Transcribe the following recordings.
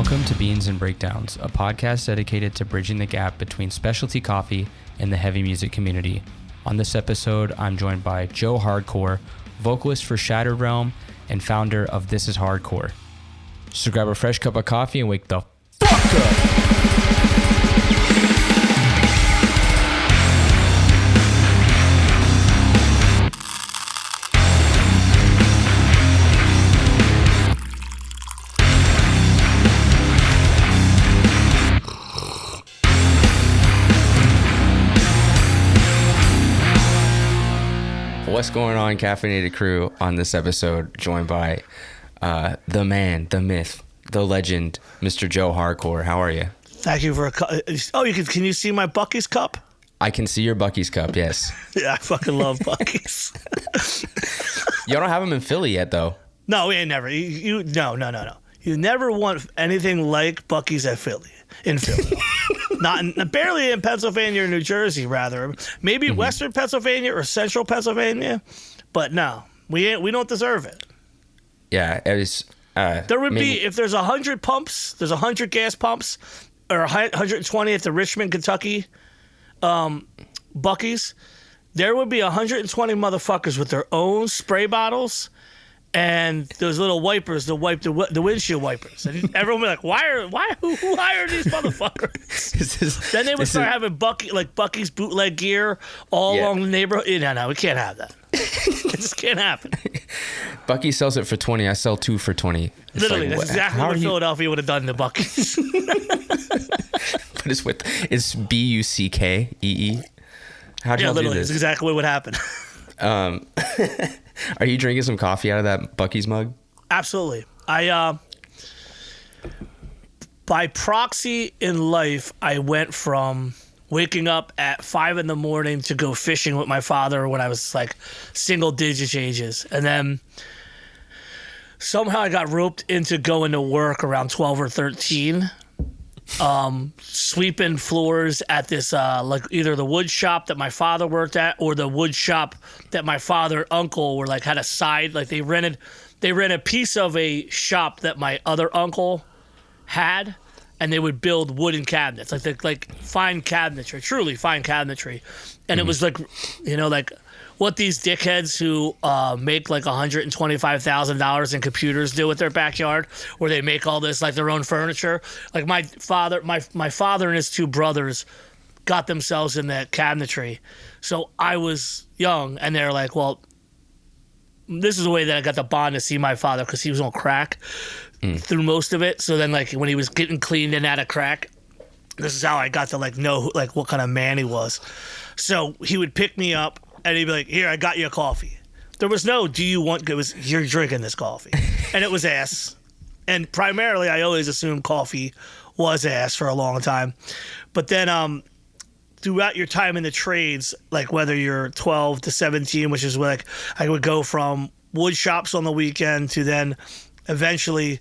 Welcome to Beans and Breakdowns, a podcast dedicated to bridging the gap between specialty coffee and the heavy music community. On this episode, I'm joined by Joe Hardcore, vocalist for Shattered Realm and founder of This Is Hardcore. So grab a fresh cup of coffee and wake the fuck up! What's going on, Caffeinated crew? On this episode, joined by the man, the myth, the legend, Mr. Joe Hardcore. How are you? Thank you for a cup. Oh, can you see my Buc-ee's cup? I can see your Buc-ee's cup, yes. Yeah, I fucking love Buc-ee's. Y'all don't have them in Philly yet, though. No, we ain't never. No. You never want anything like Buc-ee's in Philly. Barely in Pennsylvania or New Jersey, rather. Maybe Western Pennsylvania or Central Pennsylvania, but no, we don't deserve it. Yeah, it was. There would be, if there's 100 pumps, there's 100 gas pumps, or 120 at the Richmond, Kentucky, Buc-ee's. There would be 120 motherfuckers with their own spray bottles and those little wipers to wipe the windshield wipers. And everyone would be like, who hired these motherfuckers? Then they would start having Buc-ee's bootleg gear all along the neighborhood. No, we can't have that. It just can't happen. Buc-ee's sells it for 20. I sell 2 for 20. It's literally, that's exactly what Philadelphia would have done to Buc-ee's. But it's Buckee. How'd y'all do this? It's exactly what happened. Are you drinking some coffee out of that Buc-ee's mug? Absolutely. I by proxy in life, I went from waking up at 5 a.m. to go fishing with my father when I was like single digit ages. And then somehow I got roped into going to work around 12 or 13. Sweeping floors at this either the wood shop that my father worked at or the wood shop that my father and uncle were had a side, they rented a piece of a shop that my other uncle had, and they would build wooden cabinets like fine cabinetry, truly fine cabinetry. And it was what these dickheads who make $125,000 in computers do with their backyard, where they make all this their own furniture. My father and his 2 brothers got themselves in that cabinetry. So I was young, and they're like, well, this is the way that I got the bond to see my father, because he was on crack through most of it. So then when he was getting cleaned and out of crack, this is how I got to know what kind of man he was. So he would pick me up, and he'd be like, here, I got you a coffee. There was no, do you want, it was, you're drinking this coffee. And it was ass. And primarily, I always assumed coffee was ass for a long time. But then throughout your time in the trades, whether you're 12 to 17, which is I would go from wood shops on the weekend to then eventually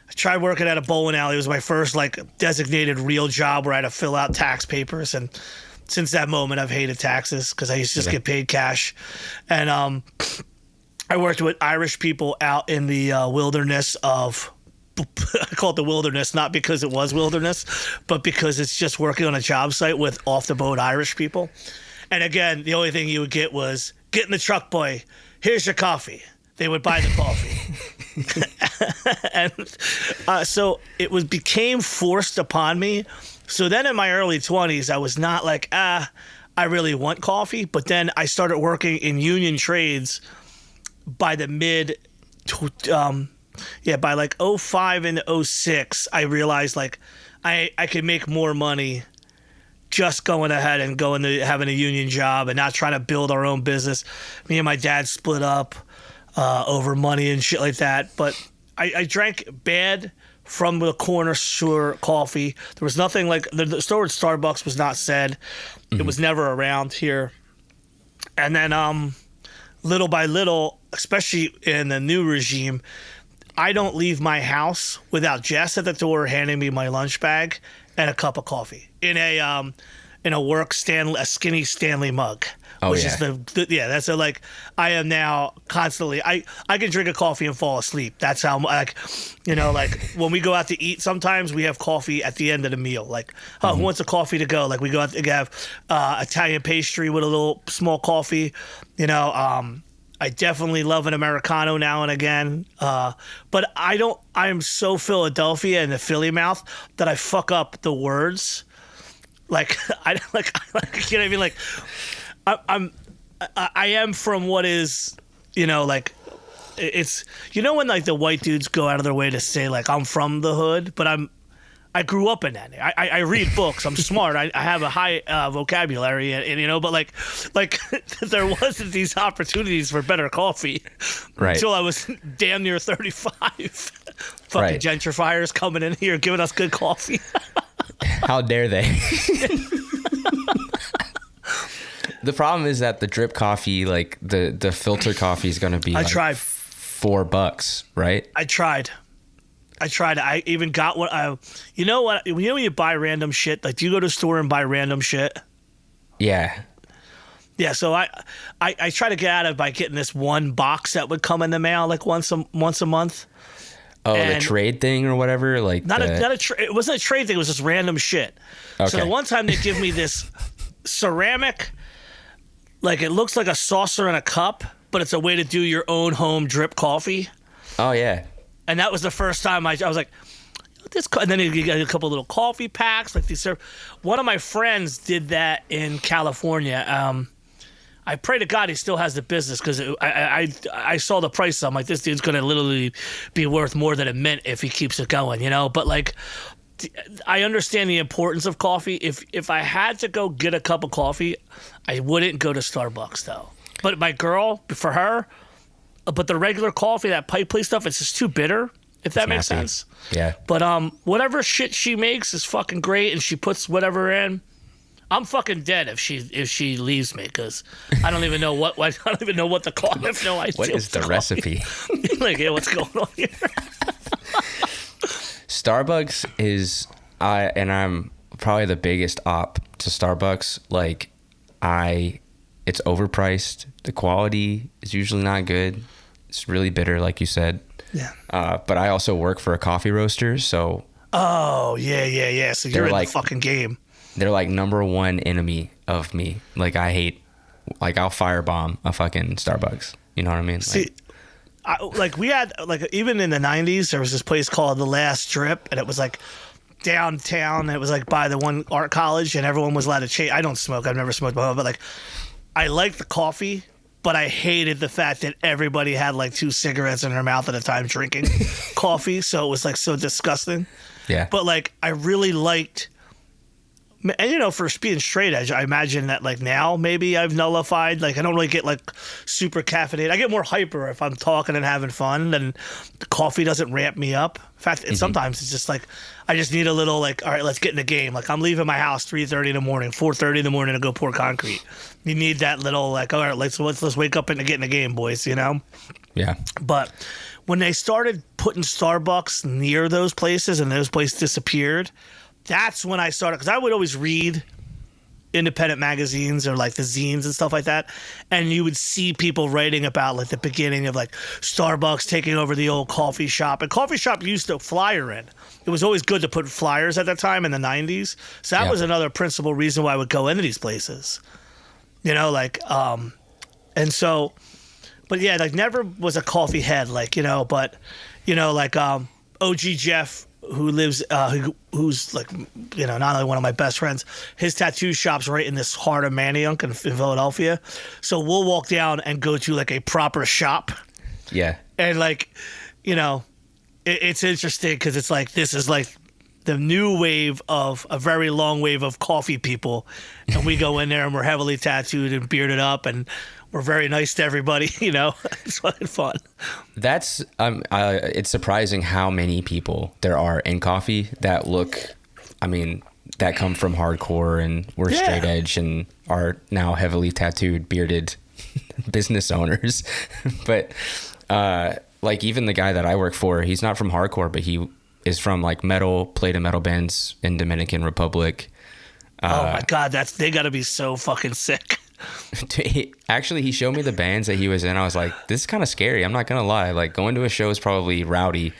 I tried working at a bowling alley. It was my first designated real job where I had to fill out tax papers. And since that moment, I've hated taxes because I used to just get paid cash. And I worked with Irish people out in the wilderness of, I call it the wilderness, not because it was wilderness, but because it's just working on a job site with off-the-boat Irish people. And again, the only thing you would get was, get in the truck, boy. Here's your coffee. They would buy the coffee. And so it became forced upon me. So then in my early 20s, I was not I really want coffee. But then I started working in union trades by the by 05 and 06, I realized I could make more money just going ahead and going to having a union job and not trying to build our own business. Me and my dad split up over money and shit like that. But I drank bad from the corner store coffee. There was nothing the store at Starbucks was not said. It was never around here. And then little by little, especially in the new regime, I don't leave my house without Jess at the door handing me my lunch bag and a cup of coffee in in a skinny Stanley mug. Oh, which yeah. is that's like I am now constantly. I can drink a coffee and fall asleep. That's how like when we go out to eat, sometimes we have coffee at the end of the meal. Like, who wants a coffee to go? Like we go out to have Italian pastry with a little small coffee. I definitely love an Americano now and again. But I'm so Philadelphia and the Philly mouth that I fuck up the words. Like I you know what I mean? Like I am from what is, like it's, when like the white dudes go out of their way to say like I'm from the hood, but I grew up in that. I read books. I'm smart. I have a high vocabulary, and but like there wasn't these opportunities for better coffee until I was damn near 35. Fucking gentrifiers coming in here giving us good coffee. How dare they? The problem is that the drip coffee, like the filter coffee, is going to be $4, right? I tried. I even got what when you buy random shit, like do you go to the store and buy random shit? Yeah. Yeah, so I try to get out of it by getting this one box that would come in the mail like once a month. Oh, and the trade thing or whatever, like it wasn't a trade thing. It was just random shit. Okay. So the one time they give me this ceramic, like it looks like a saucer and a cup, but it's a way to do your own home drip coffee. Oh yeah. And that was the first time I was like, this. And then you get a couple little coffee packs, like these. One of my friends did that in California. I pray to God he still has the business because I saw the price. I'm like, this dude's going to literally be worth more than it meant if he keeps it going, But like, I understand the importance of coffee. If I had to go get a cup of coffee, I wouldn't go to Starbucks though. But my girl, for her, but the regular coffee, that pipe place stuff, it's just too bitter. If that makes sense. Yeah. But whatever shit she makes is fucking great, and she puts whatever in. I'm fucking dead if she leaves me because I don't even know what I don't even know what the coffee. What is the recipe? Like, yeah, what's going on here? Starbucks is and I'm probably the biggest op to Starbucks. Like, it's overpriced. The quality is usually not good. It's really bitter, like you said. Yeah. But I also work for a coffee roaster, so. Oh yeah. So you're in the fucking game. They're like number one enemy of me. Like I'll firebomb a fucking Starbucks. You know what I mean? See, we had even in the 90s, there was this place called The Last Drip, and it was like downtown. And it was like by the one art college, and everyone was allowed to change. I don't smoke. I've never smoked before, but like I liked the coffee, but I hated the fact that everybody had like 2 cigarettes in their mouth at a time drinking coffee. So it was like so disgusting. Yeah. But like I really liked. And for being straight edge, I imagine that like now maybe I've nullified. Like I don't really get like super caffeinated. I get more hyper if I'm talking and having fun. Then the coffee doesn't ramp me up. In fact, sometimes it's just like I just need a little like, all right, let's get in the game. Like I'm leaving my house 3:30 in the morning, 4:30 in the morning to go pour concrete. You need that little like, all right, let's wake up and get in the game, boys. Yeah. But when they started putting Starbucks near those places and those places disappeared. That's when I started, because I would always read independent magazines or like the zines and stuff like that, and you would see people writing about like the beginning of like Starbucks taking over the old coffee shop. And coffee shop used to flyer in. It was always good to put flyers at that time in the 90s. So that was another principal reason why I would go into these places. And so, but yeah, like never was a coffee head, but OG Jeff, who lives, who's like, not only one of my best friends, his tattoo shop's right in this heart of Manayunk in Philadelphia. So we'll walk down and go to like a proper shop. Yeah. And like, it's interesting because it's like, this is like the new wave of a very long wave of coffee people. And we go in there and we're heavily tattooed and bearded up and we're very nice to everybody, It's fucking fun. That's it's surprising how many people there are in coffee that that come from hardcore and we're straight edge and are now heavily tattooed, bearded business owners. But like even the guy that I work for, he's not from hardcore, but he is from like played in metal bands in Dominican Republic. Oh my God, they got to be so fucking sick. Actually, he showed me the bands that he was in. I was like, this is kind of scary. I'm not gonna lie. Like, going to a show is probably rowdy,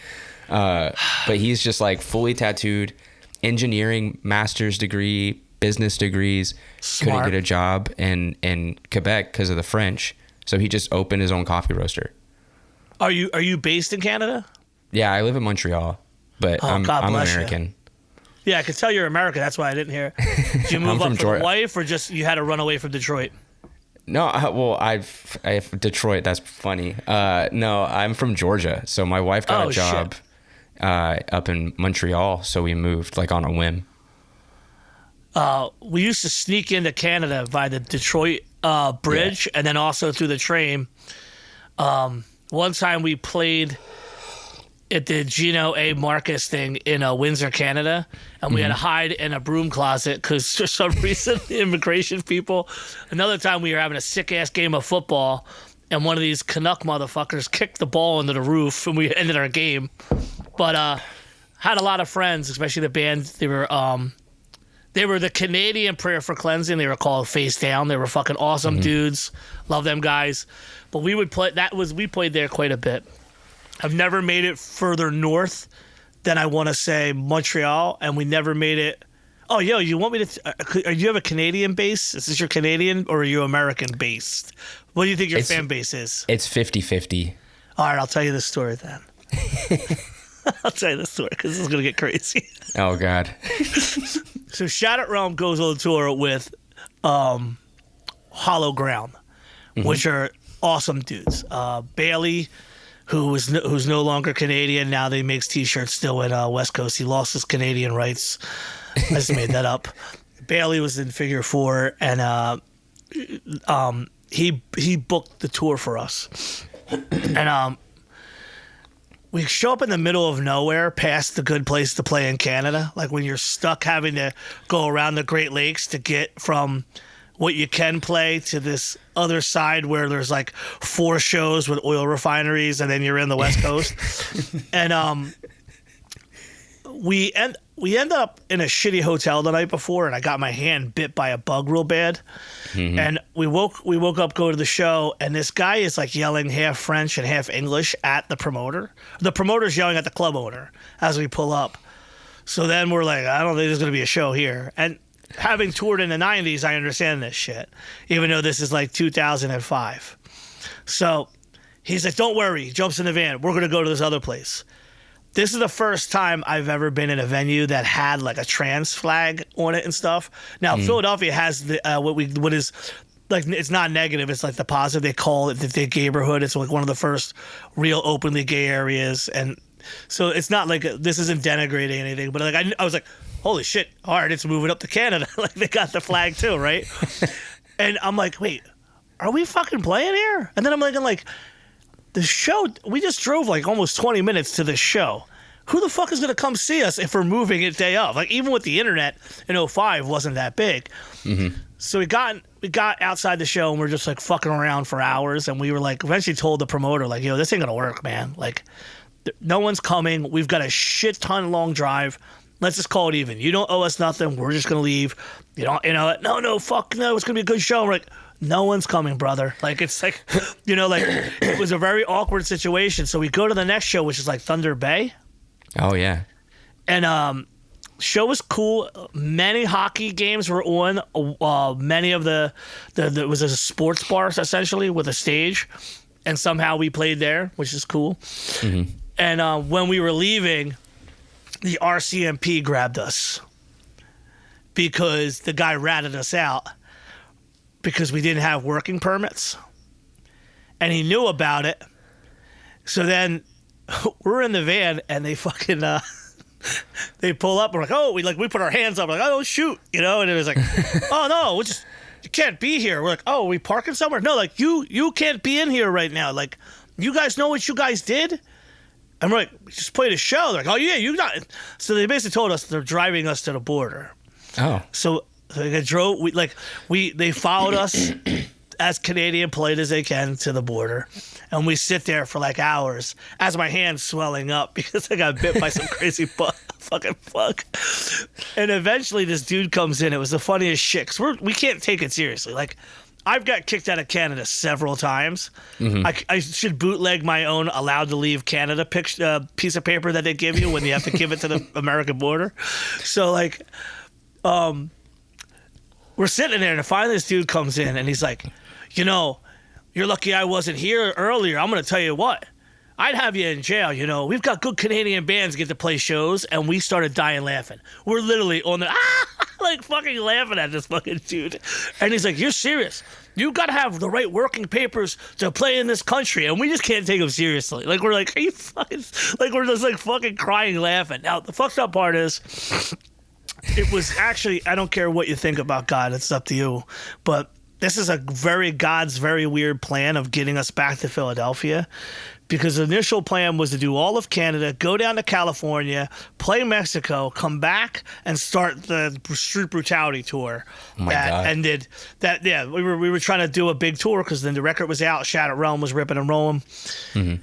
but he's just like fully tattooed, engineering master's degree, business degrees. Smart. Couldn't get a job in Quebec because of the French, so he just opened his own coffee roaster. Are you based in Canada? Yeah, I live in Montreal, but I'm American. You. Yeah, I could tell you're American. That's why I didn't hear. Did you move up for the wife, or just you had to run away from Detroit? No, I've Detroit. That's funny. No, I'm from Georgia, so my wife got a job up in Montreal, so we moved like on a whim. We used to sneak into Canada by the Detroit bridge, and then also through the train. One time we played at the Gino A. Marcus thing in Windsor, Canada, and we had to hide in a broom closet because for some reason the immigration people. Another time we were having a sick ass game of football, and one of these Canuck motherfuckers kicked the ball into the roof, and we ended our game. But had a lot of friends, especially the band. They were the Canadian Prayer for Cleansing. They were called Face Down. They were fucking awesome dudes. Love them guys. But we would play. We played there quite a bit. I've never made it further north than I want to say Montreal, and we never made it. Oh, yo, you want me to? Do you have a Canadian base? Is this your Canadian, or are you American based? What do you think your fan base is? It's 50-50. All right, I'll tell you the story then. I'll tell you the story because this is gonna get crazy. Oh God. So Shattered Realm goes on tour with Hollow Ground, which are awesome dudes. Bailey, who's no longer Canadian. Now they makes T-shirts still in West Coast. He lost his Canadian rights. I just made that up. Bailey was in Figure 4, and he booked the tour for us. And we show up in the middle of nowhere, past the good place to play in Canada. Like when you're stuck having to go around the Great Lakes to get from what you can play to this other side where there's like 4 shows with oil refineries, and then you're in the West Coast. And we end up in a shitty hotel the night before, and I got my hand bit by a bug real bad. And we woke up, go to the show, and this guy is like yelling half French and half English at the promoter. The promoter's yelling at the club owner as we pull up. So then we're like, I don't think there's going to be a show here. And having toured in the 90s, I understand this shit, even though this is like 2005. So he's like, don't worry. He jumps in the van. We're going to go to this other place. This is the first time I've ever been in a venue that had like a trans flag on it and stuff. Now, Philadelphia has the what is like, it's not negative. It's like the positive. They call it the neighborhood. It's like one of the first real openly gay areas. And so it's not like this isn't denigrating anything, but like I was like, holy shit, all right, it's moving up to Canada. Like, they got the flag too, right? And I'm like, wait, are we fucking playing here? And then I'm like, the show, we just drove like almost 20 minutes to this show. Who the fuck is going to come see us if we're moving it day of? Like, even with the internet in 05 wasn't that big. So we got outside the show, and we're just like fucking around for hours. And we were like, eventually told the promoter, like, yo, this ain't going to work, man. Like, no one's coming. We've got a shit ton long drive. Let's just call it even. You don't owe us nothing. We're just going to leave. No, fuck no. It's going to be a good show. We're like, no one's coming, brother. Like, it's like, like it was a very awkward situation. So we go to the next show, which is like Thunder Bay. Oh, yeah. And show was cool. Many hockey games were on. Many of there was a sports bar, essentially, with a stage. And somehow we played there, which is cool. And when we were leaving, the RCMP grabbed us because the guy ratted us out because we didn't have working permits. And he knew about it. So then we're in the van, and they fucking they pull up. We're like, oh, we put our hands up, like, oh shoot, and it was like, oh no, you can't be here. We're like, oh, are we parking somewhere? No, like you can't be in here right now. Like, you guys know what you guys did? And we're like, we just played a show. They're like, oh yeah, you got it. So they basically told us they're driving us to the border. Oh. So they drove. They followed us as Canadian polite as they can to the border. And we sit there for like hours as my hand's swelling up because I got bit by some crazy fucking bug. And eventually this dude comes in. It was the funniest shit because we can't take it seriously. Like, I've got kicked out of Canada several times. Mm-hmm. I should bootleg my own allowed to leave Canada piece of paper that they give you when you have to give it to the American border. So, like, we're sitting there, and finally this dude comes in, and he's like, you know, you're lucky I wasn't here earlier. I'm going to tell you what. I'd have you in jail, you know. We've got good Canadian bands get to play shows, and we started dying laughing. We're literally on the, like fucking laughing at this fucking dude. And he's like, you're serious. You got to have the right working papers to play in this country, and we just can't take him seriously. Like, we're like, are you fucking, like, we're just like fucking crying laughing. Now, the fucked up part is, it was actually, I don't care what you think about God, it's up to you, but this is God's very weird plan of getting us back to Philadelphia. Because the initial plan was to do all of Canada, go down to California, play Mexico, come back, and start the Street Brutality tour. Oh my God. Ended that. Yeah, we were trying to do a big tour because then the record was out. Shattered Realm was ripping and rolling, and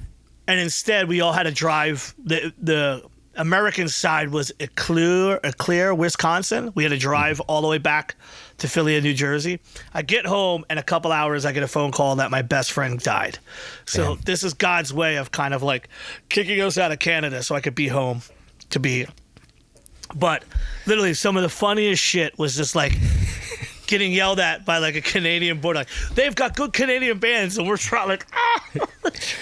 instead we all had to drive. The American side was Eclair, Wisconsin. We had to drive all the way back to Philly, New Jersey. I get home, in a couple hours, I get a phone call that my best friend died. So This is God's way of kind of like kicking us out of Canada so I could be home to be. But literally, some of the funniest shit was just like getting yelled at by like a Canadian board. Like, they've got good Canadian bands, and we're trying like,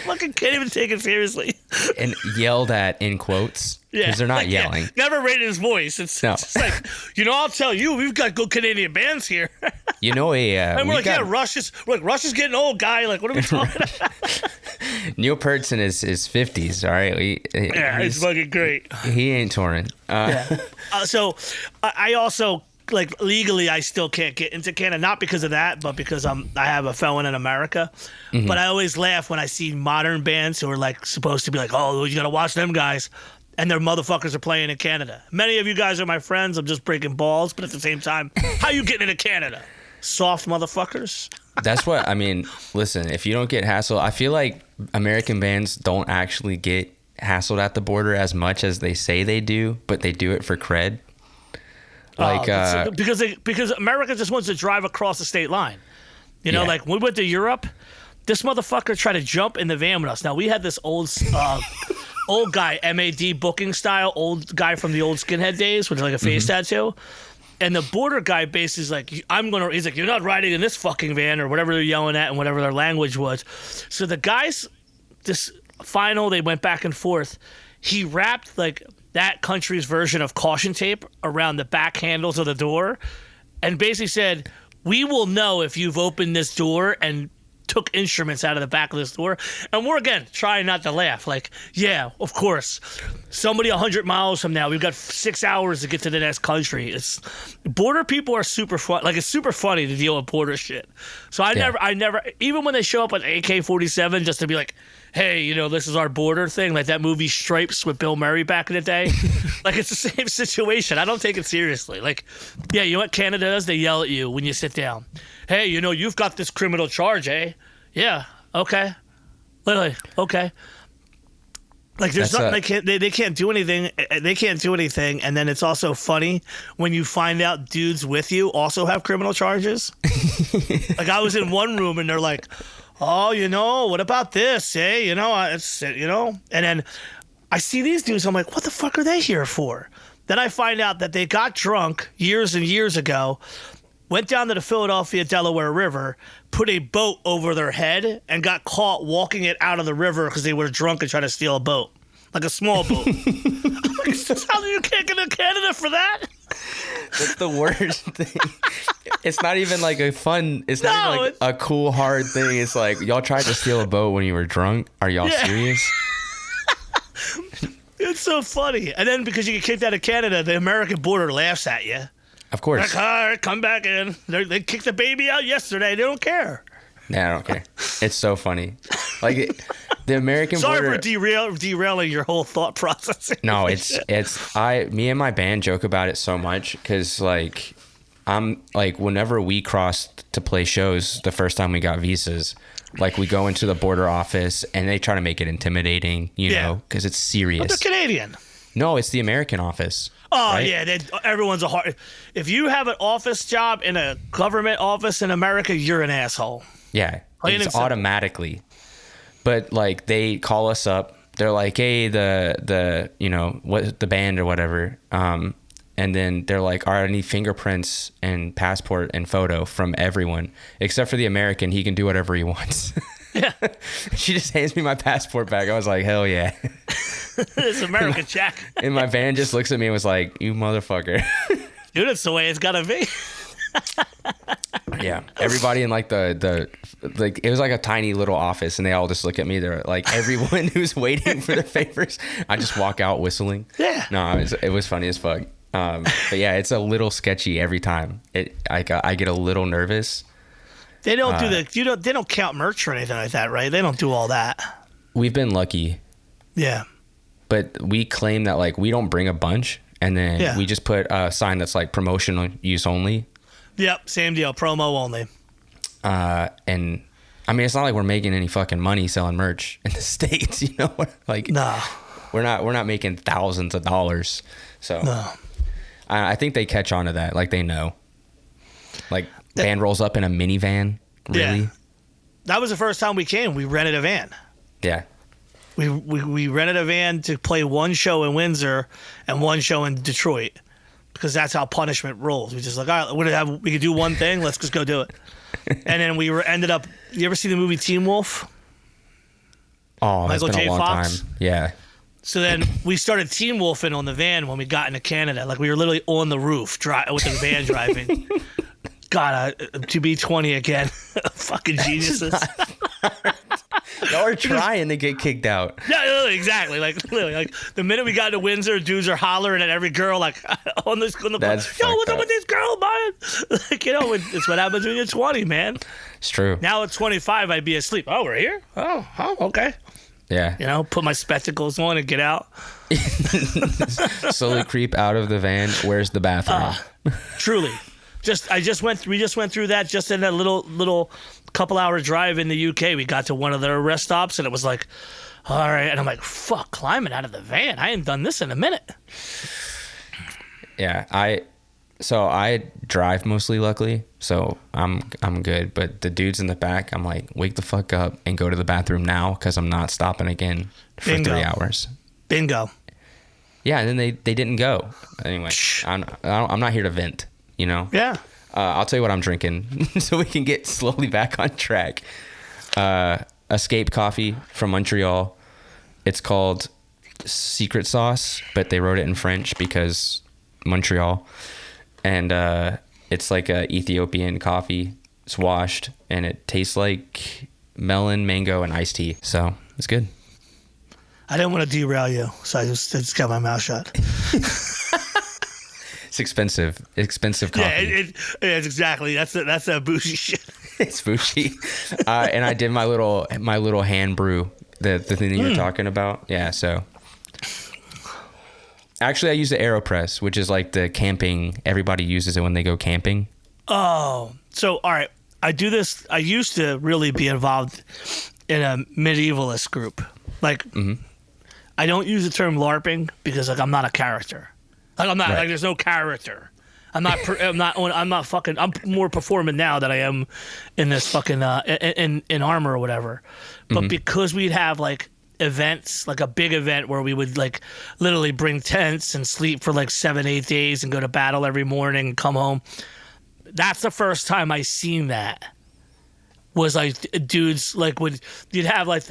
fucking can't even take it seriously. And yelled at in quotes. Because they're not yelling. Yeah. Never rated his voice. It's just like, you know, I'll tell you, we've got good Canadian bands here. You know, and we're like, Russia's getting old, guy. Like, what are we talking about? Neil Pearson is 50s, all right? He's fucking great. He ain't touring. So I also, like, legally, I still can't get into Canada, not because of that, but because I have a felon in America. Mm-hmm. But I always laugh when I see modern bands who are, like, supposed to be like, oh, you got to watch them guys. And their motherfuckers are playing in Canada. Many of you guys are my friends. I'm just breaking balls. But at the same time, how you getting into Canada? Soft motherfuckers. That's what, I mean, listen, if you don't get hassled, I feel like American bands don't actually get hassled at the border as much as they say they do, but they do it for cred. Like, because America just wants to drive across the state line. You know, like when we went to Europe, this motherfucker tried to jump in the van with us. Now, we had this old guy, MAD booking style, old guy from the old skinhead days with like a face tattoo. And the border guy basically is like, he's like, you're not riding in this fucking van, or whatever they're yelling at and whatever their language was. So the guys, they went back and forth. He wrapped like that country's version of caution tape around the back handles of the door and basically said, we will know if you've opened this door, and took instruments out of the back of this door. And we're, again, trying not to laugh. Like, yeah, of course. Somebody 100 miles from now, we've got 6 hours to get to the next country. Border people are super fun. Like, it's super funny to deal with border shit. So I never, even when they show up with AK-47 just to be like, hey, you know, this is our border thing, like that movie Stripes with Bill Murray back in the day. Like, it's the same situation. I don't take it seriously. Like, yeah, you know what Canada does? They yell at you when you sit down. Hey, you know, you've got this criminal charge, eh? Yeah, okay. Literally, okay. Like, there's nothing they can't do anything. They can't do anything. And then it's also funny when you find out dudes with you also have criminal charges. Like, I was in one room and they're like, oh, you know, what about this? Hey, you know, it's, you know, and then I see these dudes. I'm like, what the fuck are they here for? Then I find out that they got drunk years and years ago, went down to the Philadelphia, Delaware River, put a boat over their head, and got caught walking it out of the river because they were drunk and trying to steal a boat, like a small boat. I'm like, how you can't get to Canada for that? That's the worst thing. It's not even like a fun, it's not even like a cool, hard thing. It's like, y'all tried to steal a boat when you were drunk? Are y'all serious? It's so funny. And then because you get kicked out of Canada, the American border laughs at you. Of course. Like, all right, come back in. They kicked the baby out yesterday. They don't care. Yeah, I don't care. It's so funny. Like, the American border. Sorry for derailing your whole thought process. No, me and my band joke about it so much because, like, I'm like, whenever we crossed to play shows, the first time we got visas, like we go into the border office and they try to make it intimidating, you know, because it's serious. But they're Canadian. No, it's the American office. Oh, right? yeah. Everyone's a hard. If you have an office job in a government office in America, you're an asshole. Yeah. Plain It's and automatically. But like they call us up. They're like, hey, the you know, what the band or whatever. And then they're like, all right, I need fingerprints and passport and photo from everyone. Except for the American, he can do whatever he wants. Yeah. She just hands me my passport back. I was like, hell yeah. It's American Jack. And my van just looks at me and was like, you motherfucker. Dude, that's the way it's gotta be. Yeah. Everybody in like the like, it was like a tiny little office and they all just look at me. They're like, everyone who's waiting for their favors. I just walk out whistling. Yeah. No, it was funny as fuck. But yeah, it's a little sketchy every time. I get a little nervous. They don't they don't count merch or anything like that, right? They don't do all that. We've been lucky. Yeah. But we claim that like we don't bring a bunch and then we just put a sign that's like promotional use only. Yep, same deal, promo only. And I mean, it's not like we're making any fucking money selling merch in the States, you know? Like, no, we're not making thousands of dollars. So no. I think they catch on to that. Like they know. Like band rolls up in a minivan. Really? Yeah. That was the first time we came. We rented a van. Yeah. We rented a van to play one show in Windsor and one show in Detroit because that's how Punishment rolls. We just like, all right, we could do one thing. Let's just go do it. And then ended up. You ever see the movie Teen Wolf? Oh, Michael that's been J. a long Fox? time. Yeah. So then we started Teen Wolfing on the van when we got into Canada. Like we were literally on the roof with the van driving. God, to be 20 again. Fucking geniuses. Y'all are trying to get kicked out. Yeah, exactly. Like literally, like the minute we got to Windsor, dudes are hollering at every girl like on the That's yo, what's up up with this girl, man? Like, you know, it's what happens when you're 20, man. It's true. Now at 25, I'd be asleep. Oh, we're here? Oh, okay. Yeah. You know, put my spectacles on and get out. Slowly creep out of the van. Where's the bathroom? Truly. We just went through that just in a little couple hour drive in the UK. We got to one of their rest stops and it was like, all right. And I'm like, fuck, climbing out of the van. I ain't done this in a minute. Yeah, I drive mostly, luckily, so I'm good. But the dudes in the back, I'm like, wake the fuck up and go to the bathroom now because I'm not stopping again for Bingo. 3 hours. Bingo. Yeah, and then they didn't go. Anyway, I'm not here to vent, you know? Yeah. I'll tell you what I'm drinking so we can get slowly back on track. Escape Coffee from Montreal. It's called Secret Sauce, but they wrote it in French because Montreal. And it's like a Ethiopian coffee. It's washed, and it tastes like melon, mango, and iced tea. So it's good. I didn't want to derail you, so I just got my mouth shut. It's expensive. Expensive coffee. Yeah, it's exactly. That's that bougie shit. It's bougie. And I did my little hand brew, the thing that you're talking about. Yeah, so. Actually, I use the AeroPress, which is like the camping. Everybody uses it when they go camping. Oh, so all right. I do this. I used to really be involved in a medievalist group. Like, I don't use the term LARPing because like I'm not a character. Like I'm not like there's no character. I'm more performing now than I am in this fucking in armour or whatever. But because we'd have like events, like a big event where we would like literally bring tents and sleep for like 7-8 days and go to battle every morning and come home. That's the first time I seen that. Was like dudes like you'd have like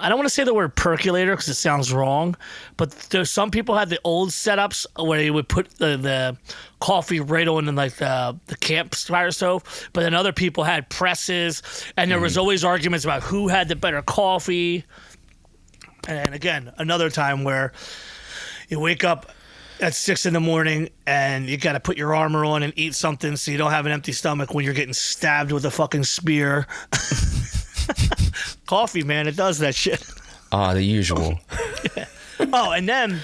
I don't want to say the word percolator because it sounds wrong, but there's some people had the old setups where you would put the coffee right on in like the campfire stove, but then other people had presses, and there was always arguments about who had the better coffee. And again, another time where you wake up at 6 a.m. and you got to put your armor on and eat something so you don't have an empty stomach when you're getting stabbed with a fucking spear. Coffee, man, it does that shit. The usual. Yeah. Oh, and then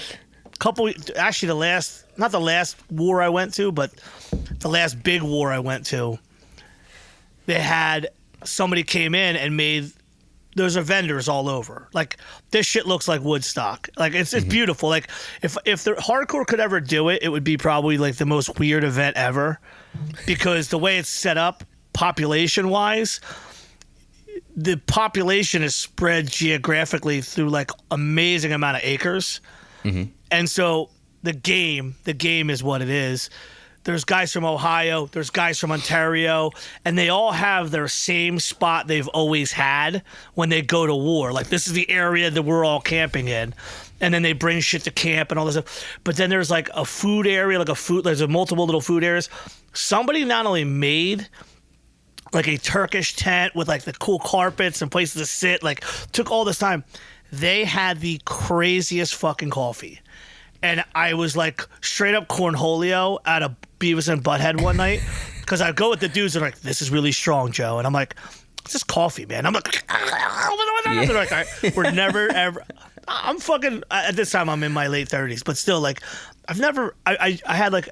actually not the last war I went to, but the last big war I went to, they had somebody came in and made, there's vendors all over. Like, this shit looks like Woodstock. Like, it's beautiful. Like, if the hardcore could ever do it, it would be probably like the most weird event ever, because the way it's set up, population-wise, the population is spread geographically through like amazing amount of acres. And so the game is what it is. There's guys from Ohio, there's guys from Ontario, and they all have their same spot they've always had when they go to war. Like, this is the area that we're all camping in. And then they bring shit to camp and all this stuff. But then there's like a food area, there's a multiple little food areas. Somebody not only made like a Turkish tent with like the cool carpets and places to sit, like, took all this time. They had the craziest fucking coffee. And I was like straight up cornholio out of Beavis and Butthead one night, because I go with the dudes and they're like, this is really strong, Joe. And I'm like, it's just coffee, man. I'm like, they're like, all right, we're never ever. I'm fucking, at this time I'm in my late 30s, but still, like, I've never, I had like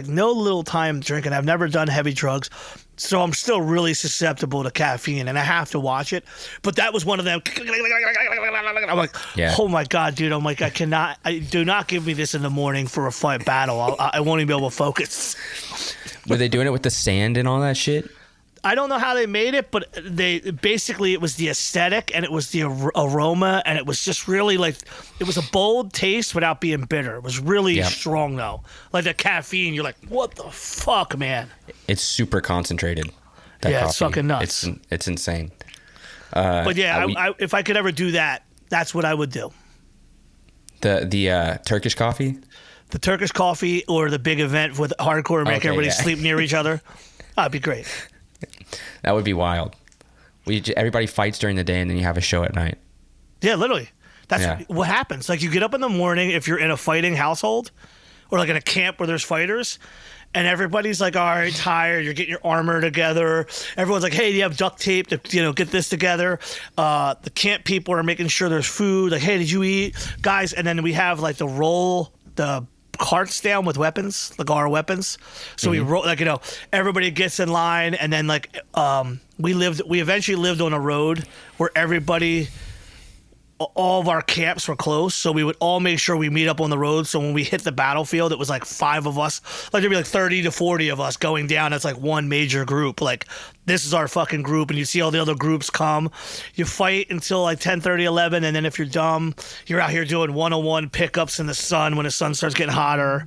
no little time drinking. I've never done heavy drugs. So I'm still really susceptible to caffeine, and I have to watch it. But that was one of them. I'm like, oh my God, dude. I'm like, do not give me this in the morning for a fight battle. I won't even be able to focus. Were they doing it with the sand and all that shit? I don't know how they made it, but it was the aesthetic, and it was the aroma, and it was just really like, it was a bold taste without being bitter. It was really strong though. Like the caffeine, you're like, what the fuck, man? It's super concentrated. That coffee. It's fucking nuts. It's insane. But yeah, if I could ever do that, that's what I would do. The Turkish coffee? The Turkish coffee, or the big event with hardcore and make everybody sleep near each other. That'd be great. That would be wild. Everybody fights during the day, and then you have a show at night. Yeah, literally. That's what happens. Like, you get up in the morning if you're in a fighting household, or like in a camp where there's fighters, and everybody's like, all right, tired. You're getting your armor together. Everyone's like, hey, do you have duct tape to, get this together? The camp people are making sure there's food. Like, hey, did you eat? Guys, and then we have like the carts down with weapons, like our weapons. So we roll, like, everybody gets in line, and then like we eventually lived on a road where all of our camps were close, so we would all make sure we meet up on the road. So when we hit the battlefield, it was like 5 of us, like there'd be like 30 to 40 of us going down. It's like one major group. Like, this is our fucking group, and you see all the other groups come. You fight until like 10:30, 11, and then if you're dumb, you're out here doing 101 pickups in the sun when the sun starts getting hotter.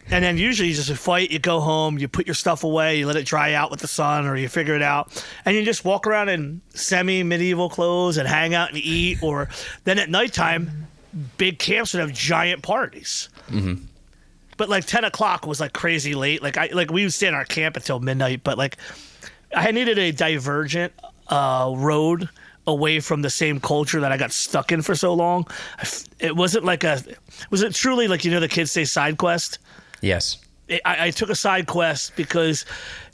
And then usually you just fight, you go home, you put your stuff away, you let it dry out with the sun, or you figure it out, and you just walk around in semi-medieval clothes and hang out and eat. Or then at nighttime, big camps would have giant parties. But like 10 o'clock was like crazy late. Like we would stay in our camp until midnight, but like I needed a divergent road away from the same culture that I got stuck in for so long. It wasn't truly like, the kids say side quest? Yes. I took a side quest because,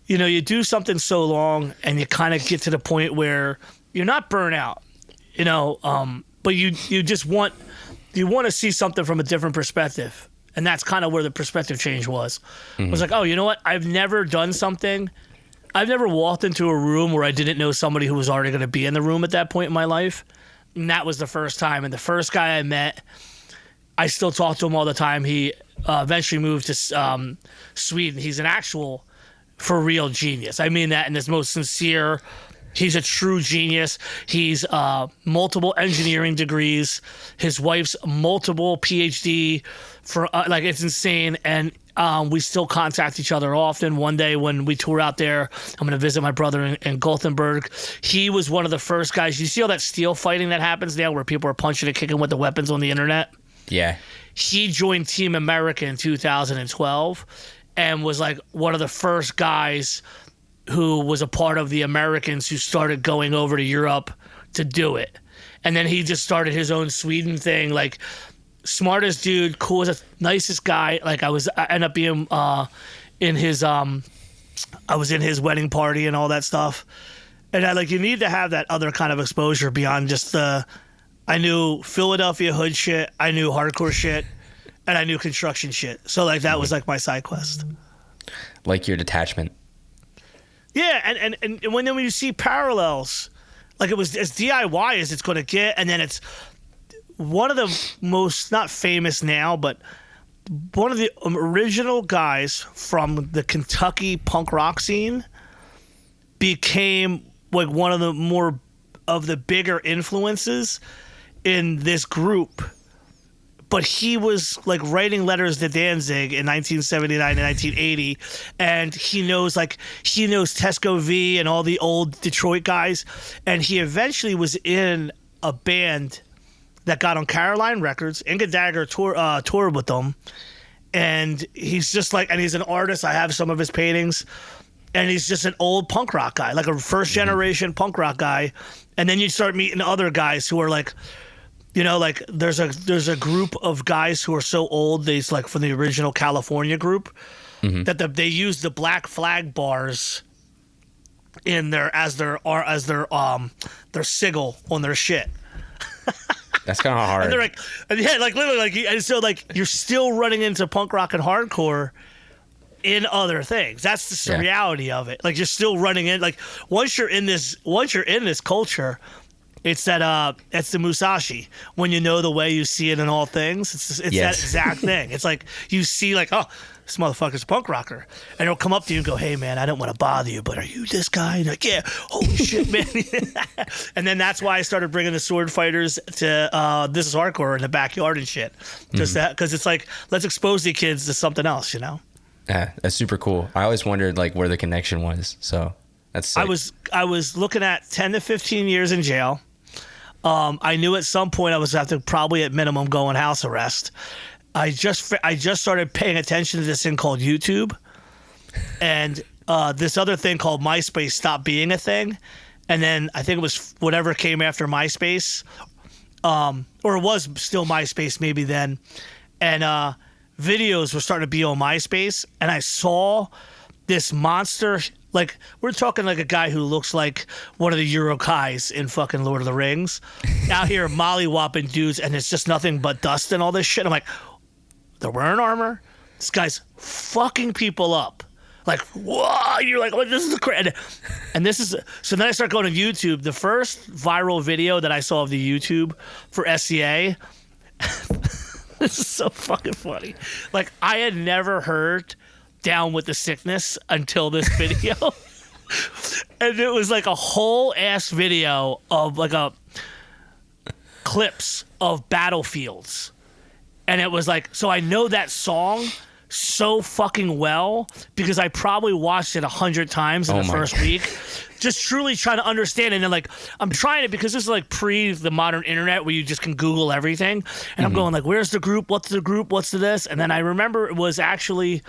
you do something so long and you kind of get to the point where you're not burnt out, but you just want to see something from a different perspective. And that's kind of where the perspective change was. I was like, oh, you know what? I've never done something. I've never walked into a room where I didn't know somebody who was already going to be in the room at that point in my life. And that was the first time. And the first guy I met, I still talk to him all the time. He eventually moved to Sweden. He's an actual, for real genius. I mean that in his most sincere. He's a true genius. He's multiple engineering degrees. His wife's multiple PhD. It's insane. And we still contact each other often. One day when we tour out there, I'm going to visit my brother in Gothenburg. He was one of the first guys. You see all that steel fighting that happens now where people are punching and kicking with the weapons on the internet? Yeah. He joined Team America in 2012 and was like one of the first guys who was a part of the Americans who started going over to Europe to do it. And then he just started his own Sweden thing, like smartest dude, coolest, nicest guy. Like I ended up being in his I was in his wedding party and all that stuff. And you need to have that other kind of exposure beyond just I knew Philadelphia hood shit, I knew hardcore shit, and I knew construction shit. So like that was like my side quest. Like your detachment. Yeah, and when you see parallels, like it was as DIY as it's going to get, and then it's one of the most, not famous now, but one of the original guys from the Kentucky punk rock scene became like one of the more of the bigger influences in this group. But he was like writing letters to Danzig in 1979 and 1980, and he knows Tesco V and all the old Detroit guys, and he eventually was in a band that got on Caroline Records. Inga Dagger toured with them, and he's just like, and he's an artist. I have some of his paintings, and he's just an old punk rock guy, like a first generation punk rock guy, and then you start meeting other guys who are like. You know, like there's a group of guys who are so old, they's like from the original California group, that they use the black flag bars in their sigil on their shit. That's kind of hard. And they're like, like literally, like, and so like you're still running into punk rock and hardcore in other things. That's just the reality of it. Like you're still running in. Like once you're in this culture. It's that it's the Musashi. When you know the way you see it in all things, it's that exact thing. It's like you see like, oh, this motherfucker's a punk rocker. And he'll come up to you and go, hey man, I don't want to bother you, but are you this guy? And like, yeah, holy shit, man. And then that's why I started bringing the sword fighters to This Is Hardcore in the backyard and shit. Just that, because it's like, let's expose the kids to something else, you know? Yeah, that's super cool. I always wondered like where the connection was. So that's sick. I was looking at 10 to 15 years in jail. I knew at some point I was have to probably at minimum go in house arrest. I just started paying attention to this thing called YouTube, and this other thing called MySpace stopped being a thing, and then I think it was whatever came after MySpace, or it was still MySpace maybe then, and videos were starting to be on MySpace, and I saw this monster. Like, we're talking like a guy who looks like one of the Urukais in fucking Lord of the Rings. Out here molly-whopping dudes, and it's just nothing but dust and all this shit. I'm like, they're wearing armor? This guy's fucking people up. Like, whoa! You're like, oh, this is crazy. And this is... So then I start going to YouTube. The first viral video that I saw of the YouTube for SCA... This is so fucking funny. Like, I had never heard... Down with the Sickness until this video. And it was like a whole ass video of like clips of battlefields. And it was like, so I know that song so fucking well because I probably watched it 100 times in the first week. Just truly trying to understand. And then like, I'm trying it because this is like pre the modern internet where you just can Google everything. And I'm going like, where's the group? What's the group? What's the this? And then I remember it was actually...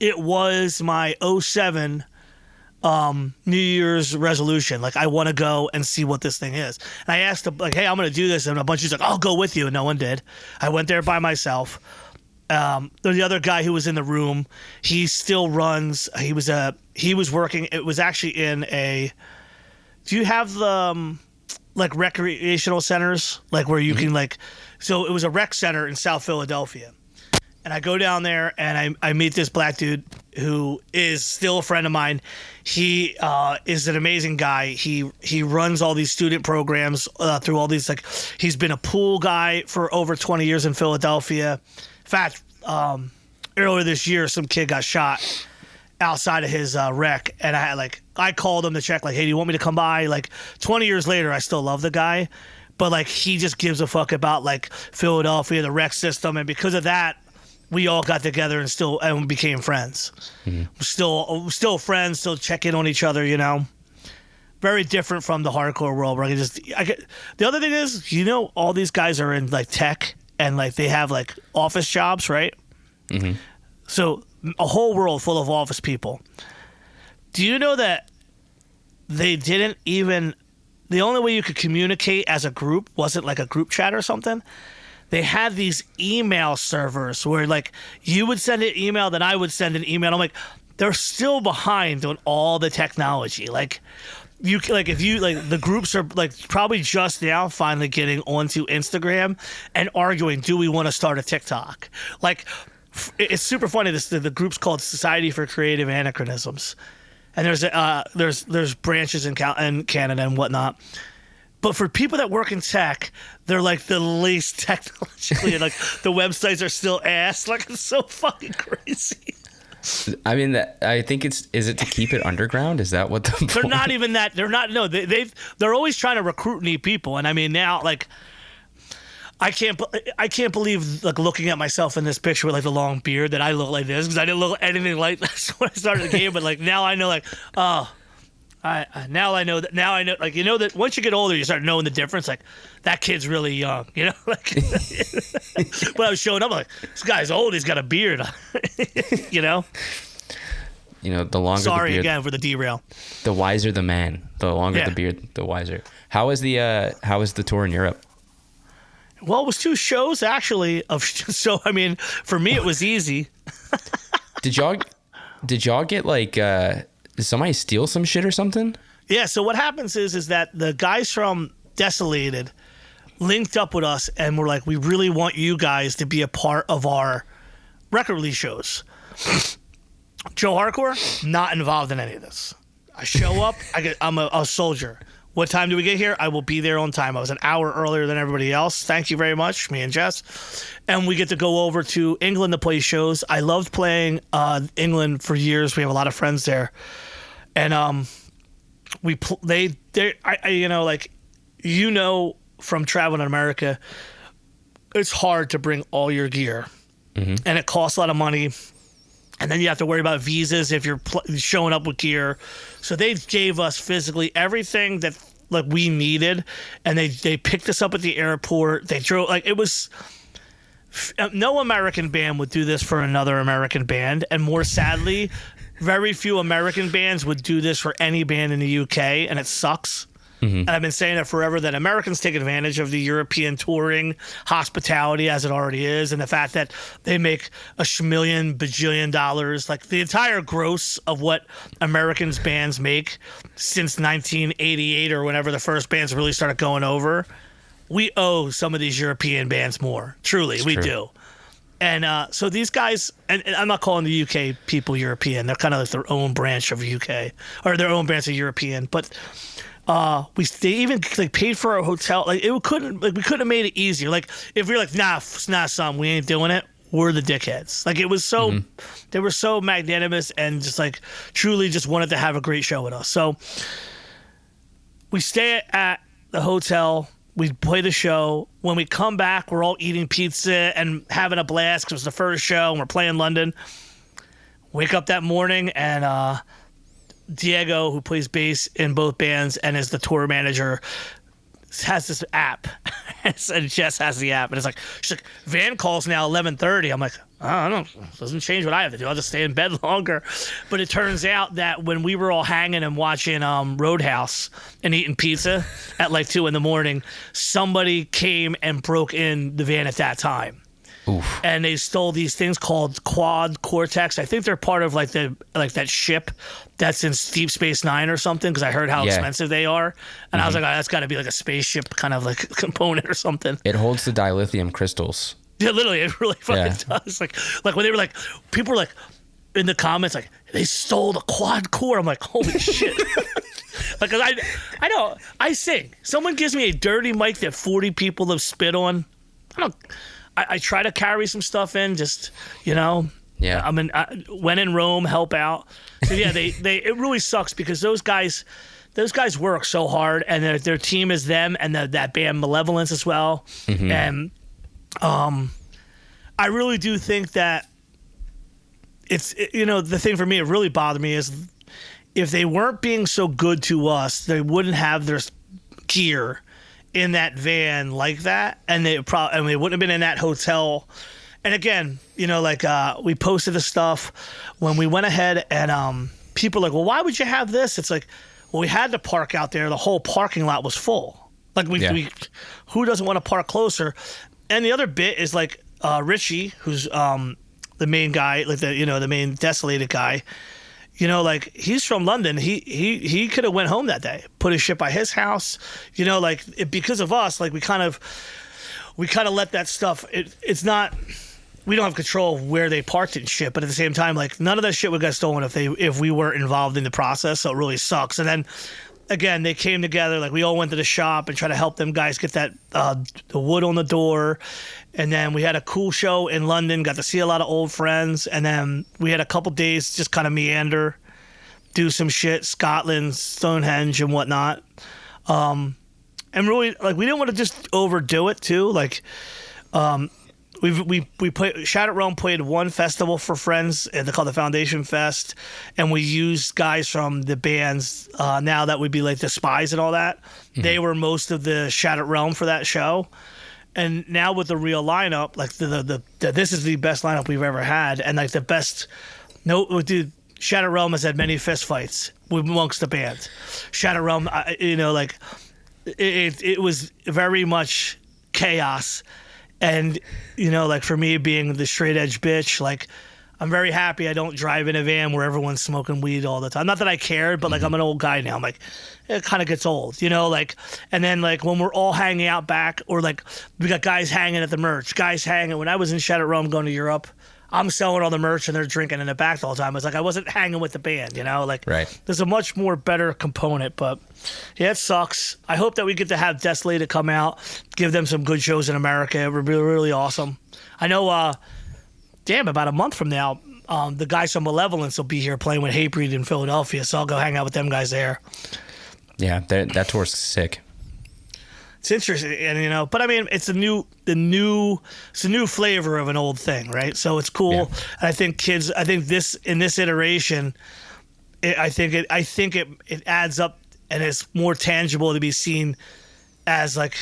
It was my 2007 New Year's resolution. Like, I want to go and see what this thing is. And I asked them, like, hey, I'm going to do this. And a bunch of you like, I'll go with you. And no one did. I went there by myself. The other guy who was in the room, he still runs. He was working. It was actually in a, do you have the, like, recreational centers? Like, where you can, like, so it was a rec center in South Philadelphia. And I go down there and I meet this black dude who is still a friend of mine. He is an amazing guy. He runs all these student programs through all these, like, he's been a pool guy for over 20 years in Philadelphia. In fact, earlier this year, some kid got shot outside of his rec. And I called him to check, like, hey, do you want me to come by? Like, 20 years later, I still love the guy. But, like, he just gives a fuck about, like, Philadelphia, the rec system. And because of that, we all got together and became friends. Still friends, still check in on each other, you know. Very different from the hardcore world where the other thing is, you know, all these guys are in like tech and like they have like office jobs, right? So a whole world full of office people. Do you know that they didn't even, the only way you could communicate as a group wasn't like a group chat or something? They had these email servers where, like, you would send an email, then I would send an email. I'm like, they're still behind on all the technology. Like, you like if you like the groups are like probably just now finally getting onto Instagram and arguing, do we want to start a TikTok? Like it's super funny. The group's called Society for Creative Anachronisms, and there's branches in Canada and whatnot. But for people that work in tech, they're like the least technologically, and like the websites are still ass. Like it's so fucking crazy. I mean, I think is it to keep it underground? Is that what the They're not even that. They're not. No, they're always trying to recruit new people. And I mean, now like I can't believe like looking at myself in this picture with like the long beard that I look like this, because I didn't look anything like this when I started the game. But like now I know, like, oh. Now I know like, you know that once you get older you start knowing the difference, like that kid's really young, you know, like when I was showing up, like this guy's old, he's got a beard. you know the longer sorry the beard, again for the derail, the wiser the man. The longer the beard, the wiser. How is the tour in Europe? Well, it was 2 shows actually so I mean for me it was easy. Did y'all get like did somebody steal some shit or something? Yeah, so what happens is that the guys from Desolated linked up with us and were like, we really want you guys to be a part of our record release shows. Joe Hardcore, not involved in any of this. I show up, I'm a soldier. What time do we get here? I will be there on time. I was an hour earlier than everybody else. Thank you very much, me and Jess. And we get to go over to England to play shows. I loved playing England for years. We have a lot of friends there. And from traveling in America, it's hard to bring all your gear. Mm-hmm. And it costs a lot of money. And then you have to worry about visas if you're showing up with gear. So they gave us physically everything that like we needed, and they picked us up at the airport. They drove like it was. No American band would do this for another American band, and more sadly, very few American bands would do this for any band in the UK, and it sucks. Mm-hmm. And I've been saying it forever that Americans take advantage of the European touring hospitality as it already is, and the fact that they make a bajillion dollars, like the entire gross of what Americans bands make since 1988 or whenever the first bands really started going over. We owe some of these European bands more. Truly, we do. And so these guys, and I'm not calling the UK people European. They're kind of like their own branch of UK, or their own branch of European, but. They even like paid for our hotel. Like we couldn't have made it easier. Like if we were like, nah, son, we ain't doing it. We're the dickheads. Like it was so, They were so magnanimous and just like truly just wanted to have a great show with us. So we stay at the hotel. We play the show. When we come back, we're all eating pizza and having a blast because it was the first show and we're playing London. Wake up that morning and Diego, who plays bass in both bands and is the tour manager, has this app. And Jess has the app. And it's like, she's like, van calls now 11:30. I'm like, I don't know. It doesn't change what I have to do. I'll just stay in bed longer. But it turns out that when we were all hanging and watching Roadhouse and eating pizza at like 2 a.m, somebody came and broke in the van at that time. Oof. And they stole these things called Quad Cortex. I think they're part of like that ship that's in Deep Space Nine or something, because I heard how expensive they are. And I was like, oh, that's got to be like a spaceship kind of like component or something. It holds the dilithium crystals. Yeah, literally, it really fucking does. Like when they were like, people were like in the comments like, they stole the quad core. I'm like, holy shit. Like, 'cause I know I sing. Someone gives me a dirty mic that 40 people have spit on. I try to carry some stuff in, just, you know. Yeah. When in Rome, help out. So yeah, it really sucks because those guys work so hard, and their team is them and that band Malevolence as well. Mm-hmm. And I really do think that the thing for me, it really bothered me is if they weren't being so good to us, they wouldn't have their gear in that van like that, and they wouldn't have been in that hotel. And again, we posted the stuff when we went ahead, and people are like, well, why would you have this? It's like, well, we had to park out there. The whole parking lot was full. Like we who doesn't want to park closer? And the other bit is like Richie, who's the main guy, like the main Desolated guy. you know, like he's from London. He could have went home that day, put his shit by his house, you know, like because of us, like we kind of let that stuff. It's not. We don't have control of where they parked it and shit, but at the same time, like none of that shit would get stolen if we weren't involved in the process. So it really sucks. And then again, they came together. Like we all went to the shop and tried to help them guys get that the wood on the door. And then we had a cool show in London. Got to see a lot of old friends. And then we had a couple days just kind of meander, do some shit, Scotland, Stonehenge, and whatnot. And really, like we didn't want to just overdo it too. Like. We played Shattered Realm played one festival for friends, and they called the Foundation Fest, and we used guys from the bands. Now that would be like the Spies and all that. Mm-hmm. They were most of the Shattered Realm for that show, and now with the real lineup, like the this is the best lineup we've ever had, and like the best. No, dude, Shattered Realm has had many fist fights amongst the band. Shattered Realm, you know, like it was very much chaos. And, you know, like for me being the straight edge bitch, like I'm very happy I don't drive in a van where everyone's smoking weed all the time. Not that I cared, but like I'm an old guy now. I'm like, it kind of gets old, you know, like, and then like when we're all hanging out back or like we got guys hanging at the merch, guys hanging. When I was in Shattered Realm going to Europe, I'm selling all the merch and they're drinking in the back the whole time. It's like I wasn't hanging with the band, you know? Like, right. There's a much more better component, but yeah, it sucks. I hope that we get to have Desolate come out, give them some good shows in America. It would be really awesome. I know, about a month from now, the guys from Malevolence will be here playing with Hatebreed in Philadelphia, so I'll go hang out with them guys there. Yeah, that tour's sick. It's interesting, and you know, but I mean, it's a new flavor of an old thing, right? So it's cool. Yeah. And I think this in this iteration, I think it adds up and it's more tangible to be seen as like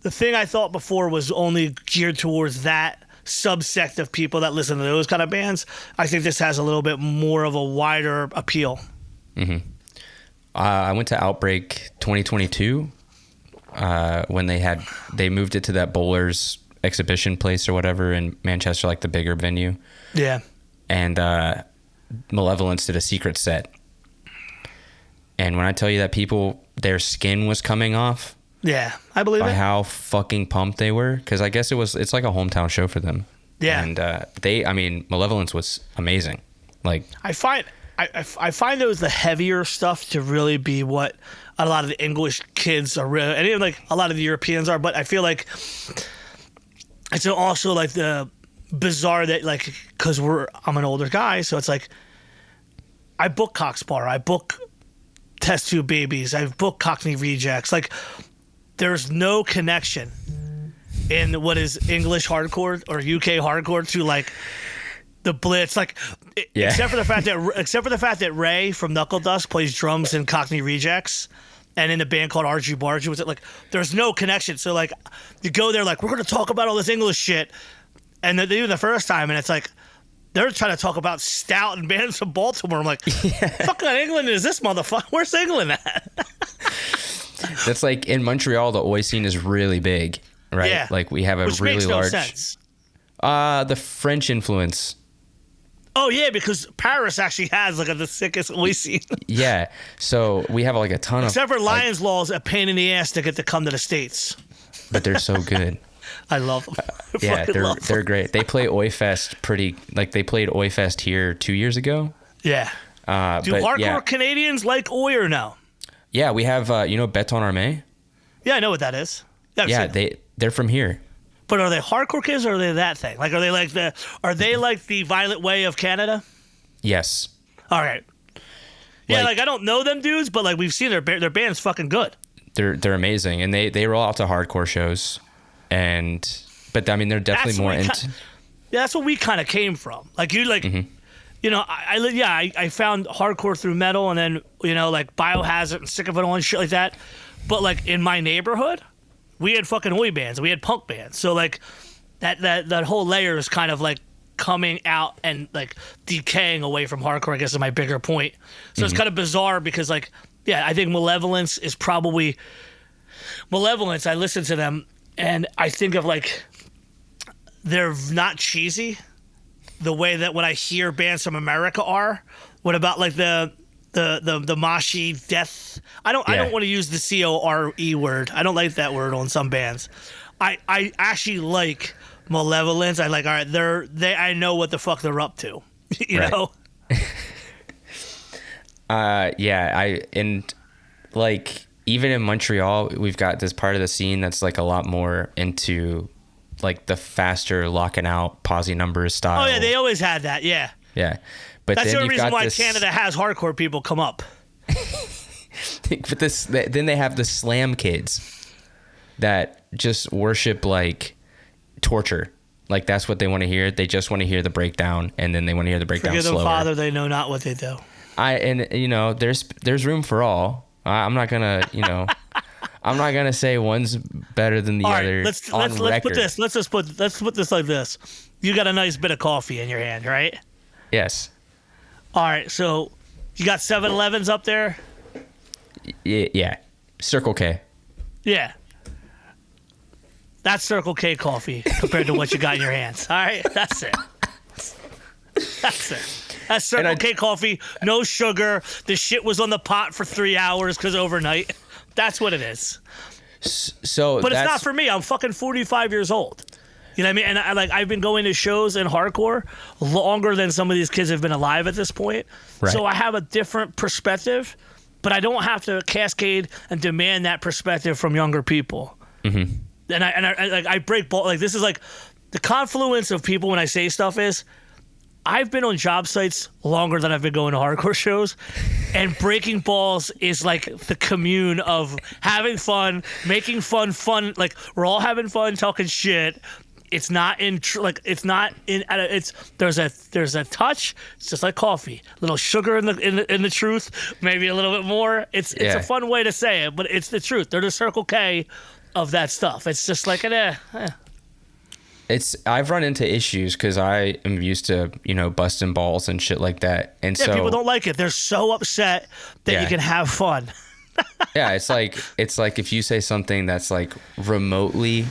the thing I thought before was only geared towards that subsect of people that listen to those kind of bands. I think this has a little bit more of a wider appeal. Mm-hmm. I went to Outbreak 2022. When they moved it to that Bowlers exhibition place or whatever in Manchester, like the bigger venue. Yeah. And Malevolence did a secret set. And when I tell you that people, their skin was coming off. Yeah, I believe by it. how fucking pumped they were. Because I guess it's like a hometown show for them. Yeah. And Malevolence was amazing. Like I find those the heavier stuff to really be what a lot of the English kids are really, and even like a lot of the Europeans are, but I feel like it's also like the bizarre that like, cause I'm an older guy. So it's like, I book Cockspar, I book Test Tube Babies, I book Cockney Rejects. Like there's no connection in what is English hardcore or UK hardcore to like the Blitz, like, yeah. except for the fact that Ray from Knuckle Dust plays drums in Cockney Rejects, and in a band called Argy Bargy, was it like there's no connection. So like, you go there like we're gonna talk about all this English shit, and they do the first time, and it's like they're trying to talk about Stout and bands from Baltimore. I'm like, fucking England is this motherfucker? Where's England at? That's like in Montreal, the Oi scene is really big, right? Yeah. Like we have a Which really makes no large. Sense. The French influence. Oh yeah, because Paris actually has like the sickest oi scene. Yeah, so we have like a ton Except of. for Lions Law's a pain in the ass to get to come to the States. But they're so good. I love them. Yeah, they're great. They play Oi Fest they played Oi Fest here 2 years ago. Yeah. Do hardcore Canadians like Oi or no? Yeah, we have Beton Armé. Yeah, I know what that is. Yeah, they're from here. But are they hardcore kids or are they that thing? Like, are they like the Violent Way of Canada? Yes. All right. Yeah, like I don't know them dudes, but like we've seen their band's fucking good. They're amazing, and they roll out to hardcore shows, but I mean they're definitely more into. Yeah, that's what we kind of came from. Like you like. Mm-hmm. You know, I found hardcore through metal, and then like Biohazard and Sick of It All and shit like that. But like in my neighborhood, we had fucking oi bands, we had punk bands. So like that whole layer is kind of like coming out and like decaying away from hardcore, I guess is my bigger point. So It's kind of bizarre because like, yeah, I think Malevolence. I listen to them and I think of like, they're not cheesy. the way that when I hear bands from America are. What about like the Moshi death? I don't want to use the CORE word. I don't like that word on some bands. I actually like Malevolence. I like, all right, I know what the fuck they're up to. you know? And like even in Montreal, we've got this part of the scene that's like a lot more into like the faster locking out posse numbers style. Oh yeah, they always had that. Yeah. Yeah. But that's then the only reason why this... Canada has hardcore people come up. But then they have the slam kids that just worship like torture. Like that's what they want to hear. They just want to hear the breakdown, and then they want to hear the breakdown slower. Forgive them, Father, they know not what they do. There's room for all. I'm not gonna, I'm not gonna say one's better than the other. Let's put this. Let's put this like this. You got a nice bit of coffee in your hand, right? Yes. All right. So you got 7-Elevens up there. Yeah. Circle K. Yeah. That's Circle K coffee compared to what you got in your hands. All right. That's it. That's Circle K coffee. No sugar. The shit was on the pot for 3 hours because overnight. That's what it is. But it's not for me. I'm fucking 45 years old. You know what I mean? And I've been going to shows in hardcore longer than some of these kids have been alive at this point. Right. So I have a different perspective, but I don't have to cascade and demand that perspective from younger people. Mm-hmm. And I break balls. Like this is like the confluence of people when I say stuff is I've been on job sites longer than I've been going to hardcore shows, and breaking balls is like the commune of having fun, making fun. Like we're all having fun, talking shit. It's not there's a touch. It's just like coffee, a little sugar in the truth, maybe a little bit more. It's a fun way to say it, but it's the truth. They're the Circle K of that stuff. It's just like I've run into issues because I am used to, busting balls and shit like that. And so people don't like it. They're so upset that you can have fun. Yeah. It's like if you say something that's like remotely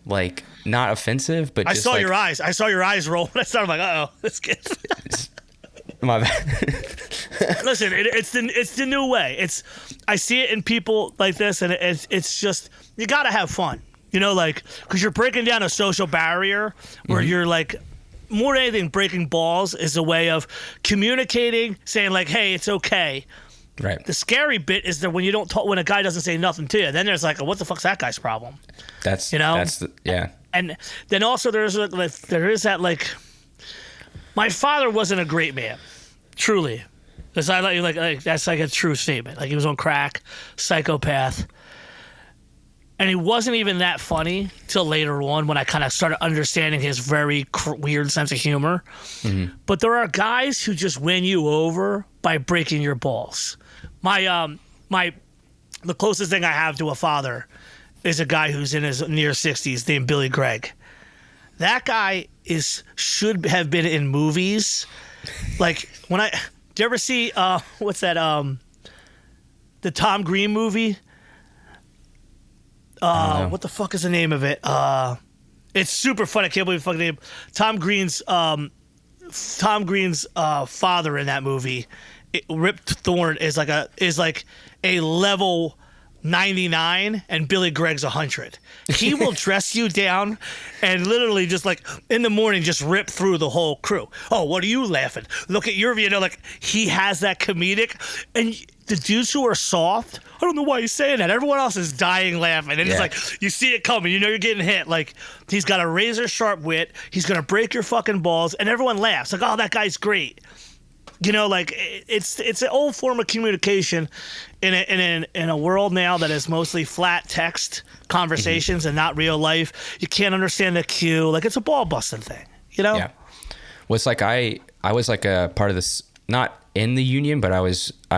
like not offensive, but I saw your eyes roll. When I started like, uh-oh, this kid. My bad. Listen, it's the new way. I see it in people like this, and it's just, you got to have fun. Because you're breaking down a social barrier where you're like, more than anything, breaking balls is a way of communicating, saying like, hey, it's okay. Right. The scary bit is that when you don't talk, when a guy doesn't say nothing to you, then there's like, what the fuck's that guy's problem? And then also there is that like, my father wasn't a great man, truly. That's like a true statement. Like he was on crack, psychopath. And he wasn't even that funny till later on when I kind of started understanding his very weird sense of humor. Mm-hmm. But there are guys who just win you over by breaking your balls. The closest thing I have to a father is a guy who's in his near 60s named Billy Gregg. That guy should have been in movies. Like do you ever see what's that the Tom Green movie? What the fuck is the name of it? It's super fun. I can't believe the fucking name. Tom Green's father in that movie, Rip Thorne, is like a level 99, and Billy Gregg's 100. He will dress you down and literally just like in the morning just rip through the whole crew. Oh, what are you laughing? Look at your view. Like he has that comedic, and the dudes who are soft, I don't know why he's saying that. Everyone else is dying laughing. And it's like, you see it coming. You're getting hit. Like, he's got a razor sharp wit. He's going to break your fucking balls. And everyone laughs. Like, oh, that guy's great. It's an old form of communication in a world now that is mostly flat text conversations and not real life. You can't understand the cue. Like, it's a ball busting thing, Yeah. Well, it's like I was like a part of this, not in the union, but I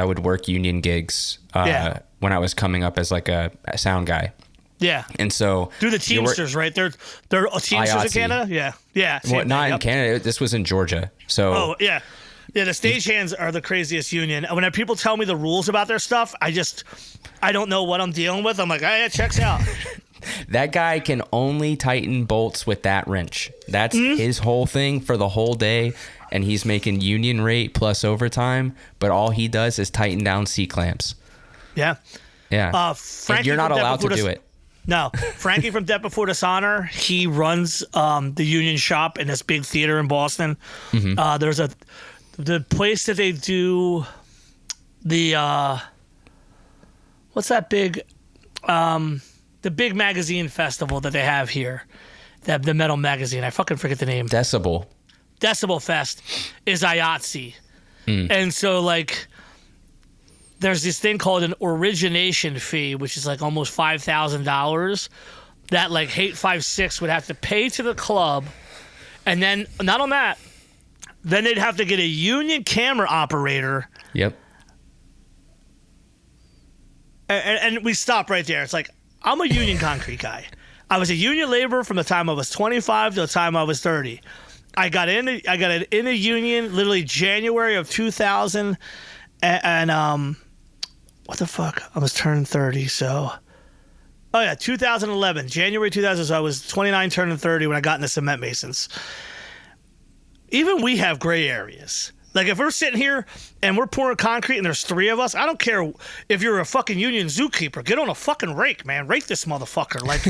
would work union gigs when I was coming up as like a sound guy. Yeah. And so do the Teamsters, right? They're Teamsters IATSE. In Canada? Yeah. Yeah. Well, not in Canada. This was in Georgia. So yeah. Yeah, the stagehands are the craziest union. When people tell me the rules about their stuff, I don't know what I'm dealing with. I'm like, it checks out. That guy can only tighten bolts with that wrench. That's his whole thing for the whole day. And he's making union rate plus overtime, but all he does is tighten down C-clamps. Yeah. Yeah. And you're not allowed to do it. No. Frankie from Death Before Dishonor, he runs the union shop in this big theater in Boston. There's the place that they do the what's that big the big magazine festival that they have here, the metal magazine. I fucking forget the name. Decibel Fest is IHC. And so like there's this thing called an origination fee, which is like almost $5,000 that like Hate 5-6 would have to pay to the club. And then not on that, then they'd have to get a union camera operator. Yep. And we stop right there. It's like, I'm a union concrete guy. I was a union laborer from the time I was 25 to the time I was 30. I got in a union literally January of 2000, and what the fuck? I was turning 30, so 2011, January 2000. So I was 29, turning 30 when I got into cement masons. Even we have gray areas. Like if we're sitting here and we're pouring concrete and there's 3 of us, I don't care if you're a fucking union zookeeper. Get on a fucking rake, man. Rake this motherfucker. Like,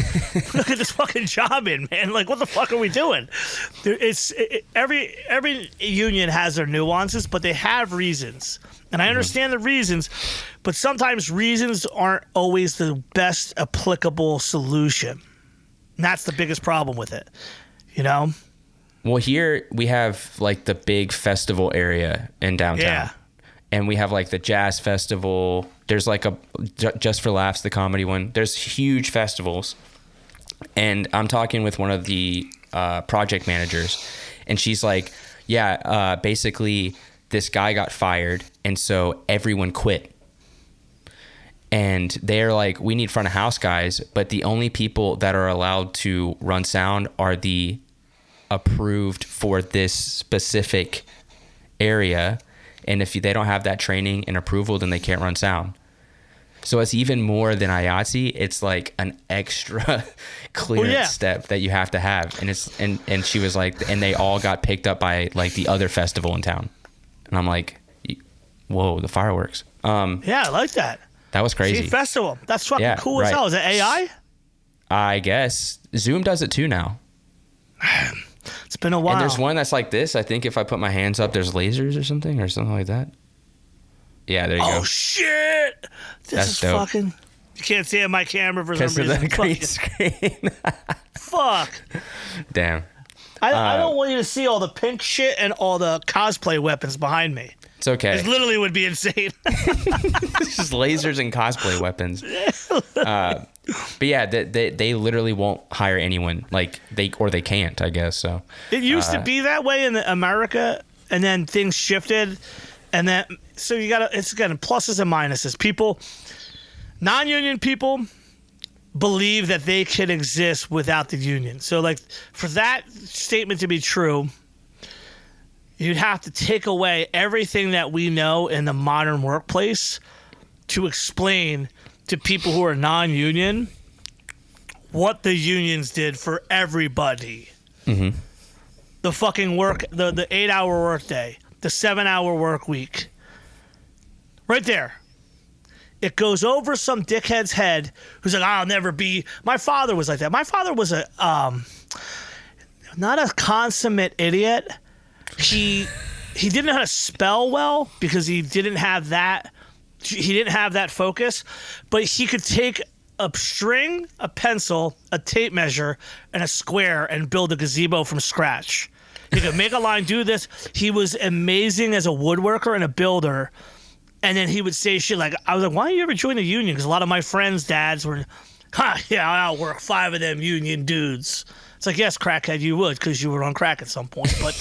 look at this fucking job in, man. Like, what the fuck are we doing? Every union has their nuances, but they have reasons. And I understand the reasons, but sometimes reasons aren't always the best applicable solution. And that's the biggest problem with it, you know? Well, here we have like the big festival area in downtown. Yeah. And we have like the jazz festival. There's like a Just for Laughs, the comedy one. There's huge festivals. And I'm talking with one of the project managers. And she's like, yeah, basically this guy got fired. And so everyone quit. And they're like, we need front of house guys. But the only people that are allowed to run sound are the approved for this specific area, and if they don't have that training and approval, then they can't run sound. So it's even more than IATSE. It's like an extra clearance step that you have to have, and it's and she was like, and they all got picked up by like the other festival in town, and I'm like, whoa, the fireworks. Yeah, I like that. That was crazy. See, festival. That's fucking cool as hell. Is it AI? I guess Zoom does it too now. It's been a while. And there's one that's like this. I think if I put my hands up, there's lasers or something like that. Yeah, there you go. Oh, shit. This is dope. Fucking... You can't see it on my camera for some reason. Because of the green screen. Fuck. Damn. I don't want you to see all the pink shit and all the cosplay weapons behind me. It's okay. It literally would be insane. It's just lasers and cosplay weapons. But yeah, they literally won't hire anyone. Like they can't, I guess. So it used to be that way in America, and then things shifted, and then so it's again pluses and minuses. People, non-union people, believe that they can exist without the union. So like for that statement to be true, you'd have to take away everything that we know in the modern workplace to explain to people who are non-union what the unions did for everybody. Mm-hmm. The fucking work, the 8-hour work day, the 7-hour work week. Right there. It goes over some dickhead's head who's like, I'll never be. My father was like that. My father was a not a consummate idiot. He didn't know how to spell well because he didn't have that focus, but he could take a string, a pencil, a tape measure, and a square and build a gazebo from scratch. He could make a line, do this. He was amazing as a woodworker and a builder. And then he would say shit like, I was like, why don't you ever join the union? Because a lot of my friends' dads were, yeah, I'll work 5 of them union dudes. It's like, yes, crackhead, you would because you were on crack at some point. But,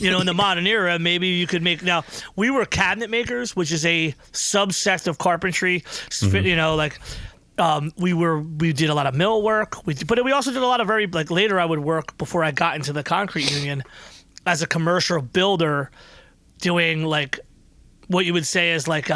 you know, in the modern era, maybe you could make... Now, we were cabinet makers, which is a subsect of carpentry. Mm-hmm. You know, like, we did a lot of mill work. But we also did a lot of very... Like, later I would work before I got into the concrete union as a commercial builder doing, like... What you would say is like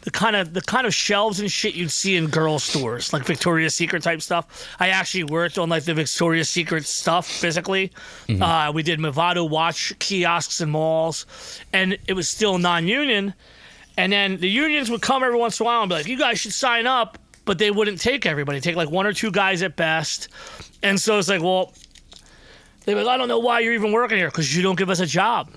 the kind of shelves and shit you'd see in girl stores, like Victoria's Secret type stuff. I actually worked on like the Victoria's Secret stuff physically. We did Movado watch kiosks in malls, and it was still non-union. And then the unions would come every once in a while and be like, "You guys should sign up," but they wouldn't take everybody. Take like 1 or 2 guys at best. And so it's like, well, they're like, "I don't know why you're even working here, because you don't give us a job."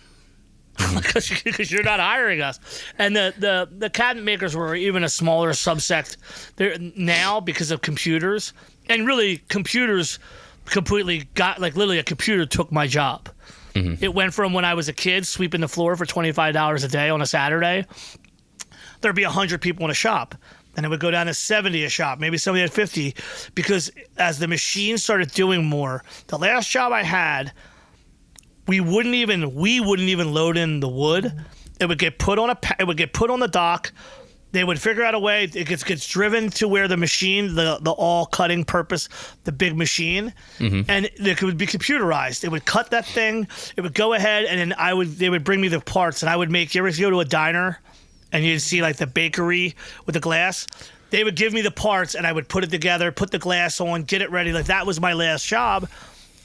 Because you're not hiring us. And the cabinet makers were even a smaller subsect there now because of computers. And really, computers completely got, like, literally a computer took my job. It went from when I was a kid sweeping the floor for $25 a day on a Saturday, there'd be 100 people in a shop. And it would go down to 70 a shop. Maybe somebody had 50. Because as the machine started doing more, the last job I had, we wouldn't even load in the wood. It would get put on the dock. They would figure out a way. It gets driven to where the machine, the all cutting purpose, the big machine, and it would be computerized. It would cut that thing. It would go ahead, and then they would bring me the parts, and I would make. You ever go to a diner, and you'd see like the bakery with the glass? They would give me the parts, and I would put it together, put the glass on, get it ready. Like that was my last job.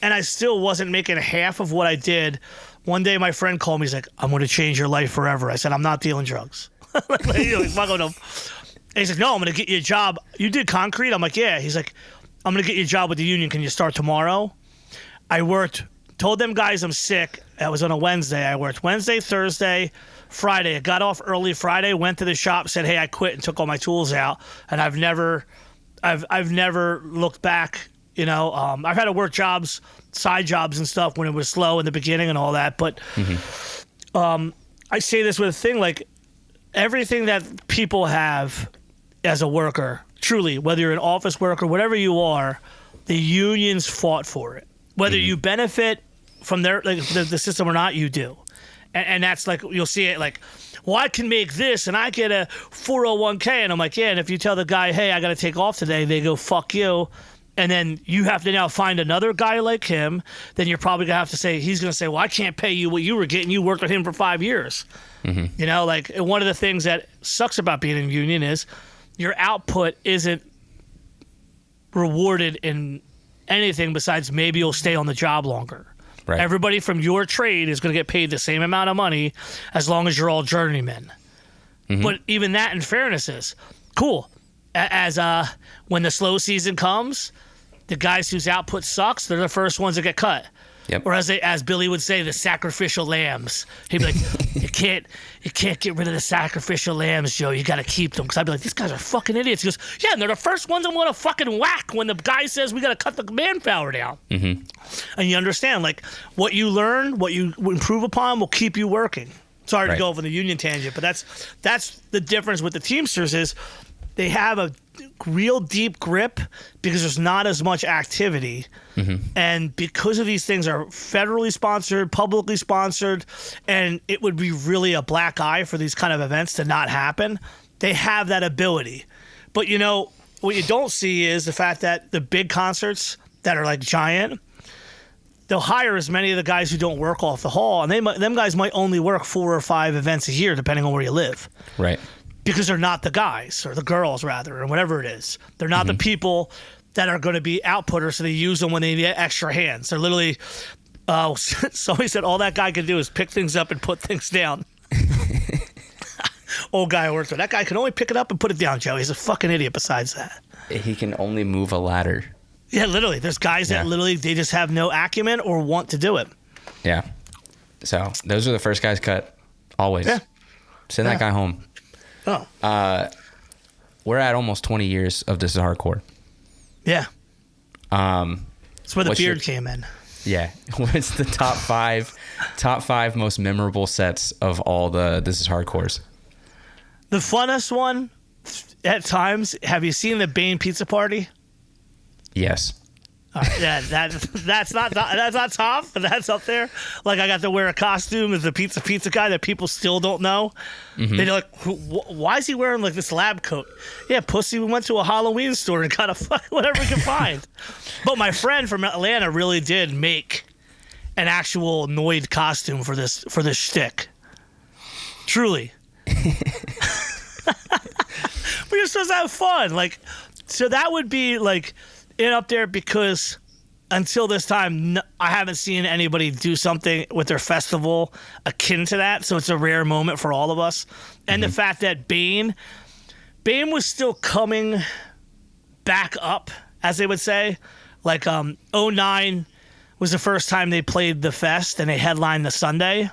And I still wasn't making half of what I did. One day, my friend called me. He's like, "I'm going to change your life forever." I said, "I'm not dealing drugs." Like, fuck with him. And he's like, "No, I'm going to get you a job." "You did concrete?" I'm like, "Yeah." He's like, "I'm going to get you a job with the union. Can you start tomorrow?" I told them guys I'm sick. That was on a Wednesday. I worked Wednesday, Thursday, Friday. I got off early Friday, went to the shop, said, "Hey, I quit," and took all my tools out. And I've never looked back. You know, I've had to work jobs, side jobs and stuff when it was slow in the beginning and all that. But I say this with a thing, like everything that people have as a worker, truly, whether you're an office worker, whatever you are, the unions fought for it. Whether you benefit from their the system or not, you do. And that's like, you'll see it like, "Well, I can make this and I get a 401k. And I'm like, "Yeah." And if you tell the guy, "Hey, I got to take off today," they go, "Fuck you." And then you have to now find another guy like him. Then you're probably going to have to say, he's going to say, "Well, I can't pay you what you were getting. You worked with him for 5 years." You know, like one of the things that sucks about being in a union is your output isn't rewarded in anything besides maybe you'll stay on the job longer. Right. Everybody from your trade is going to get paid the same amount of money as long as you're all journeymen. But even that, in fairness, is cool. As when the slow season comes, the guys whose output sucks, they're the first ones that get cut. Yep. Or as Billy would say, the sacrificial lambs. He'd be like, you can't get rid of the sacrificial lambs, Joe. You got to keep them. Because I'd be like, these guys are fucking idiots. He goes, "Yeah, and they're the first ones I want to fucking whack when the guy says we got to cut the manpower down." And you understand, like, what you learn, what you improve upon will keep you working. Sorry to go off on the union tangent, but that's the difference with the Teamsters is they have a real deep grip because there's not as much activity. And because of these things are federally sponsored, publicly sponsored, and it would be really a black eye for these kind of events to not happen, they have that ability. But, you know, what you don't see is the fact that the big concerts that are like giant, they'll hire as many of the guys who don't work off the hall, and them guys might only work 4 or 5 events a year, depending on where you live. Right. Because they're not the guys, or the girls, rather, or whatever it is. They're not the people that are going to be outputters, so they use them when they need extra hands. They're literally, somebody said all that guy can do is pick things up and put things down. Old guy I worked with. That guy can only pick it up and put it down, Joe. He's a fucking idiot besides that. He can only move a ladder. Yeah, literally. There's guys that literally, they just have no acumen or want to do it. Yeah. So those are the first guys cut, always. Yeah. Send that guy home. Oh. We're at almost 20 years of This Is Hardcore. Yeah. That's where the beard came in. Yeah. What's the top five most memorable sets of all the This Is Hardcores? The funnest one at times, have you seen the Bane Pizza Party? Yes. Yeah, that's not top, but that's up there. Like, I got to wear a costume as the pizza guy that people still don't know. They're like, why is he wearing like this lab coat? Yeah, pussy, we went to a Halloween store and got a fucking whatever we could find. But my friend from Atlanta really did make an actual Noid costume for this shtick. Truly. you're supposed to have fun. Like, so that would be like it up there because until this time, I haven't seen anybody do something with their festival akin to that. So it's a rare moment for all of us. And the fact that Bane was still coming back up, as they would say. Like 09 was the first time they played the fest and they headlined the Sunday.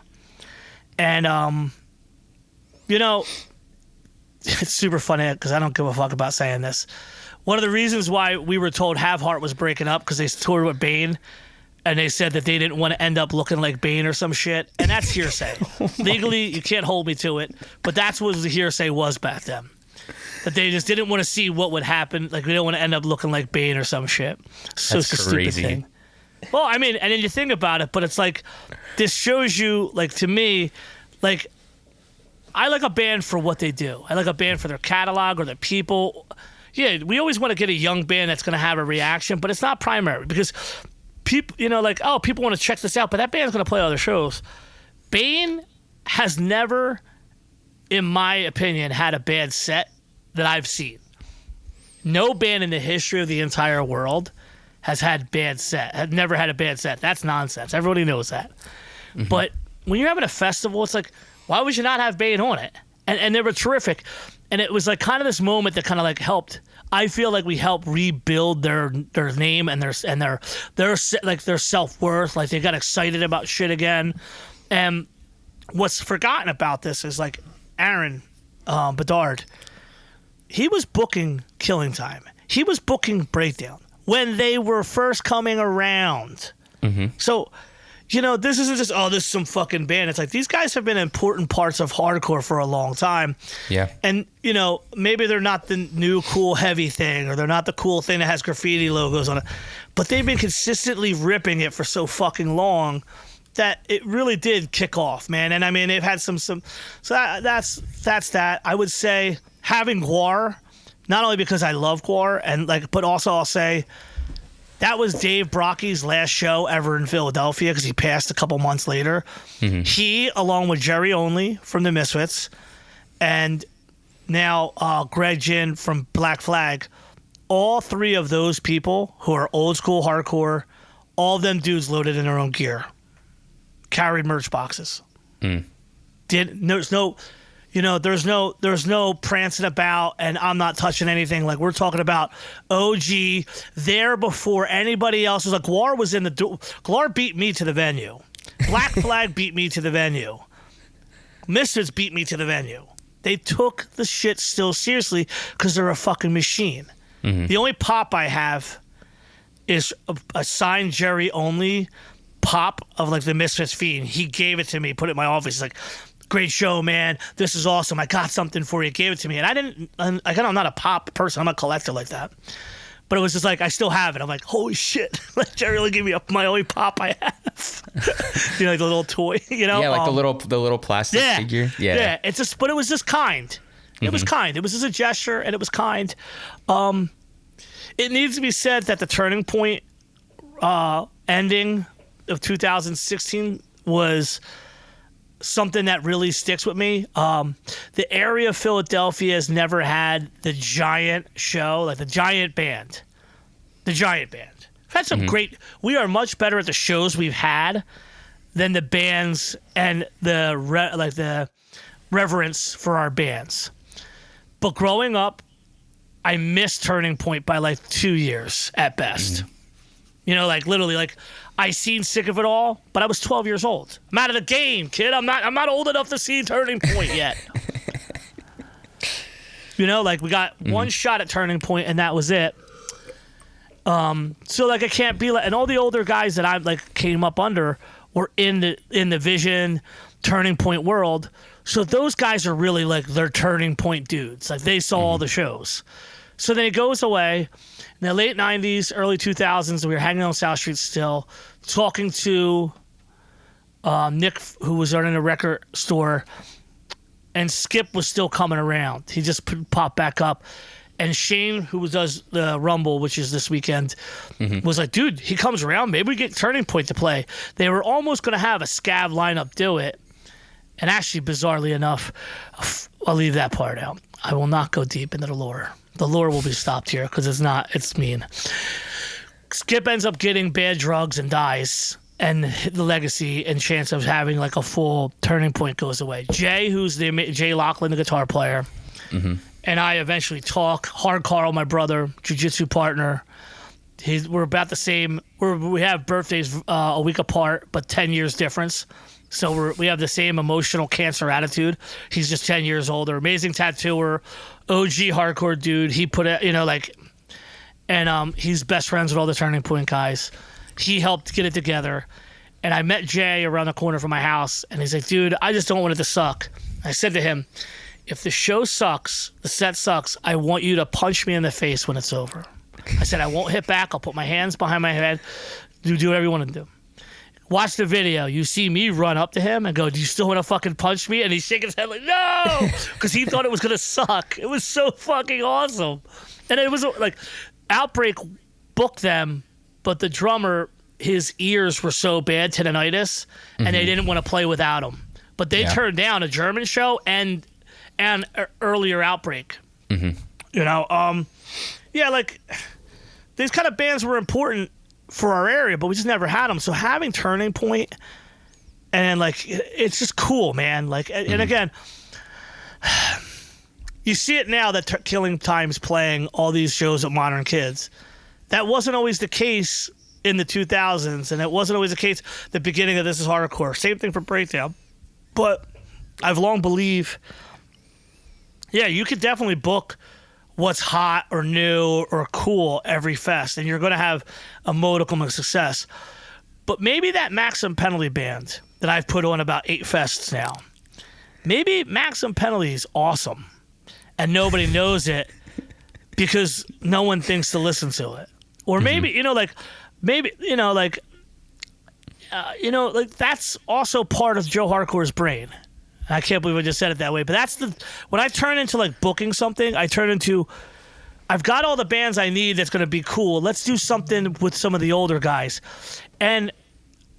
And, you know, it's super funny because I don't give a fuck about saying this. One of the reasons why we were told Have Heart was breaking up because they toured with Bane and they said that they didn't want to end up looking like Bane or some shit. And that's hearsay. Legally, you can't hold me to it. But that's what the hearsay was back then. That they just didn't want to see what would happen. Like, we don't want to end up looking like Bane or some shit. So it's a stupid thing. Well, I mean, and then you think about it, but it's like, this shows you, like, to me, like, I like a band for what they do. I like a band for their catalog or their people. Yeah, we always want to get a young band that's going to have a reaction, but it's not primary because people, you know, like, oh, people want to check this out, but that band's going to play other shows. Bane has never, in my opinion, had a bad set that I've seen. No band in the history of the entire world has had bad set. Has never had a bad set. That's nonsense. Everybody knows that. Mm-hmm. But when you're having a festival, it's like, why would you not have Bane on it? And they were terrific. And it was like kind of this moment that kind of like helped. I feel like we helped rebuild their name and their like their self-worth. Like they got excited about shit again. And what's forgotten about this is like Aaron Bedard. He was booking Killing Time. He was booking Breakdown when they were first coming around. Mm-hmm. So, you know, this isn't just, oh, this is some fucking band. It's like these guys have been important parts of hardcore for a long time. Yeah. And, you know, maybe they're not the new cool heavy thing or they're not the cool thing that has graffiti logos on it, but they've been consistently ripping it for so fucking long that it really did kick off, man. And I mean, they've had some so that's that. I would say having Guar, not only because I love Guar and like, but also I'll say that was Dave Brocky's last show ever in Philadelphia because he passed a couple months later. Mm-hmm. He, along with Jerry Only from the Misfits, and now Greg Ginn from Black Flag, all three of those people who are old school hardcore, all of them dudes loaded in their own gear, carried merch boxes. There's no prancing about and I'm not touching anything. Like we're talking about OG there before anybody else was like Guar was in the Guar beat me to the venue. Black Flag beat me to the venue. Misfits beat me to the venue. They took the shit still seriously because they're a fucking machine. Mm-hmm. The only pop I have is a signed Jerry Only pop of like the Misfits Fiend. He gave it to me, put it in my office. He's like, great show, man. This is awesome. I got something for you. Gave it to me. And I'm not a pop person. I'm a collector like that. But it was just like, I still have it. I'm like, holy shit. Like Jerry will give me my only pop I have. You know, like the little toy, you know? Yeah, like the little plastic figure. Yeah. Yeah. It's just, but it was just kind. It was kind. It was just a gesture and it was kind. It needs to be said that the Turning Point ending of 2016 was something that really sticks with me. The area of Philadelphia has never had the giant show, like the giant band. We've had some great, we are much better at the shows we've had than the bands and the reverence for our bands. But growing up, I missed Turning Point by like 2 years at best. You know, like literally, like I seen Sick of It All, but I was 12 years old. I'm out of the game, kid. I'm not old enough to see Turning Point yet. You know, like we got one shot at Turning Point, and that was it. So like I can't be like, and all the older guys that I like came up under were in the Vision Turning Point world. So those guys are really like they're Turning Point dudes. Like they saw all the shows. So then it goes away. In the late 90s, early 2000s, we were hanging on South Street still, talking to Nick, who was running a record store, and Skip was still coming around. He just popped back up. And Shane, who does the Rumble, which is this weekend, was like, dude, he comes around. Maybe we get Turning Point to play. They were almost going to have a Scav lineup do it. And actually, bizarrely enough, I'll leave that part out. I will not go deep into the lore. The lore will be stopped here because it's mean. Skip ends up getting bad drugs and dies, and the legacy and chance of having like a full turning point goes away. Jay, Jay Lachlan, the guitar player, and I eventually talk. Hard Carl, my brother, jiu-jitsu partner. We're about the same. We have birthdays a week apart, but 10 years difference. So we have the same emotional cancer attitude. He's just 10 years older. Amazing tattooer, OG hardcore dude. He put it, and he's best friends with all the Turning Point guys. He helped get it together. And I met Jay around the corner from my house, and he's like, dude, I just don't want it to suck. I said to him, if the show sucks, the set sucks, I want you to punch me in the face when it's over. I said, I won't hit back. I'll put my hands behind my head. Do whatever you want to do. Watch the video. You see me run up to him and go, do you still want to fucking punch me? And he's shaking his head like, no! Because he thought it was going to suck. It was so fucking awesome. And it was like, Outbreak booked them, but the drummer, his ears were so bad, tendonitis, and they didn't want to play without him. But they turned down a German show and earlier Outbreak. Like, these kind of bands were important for our area, but we just never had them. So having Turning Point, and like, it's just cool, man. Like, and again, you see it now that Killing Time's playing all these shows at Modern Kids. That wasn't always the case in the 2000s, and it wasn't always the case at the beginning of This Is Hardcore. Same thing for Breakdown. But I've long believed, you could definitely book what's hot or new or cool every fest, and you're going to have a modicum of success. But maybe that Maximum Penalty band that I've put on about 8 fests now, maybe Maximum Penalty is awesome, and nobody knows it because no one thinks to listen to it. Or maybe, that's also part of Joe Hardcore's brain. I can't believe I just said it that way, but that's when I turn into like booking something, I've got all the bands I need that's going to be cool. Let's do something with some of the older guys. And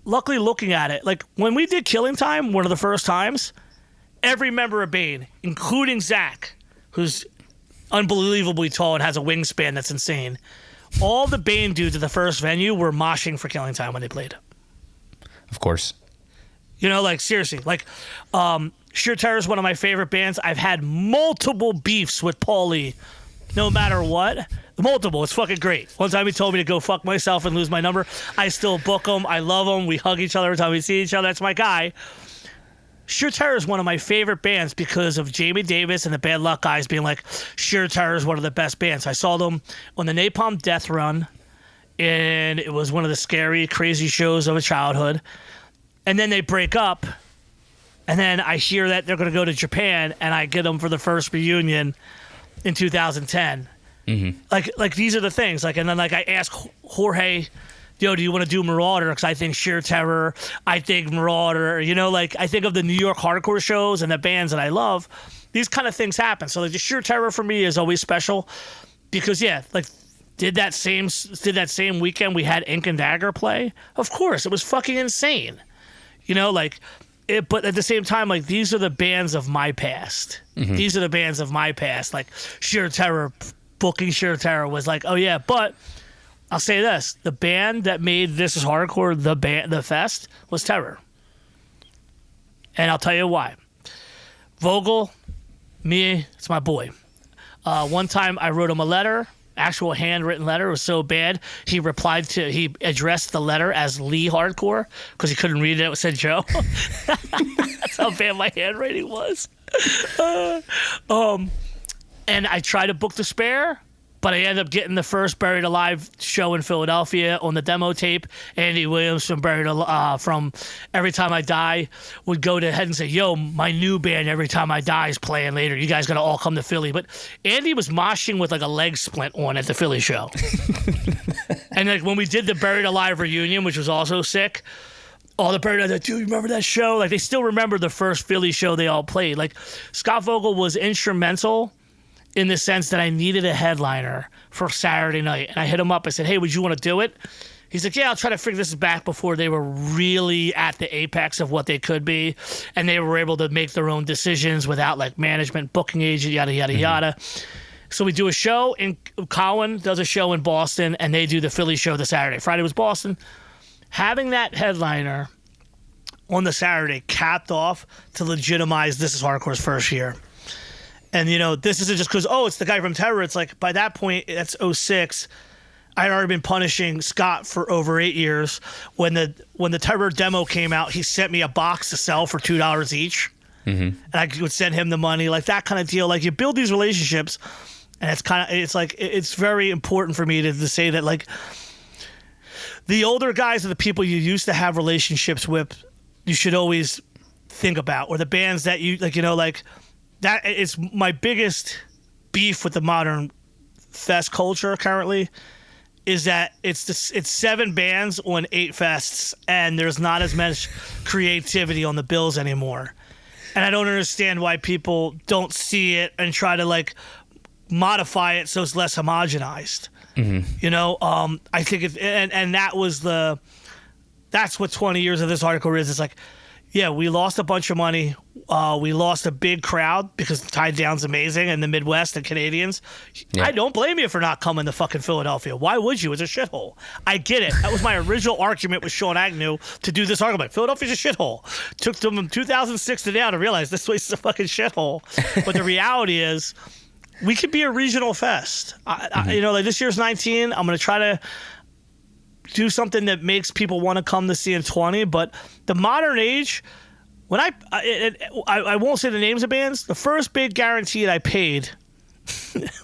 luckily looking at it, like when we did Killing Time, one of the first times, every member of Bane, including Zach, who's unbelievably tall and has a wingspan that's insane, all the Bane dudes at the first venue were moshing for Killing Time when they played. Of course. Seriously, Sheer Terror is one of my favorite bands. I've had multiple beefs with Paulie, no matter what. Multiple. It's fucking great. One time he told me to go fuck myself and lose my number. I still book him. I love him. We hug each other every time we see each other. That's my guy. Sheer Terror is one of my favorite bands because of Jamie Davis and the Bad Luck guys being like, Sheer Terror is one of the best bands. I saw them on the Napalm Death Run, and it was one of the scary, crazy shows of a childhood. And then they break up, and then I hear that they're going to go to Japan, and I get them for the first reunion in 2010. Like these are the things. And then I ask Jorge, do you want to do Marauder? Because I think Sheer Terror, I think Marauder. I think of the New York hardcore shows and the bands that I love. These kind of things happen. So the Sheer Terror for me is always special because did that same weekend we had Ink and Dagger play? Of course, it was fucking insane. But at the same time, these are the bands of my past. These are the bands of my past. Like Sheer Terror, booking Sheer Terror was like, oh yeah. But I'll say this: the band that made This Is Hardcore the fest was Terror, and I'll tell you why. Vogel, me, it's my boy. One time I wrote him a letter. Actual handwritten letter. It was so bad he addressed the letter as Lee Hardcore because he couldn't read it. It said Joe. That's how bad my handwriting was. And I tried to book the Spare, but I ended up getting the first Buried Alive show in Philadelphia on the demo tape. Andy Williams from from Every Time I Die would go to head and say, yo, my new band Every Time I Die is playing later. You guys got to all come to Philly. But Andy was moshing with a leg splint on at the Philly show. And when we did the Buried Alive reunion, which was also sick, all the Buried Alive, like, dude, you remember that show? They still remember the first Philly show they all played. Scott Vogel was instrumental in the sense that I needed a headliner for Saturday night. And I hit him up. I said, hey, would you want to do it? He's like, yeah, I'll try to figure this back before they were really at the apex of what they could be. And they were able to make their own decisions without like management, booking agent, yada, yada, yada. So we do a show Colin does a show in Boston, and they do the Philly show the Saturday. Friday was Boston. Having that headliner on the Saturday capped off to legitimize This Is Hardcore's first year. And, you know, this isn't just because, it's the guy from Terror. It's like, by that point, that's 2006. I had already been punishing Scott for over 8 years. When the Terror demo came out, he sent me a box to sell for $2 each. And I would send him the money, like that kind of deal. Like, you build these relationships, and it's very important for me to say that, like, the older guys are the people you used to have relationships with, you should always think about, or the bands that you, like, you know, like, that is my biggest beef with the modern fest culture currently. Is that it's 7 bands on 8 fests, and there's not as much creativity on the bills anymore. And I don't understand why people don't see it and try to like modify it so it's less homogenized. You know, I think that's what 20 years of this article is. It's like, yeah, we lost a bunch of money. We lost a big crowd because the Tie Down's amazing and the Midwest and Canadians. Yeah. I don't blame you for not coming to fucking Philadelphia. Why would you? It's a shithole. I get it. That was my original argument with Sean Agnew to do this argument. Philadelphia's a shithole. Took them 2006 to now to realize this place is a fucking shithole. But the reality is, we could be a regional fest. You know, like this year's 19. I'm going to try to do something that makes people want to come to see in 20. But the modern age, when I won't say the names of bands, the first big guarantee that I paid,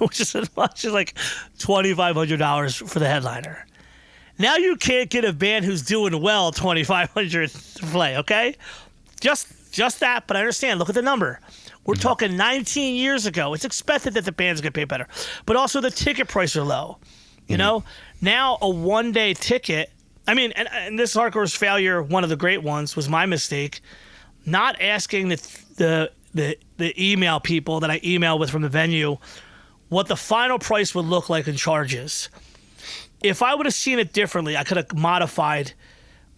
which is as much as like $2,500 for the headliner. Now you can't get a band who's doing well $2,500 to play, okay? Just that, but I understand. Look at the number. We're talking 19 years ago. It's expected that the bands get paid better. But also the ticket prices are low. You know? Now a one-day ticket, I mean, and this Hardcore's failure, one of the great ones, was my mistake. Not asking the email people that I email with from the venue what the final price would look like in charges. If I would have seen it differently, I could have modified.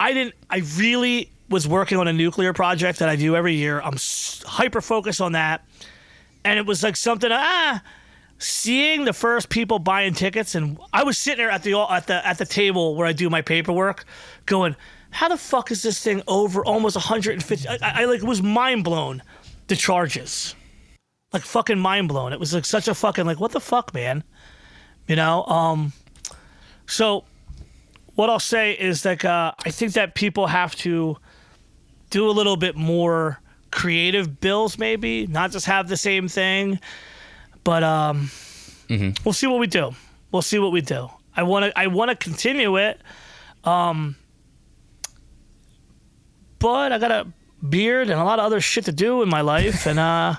I really was working on a nuclear project that I do every year. I'm hyper focused on that. And it was like something, seeing the first people buying tickets, and I was sitting there at the table where I do my paperwork going, how the fuck is this thing over almost 150? I like was mind blown, the charges. Like fucking mind blown. It was like such a fucking like, what the fuck, man? You know? So what I'll say is like, I think that people have to do a little bit more creative bills, maybe not just have the same thing, but we'll see what we do. We'll see what we do. I want to continue it. But I got a beard and a lot of other shit to do in my life, and I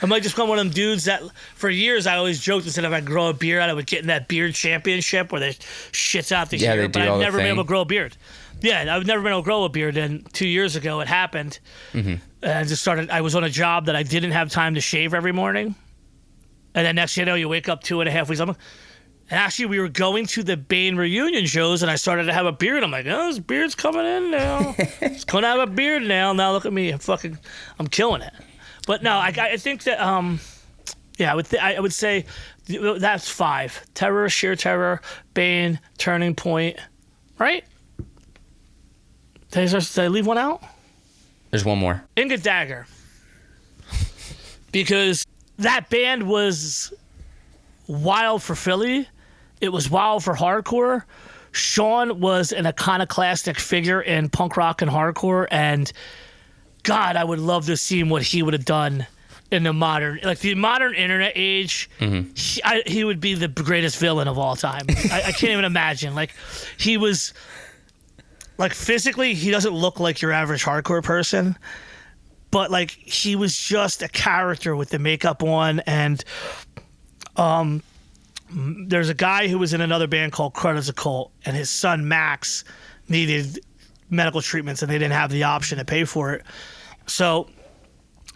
might just become one of them dudes that for years I always joked and said if I grow a beard I would get in that beard championship where they shits out the hair, but I've never been able to grow a beard. Yeah, I've never been able to grow a beard, and 2 years ago it happened. And I was on a job that I didn't have time to shave every morning, and then next thing you know, you wake up 2.5 weeks. And actually, we were going to the Bane reunion shows, and I started to have a beard. I'm like, this beard's coming in now. It's going to have a beard now. Now look at me. I'm killing it. But no, I think that, I would say that's 5. Terror, Sheer Terror, Bane, Turning Point, right? Did I leave one out? There's one more. Inga Dagger. Because that band was wild for Philly. It was wild for hardcore. Sean was an iconoclastic figure in punk rock and hardcore, and God, I would love to see what he would have done in the modern internet age. He would be the greatest villain of all time. I can't even imagine. Like, he was, like, physically, he doesn't look like your average hardcore person, but like he was just a character with the makeup on, and there's a guy who was in another band called Credits a Cult, and his son Max needed medical treatments, and they didn't have the option to pay for it. So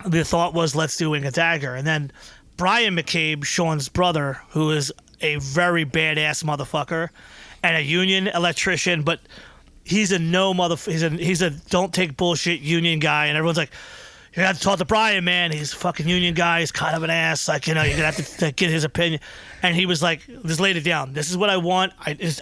the thought was, let's do Inga Dagger. And then Brian McCabe, Sean's brother, who is a very badass motherfucker, and a union electrician, but he's a he's a don't take bullshit union guy, and everyone's like, you have to talk to Brian, man. He's a fucking union guy. He's kind of an ass. Like, you're gonna have to get his opinion. And he was like, just laid it down. This is what I want.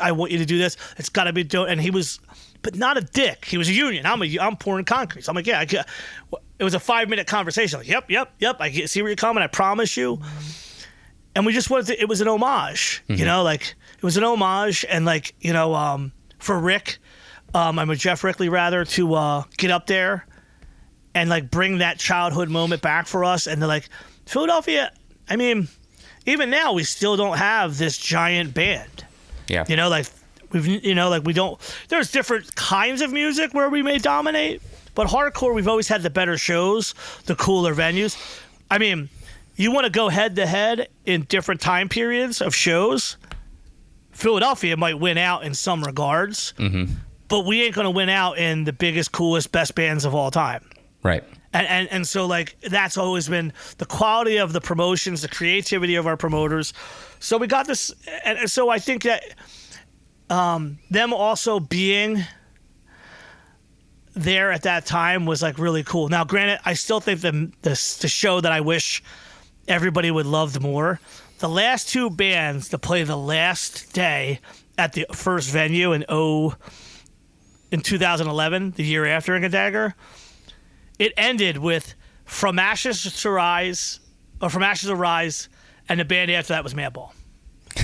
I want you to do this. It's got to be done. And he was, but not a dick. He was a union. I'm pouring concrete. So I'm like, yeah. It was a 5-minute conversation. Like, yep. I see where you're coming. I promise you. And we just wanted to. It was an homage. Like it was an homage, and like for Rick, I'm with Jeff Rickley rather to get up there and like bring that childhood moment back for us. And they're like, Philadelphia, I mean, even now we still don't have this giant band. Yeah. Like we don't, there's different kinds of music where we may dominate, but hardcore, we've always had the better shows, the cooler venues. I mean, you want to go head to head in different time periods of shows, Philadelphia might win out in some regards, but we ain't going to win out in the biggest, coolest, best bands of all time. Right. And so, like, that's always been the quality of the promotions, the creativity of our promoters. So we got this, and so I think that them also being there at that time was, like, really cool. Now, granted, I still think the show that I wish everybody would love more, the last two bands to play the last day at the first venue in 2011, the year after Ink and Dagger, it ended with From Ashes to Rise, and the band after that was Madball.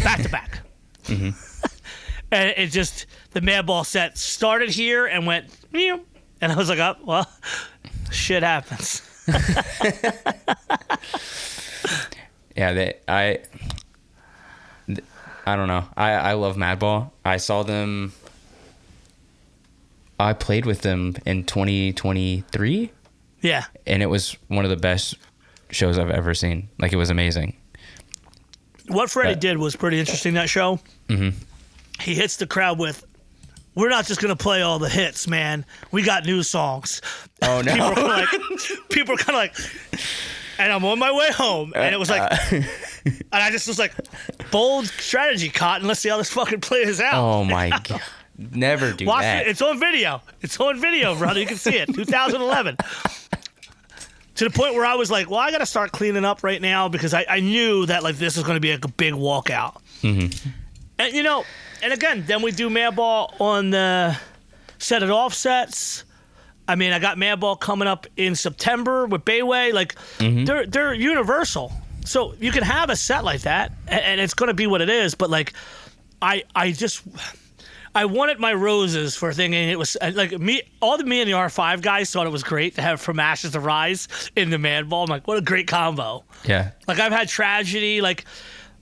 Back to back. And it just, the Madball set started here and went, meow. And I was like, oh, well, shit happens. Yeah, I don't know. I love Madball. I saw them, I played with them in 2023. Yeah. And it was one of the best shows I've ever seen. Like, it was amazing. What Freddie did was pretty interesting, that show. He hits the crowd with, we're not just going to play all the hits, man. We got new songs. Oh, no. People are kind of like, and I'm on my way home. And it was like, and I just was like, bold strategy, Cotton. Let's see how this fucking plays out. Oh, my God. Never do Watch that. It's on video. It's on video, brother. You can see it. 2011. To the point where I was like, well, I got to start cleaning up right now because I knew that like this is going to be like a big walkout. And and again, then we do Madball on the Set It Off sets. I mean, I got Madball coming up in September with Bayway. Like they're universal. So you can have a set like that and it's going to be what it is. But like, I wanted my roses for thinking it was like me and the R5 guys thought it was great to have From Ashes to Rise in the Madball. I'm like, what a great combo. Yeah. Like I've had Tragedy. Like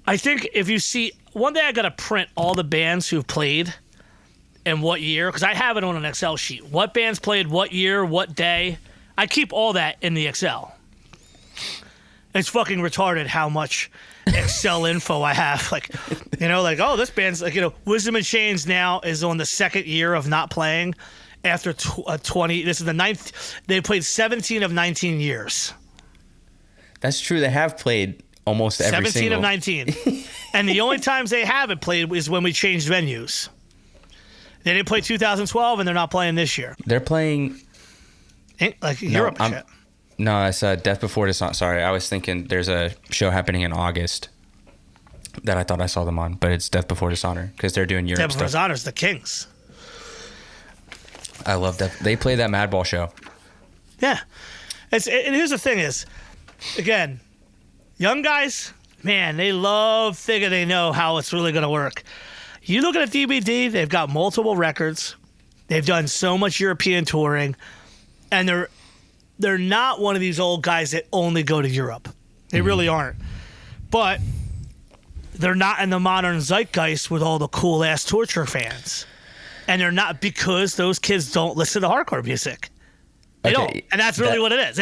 I think if you see one day I got to print all the bands who've played and what year, because I have it on an Excel sheet. What bands played what year, what day. I keep all that in the Excel. It's fucking retarded how much Excel info I have. Like, oh, this band's like, Wisdom in Chains now is on the second year of not playing after 20. This is the 9th. They played 17 of 19 years. That's true. They have played almost every 17 of 19. And the only times they haven't played is when we changed venues. They didn't play 2012 and they're not playing this year. They're playing like Europe shit. No, it's Death Before Dishonor. Sorry, I was thinking there's a show happening in August that I thought I saw them on, but it's Death Before Dishonor because they're doing Europe Death Before stuff. Dishonor's the Kings. I love that. They play that Madball show. Yeah. And here's the thing is, again, young guys, man, they love thinking they know how it's really going to work. You look at a DVD, they've got multiple records. They've done so much European touring, and they're not one of these old guys that only go to Europe. They really aren't. But they're not in the modern zeitgeist with all the cool-ass Torture fans. And they're not because those kids don't listen to hardcore music. They don't. And that's really what it is.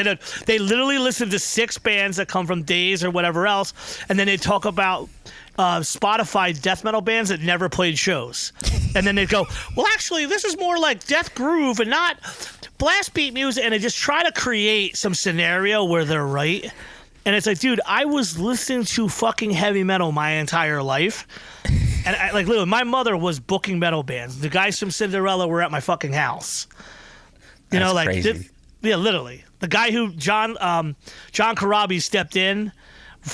They literally listen to 6 bands that come from Days or whatever else, and then they talk about Spotify death metal bands that never played shows. And then they go, well, actually, this is more like death groove and not blast beat music. And they just try to create some scenario where they're right. And it's like, dude, I was listening to fucking heavy metal my entire life. And like, literally, my mother was booking metal bands. The guys from Cinderella were at my fucking house. You know, like, crazy. Yeah, literally. The guy who John Karabi stepped in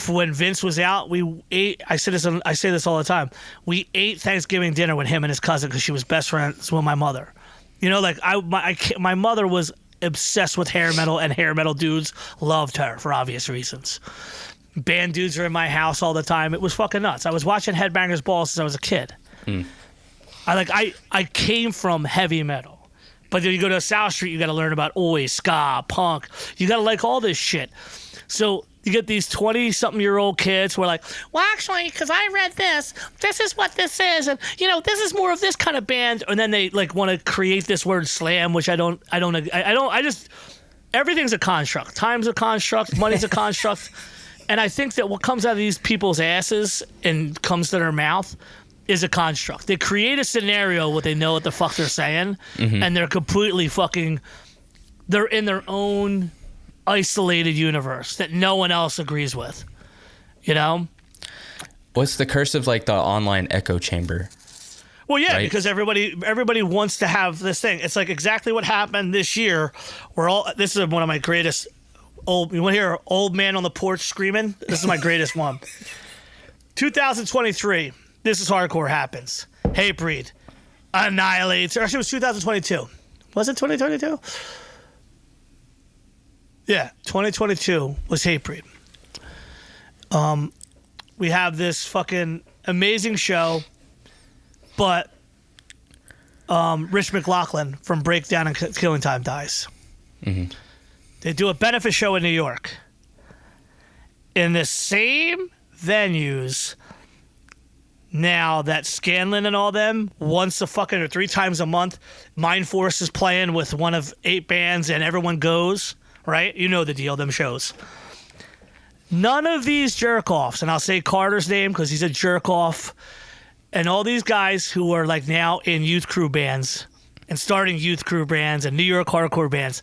when Vince was out. We ate. I say this all the time. We ate Thanksgiving dinner with him and his cousin because she was best friends with my mother. You know, like my mother was obsessed with hair metal, and hair metal dudes loved her for obvious reasons. Band dudes are in my house all the time. It was fucking nuts. I was watching Headbangers Ball since I was a kid. I came from heavy metal. But then you go to South Street, you got to learn about oi, ska, punk. You got to like all this shit. So you get these 20-something-year-old kids who are like, well, actually, because I read this is what this is, and you know, this is more of this kind of band. And then they like want to create this word slam, which I just everything's a construct. Time's a construct. Money's a construct. And I think that what comes out of these people's asses and comes to their mouth is a construct. They create a scenario where they know what the fuck they're saying, and they're completely they're in their own isolated universe that no one else agrees with. You know? What's the curse of like the online echo chamber? Well, yeah, right? because everybody wants to have this thing. It's like exactly what happened this year. This is one of my greatest you want to hear old man on the porch screaming? This is my greatest one. 2023. This is hardcore happens. Hatebreed annihilates. Or actually, it was 2022. Was it 2022? Yeah, 2022 was Hatebreed. We have this fucking amazing show, but Rich McLaughlin from Breakdown and Killing Time dies. They do a benefit show in New York. In the same venues now that Scanlon and all them, once a fucking or 3 times a month, Mind Force is playing with one of 8 bands and everyone goes, right? You know the deal, them shows. None of these jerk-offs, and I'll say Carter's name because he's a jerk-off, and all these guys who are like now in youth crew bands and starting youth crew bands and New York hardcore bands,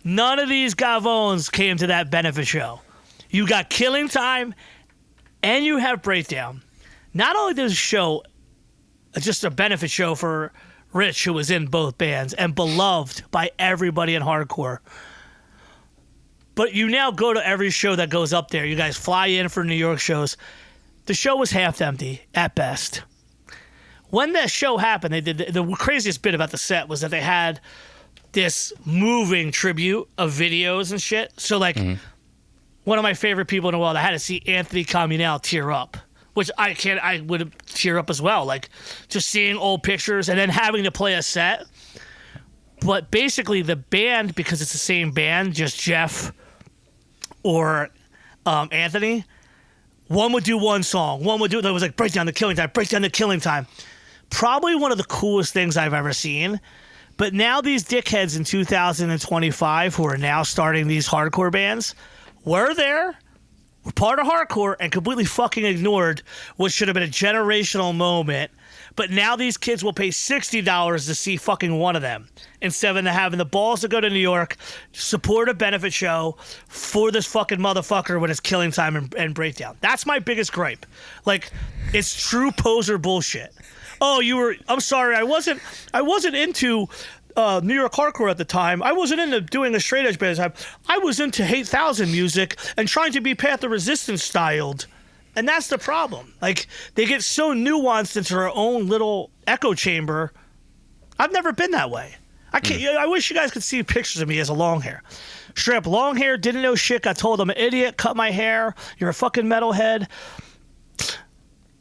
none of these gavones came to that benefit show. You got Killing Time and you have Breakdown. Not only does the show just a benefit show for Rich, who was in both bands and beloved by everybody in hardcore, but you now go to every show that goes up there. You guys fly in for New York shows. The show was half empty at best. When that show happened, they did the craziest bit about the set was that they had this moving tribute of videos and shit. So like one of my favorite people in the world, I had to see Anthony Communale tear up, which I would tear up as well. Like just seeing old pictures and then having to play a set. But basically the band, because it's the same band, just Jeff or Anthony, one would do one song. One would do, that was like Breakdown the Killing Time, Breakdown the Killing Time. Probably one of the coolest things I've ever seen. But now these dickheads in 2025 who are now starting these hardcore bands were part of hardcore and completely fucking ignored what should have been a generational moment. But now these kids will pay $60 to see fucking one of them instead of having the balls to go to New York, support a benefit show for this fucking motherfucker when it's Killing Time and Breakdown. That's my biggest gripe. Like, it's true poser bullshit. Oh, I'm sorry, I wasn't into New York hardcore at the time. I wasn't into doing a straight edge band at the time. I was into 8000 music and trying to be Path of Resistance styled. And that's the problem. Like, they get so nuanced into their own little echo chamber. I've never been that way. I wish you guys could see pictures of me as a long hair. Straight up long hair, didn't know shit, got told I'm an idiot, cut my hair, you're a fucking metalhead.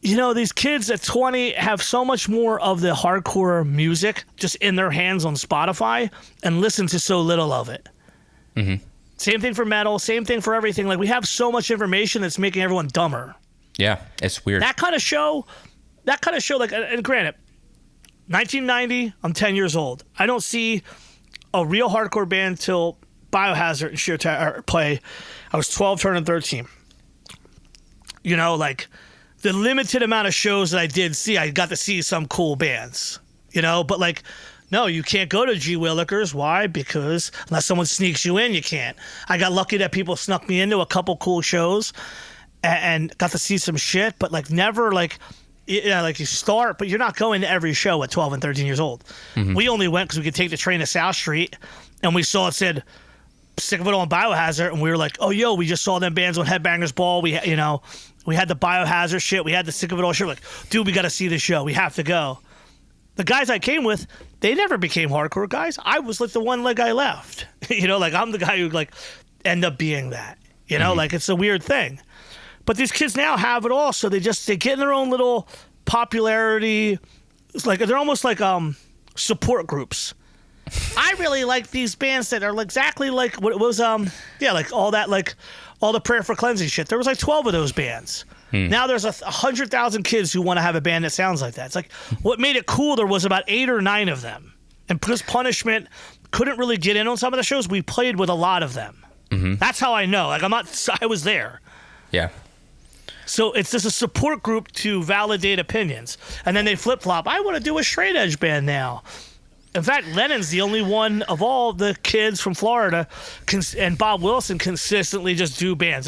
You know, these kids at 20 have so much more of the hardcore music just in their hands on Spotify and listen to so little of it. Same thing for metal, same thing for everything. Like, we have so much information that's making everyone dumber. Yeah, it's weird. That kind of show, like, and granted, 1990, I'm 10 years old. I don't see a real hardcore band till Biohazard and Sheer play. I was 12, turning 13. You know, like, the limited amount of shows that I did see, I got to see some cool bands, you know, but like, no, you can't go to G. Willikers. Why? Because unless someone sneaks you in, you can't. I got lucky that people snuck me into a couple cool shows and got to see some shit, but like never like, like you start, but you're not going to every show at 12 and 13 years old. Mm-hmm. We only went because we could take the train to South Street, and we saw it said Sick of It All and Biohazard, and we were like, oh, yo, we just saw them bands on Headbangers Ball. We had the Biohazard shit. We had the Sick of It All shit. We're like, dude, we got to see this show. We have to go. The guys I came with, they never became hardcore guys. I was like the one guy left. Like I'm the guy who like end up being that. Like it's a weird thing. But these kids now have it all, so they get in their own little popularity. It's like they're almost like support groups. I really like these bands that are exactly like what it was. Like all that, like all the Prayer for Cleansing shit. There was like 12 of those bands. Now there's 100,000 kids who want to have a band that sounds like that. It's like what made it cool. There was about 8 or 9 of them, and because Punishment couldn't really get in on some of the shows, we played with a lot of them. Mm-hmm. That's how I know. Like I was there. Yeah. So it's just a support group to validate opinions. And then they flip-flop. I want to do a straight edge band now. In fact, Lennon's the only one of all the kids from Florida, and Bob Wilson consistently just do bands.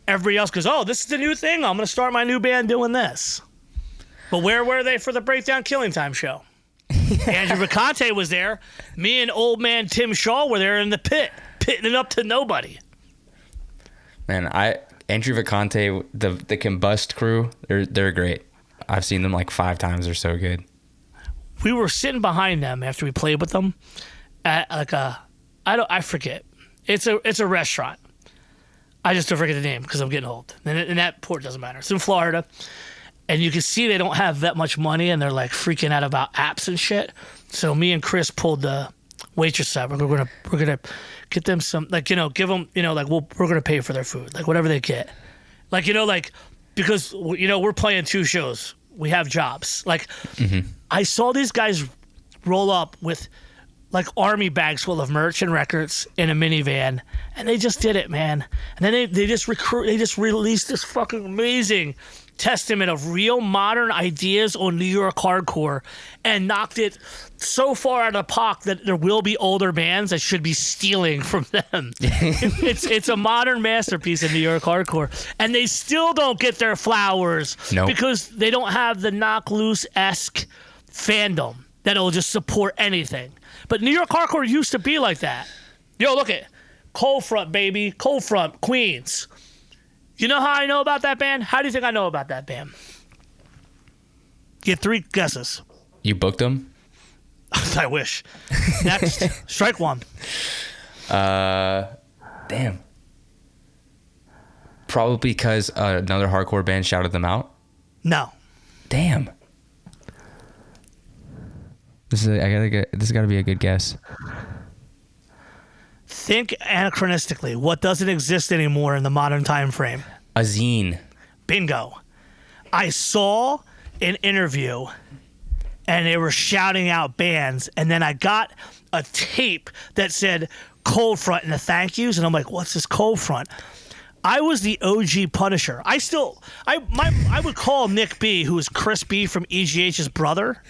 Everybody else goes, oh, this is the new thing. I'm going to start my new band doing this. But where were they for the Breakdown Killing Time show? Andrew Vicante was there. Me and old man Tim Shaw were there in the pit, pitting it up to nobody. Man, Andrew Vicante, the Combust crew, they're great. I've seen them like 5 times. They're so good. We were sitting behind them after we played with them at like I forget. It's a restaurant. I just don't forget the name because I'm getting old. And that port doesn't matter. It's in Florida. And you can see they don't have that much money, and they're like freaking out about apps and shit. So me and Chris pulled the waitress out. We're gonna get them some, like, give them, like we're gonna pay for their food, like whatever they get, like because we're playing 2 shows. We have jobs. Like I saw these guys roll up with like army bags full of merch and records in a minivan, and they just did it, man. And then they just released this fucking amazing testament of real modern ideas on New York hardcore, and knocked it so far out of the park that there will be older bands that should be stealing from them. It's a modern masterpiece in New York hardcore, and they still don't get their flowers. Nope. Because they don't have the Knock Loose-esque fandom that'll just support anything. But New York hardcore used to be like that. Yo, look at Cold Front, baby. Cold Front, Queens. You know how I know about that band? How do you think I know about that band? Get 3 guesses. You booked them? I wish. Next. Strike 1. Damn. Probably because another hardcore band shouted them out? No. Damn. This has got to be a good guess. Think anachronistically. What doesn't exist anymore in the modern time frame? A zine. Bingo. I saw an interview, and they were shouting out bands, and then I got a tape that said Cold Front and the thank yous, and I'm like, what's this Cold Front? I was the OG Punisher. I would call Nick B, who is Chris B from EGH's brother,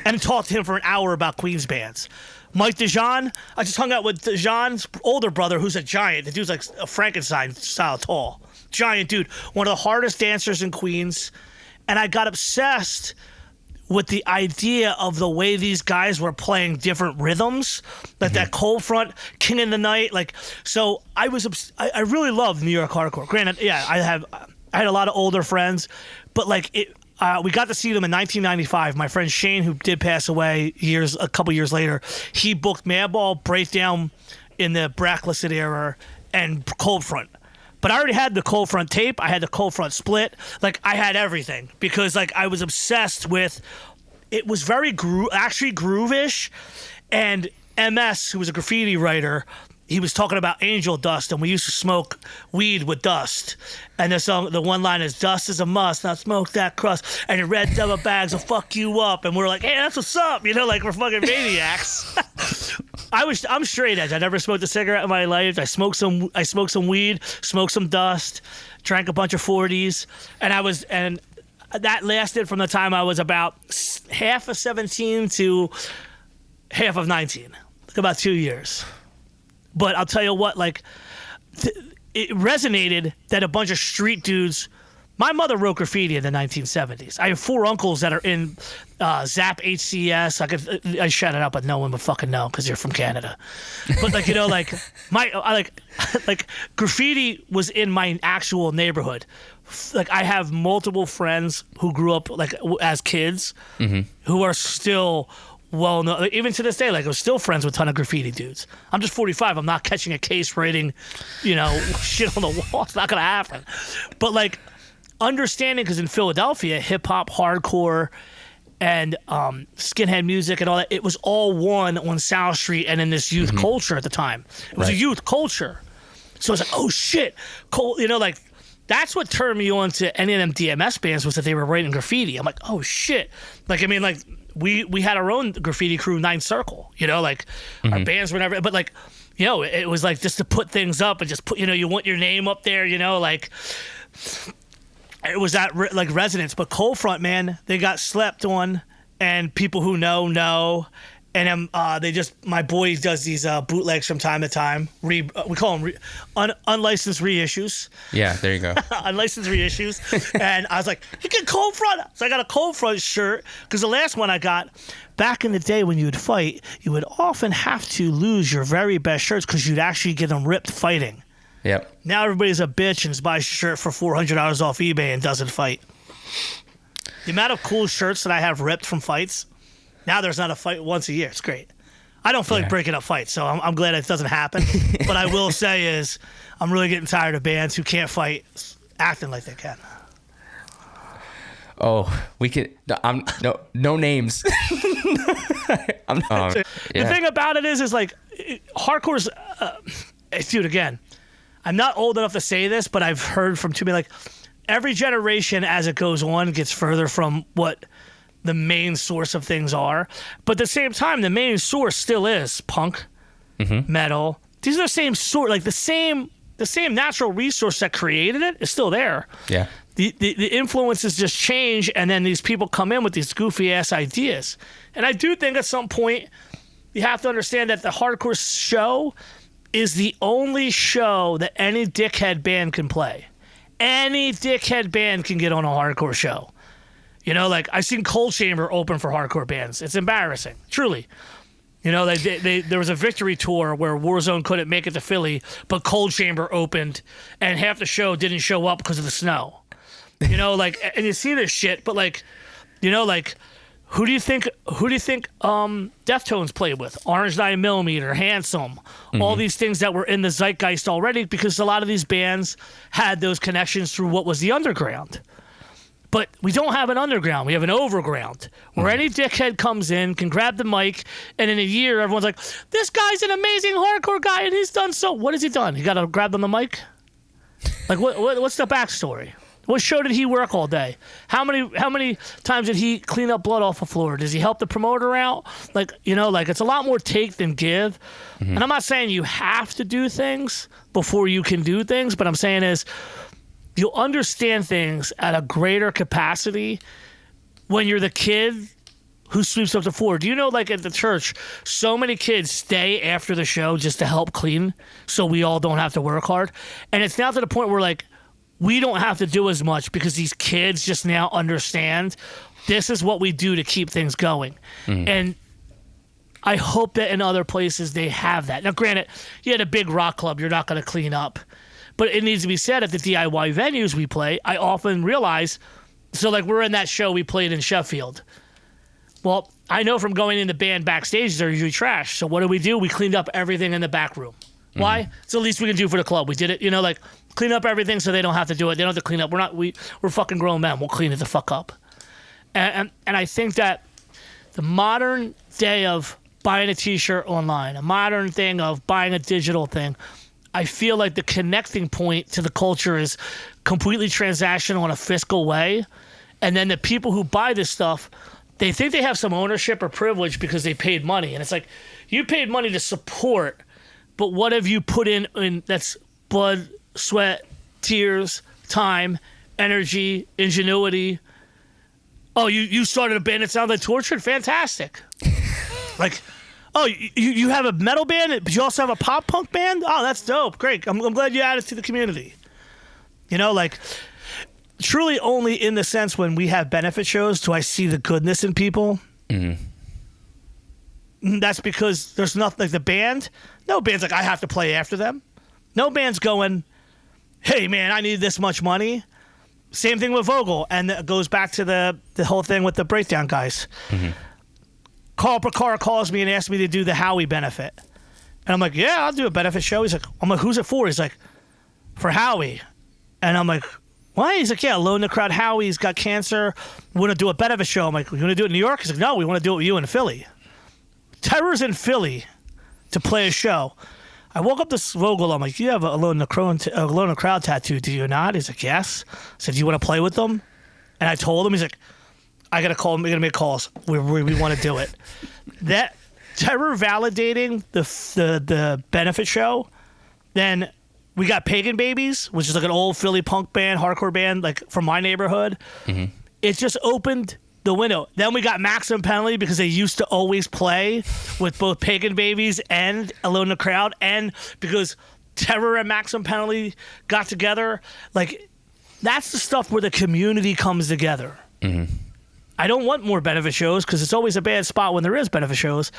and talk to him for an hour about Queens bands. Mike DeJean, I just hung out with DeJean's older brother, who's a giant. The dude's like a Frankenstein style tall. Giant dude. One of the hardest dancers in Queens. And I got obsessed with the idea of the way these guys were playing different rhythms. Like that Cold Front, King in the Night. Like, so I really loved New York hardcore. Granted, yeah, I had a lot of older friends, but like we got to see them in 1995. My friend Shane, who did pass away a couple years later, he booked Madball, Breakdown in the Blacklisted era, and Cold Front. But I already had the Cold Front tape. I had the Cold Front split. Like, I had everything because, like, I was obsessed with. It was very groove-ish, and MS, who was a graffiti writer, he was talking about angel dust, and we used to smoke weed with dust. And the one line is, dust is a must, not smoke that crust. And the red double bags will fuck you up. And we're like, hey, that's what's up. Like we're fucking maniacs. I'm straight edge. I never smoked a cigarette in my life. I smoked some weed, smoked some dust, drank a bunch of 40s. And that lasted from the time I was about half of 17 to half of 19. Like about 2 years. But I'll tell you what, like, it resonated that a bunch of street dudes My mother wrote graffiti in the 1970s. I have 4 uncles that are in Zap HCS. I shout it out, but no one would fucking know because you're from Canada. But like, you know, like like graffiti was in my actual neighborhood. Like I have multiple friends who grew up like as kids who are still well known, even to this day. Like I'm still friends with a ton of graffiti dudes. I'm just 45. I'm not catching a case writing, you know, shit on the wall. It's not gonna happen. But like understanding, because in Philadelphia, hip hop, hardcore, and skinhead music and all that, it was all one on South Street and in this youth culture at the time. It was a youth culture. So it's like, oh shit, you know, like. That's what turned me on to any of them DMS bands, was that they were writing graffiti. I'm like, oh shit. Like, I mean, like we had our own graffiti crew, Ninth Circle, you know, like our bands were never, but like, you know, it was like just to put things up and just put, you know, you want your name up there, you know, like it was that like resonance. But Cold Front, man, they got slept on, and people who know. And my boy does these bootlegs from time to time. We call them unlicensed reissues. Yeah, there you go. Unlicensed reissues. And I was like, you get Cold Front. So I got a Cold Front shirt, because the last one I got, back in the day when you would fight, you would often have to lose your very best shirts because you'd actually get them ripped fighting. Yep. Now everybody's a bitch and buys a shirt for $400 off eBay and doesn't fight. The amount of cool shirts that I have ripped from fights. Now there's not a fight once a year. It's great. I don't feel like breaking up fights, so I'm glad it doesn't happen. But I will say is I'm really getting tired of bands who can't fight acting like they can. Oh, we could. No names. The thing about it is like hardcore's. Dude, again, I'm not old enough to say this, but I've heard from too many. Like every generation, as it goes on, gets further from what the main source of things are. But at the same time, the main source still is punk, metal. These are the same sort, like the same natural resource that created it is still there. Yeah. The influences just change, and then these people come in with these goofy ass ideas. And I do think at some point you have to understand that the hardcore show is the only show that any dickhead band can play. Any dickhead band can get on a hardcore show. You know, like I've seen Cold Chamber open for hardcore bands. It's embarrassing, truly. You know, there was a victory tour where Warzone couldn't make it to Philly, but Cold Chamber opened, and half the show didn't show up because of the snow. You know, like, and you see this shit, but like, you know, like, who do you think Deftones played with? Orange 9mm, Handsome, all these things that were in the zeitgeist already, because a lot of these bands had those connections through what was the underground. But we don't have an underground. We have an overground where any dickhead comes in, can grab the mic, and in a year, everyone's like, this guy's an amazing hardcore guy, and he's done so. What has he done? He got to grab on the mic? Like, what's the backstory? What show did he work all day? How many times did he clean up blood off the floor? Does he help the promoter out? Like, you know, like it's a lot more take than give. And I'm not saying you have to do things before you can do things, but I'm saying is, you'll understand things at a greater capacity when you're the kid who sweeps up the floor. Do you know, like at the church, so many kids stay after the show just to help clean so we all don't have to work hard? And it's now to the point where, like, we don't have to do as much because these kids just now understand this is what we do to keep things going. And I hope that in other places they have that. Now, granted, you had a big rock club, you're not going to clean up. But it needs to be said, at the DIY venues we play, I often realize, so like we're in that show we played in Sheffield. Well, I know from going in the band backstage, they're usually trash. So what do? We cleaned up everything in the back room. Why? It's the least we can do for the club. We did it, you know, like clean up everything so they don't have to do it. They don't have to clean up. We're fucking grown men. We'll clean it the fuck up. And I think that the modern day of buying a t-shirt online, a modern thing of buying a digital thing, I feel like the connecting point to the culture is completely transactional in a fiscal way. And then the people who buy this stuff, they think they have some ownership or privilege because they paid money. And it's like, you paid money to support, but what have you put in that's blood, sweat, tears, time, energy, ingenuity? Oh, you started a band that sounded like Tortured? Fantastic. Like, oh, you have a metal band, but you also have a pop punk band? Oh, that's dope. Great. I'm glad you added to the community. You know, like, truly only in the sense when we have benefit shows do I see the goodness in people. That's because there's nothing like the band. No band's like, I have to play after them. No band's going, hey, man, I need this much money. Same thing with Vogel. And it goes back to the whole thing with the breakdown guys. Carl Percara calls me and asks me to do the Howie benefit. And I'm like, yeah, I'll do a benefit show. I'm like, who's it for? He's like, for Howie. And I'm like, why? He's like, yeah, Low in the Crowd Howie's got cancer. We want to do a benefit show. I'm like, we want to do it in New York? He's like, no, we want to do it with you in Philly. Terror's in Philly to play a show. I woke up this Vogel. I'm like, you have a Low in the Crowd tattoo, do you not? He's like, yes. I said, do you want to play with them? And I told him, he's like, I got to call him. We got to make calls. We want to do it. That Terror validating the benefit show. Then we got Pagan Babies, which is like an old Philly punk band, hardcore band, like from my neighborhood. It just opened the window. Then we got Maximum Penalty because they used to always play with both Pagan Babies and Alone in the Crowd, and because Terror and Maximum Penalty got together. Like, that's the stuff where the community comes together. I don't want more benefit shows because it's always a bad spot when there is benefit shows.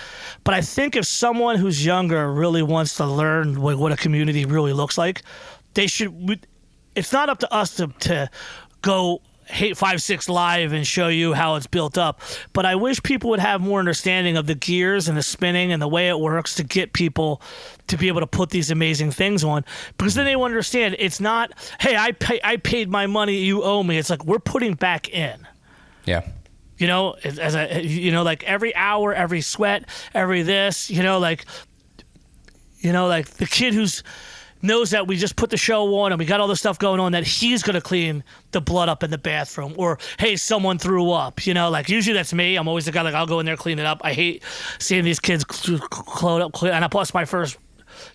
But I think if someone who's younger really wants to learn what a community really looks like, they should. It's not up to us to go Hate 5-6 Live and show you how it's built up. But I wish people would have more understanding of the gears and the spinning and the way it works to get people to be able to put these amazing things on. Because then they will understand it's not, hey, I paid my money, you owe me. It's like we're putting back in. Yeah. You know, like every hour, every sweat, every this, like the kid who's knows that we just put the show on and we got all this stuff going on, that he's going to clean the blood up in the bathroom, or, hey, someone threw up, like usually that's me. I'm always the guy, like, I'll go in there, clean it up. I hate seeing these kids clone up. And plus my first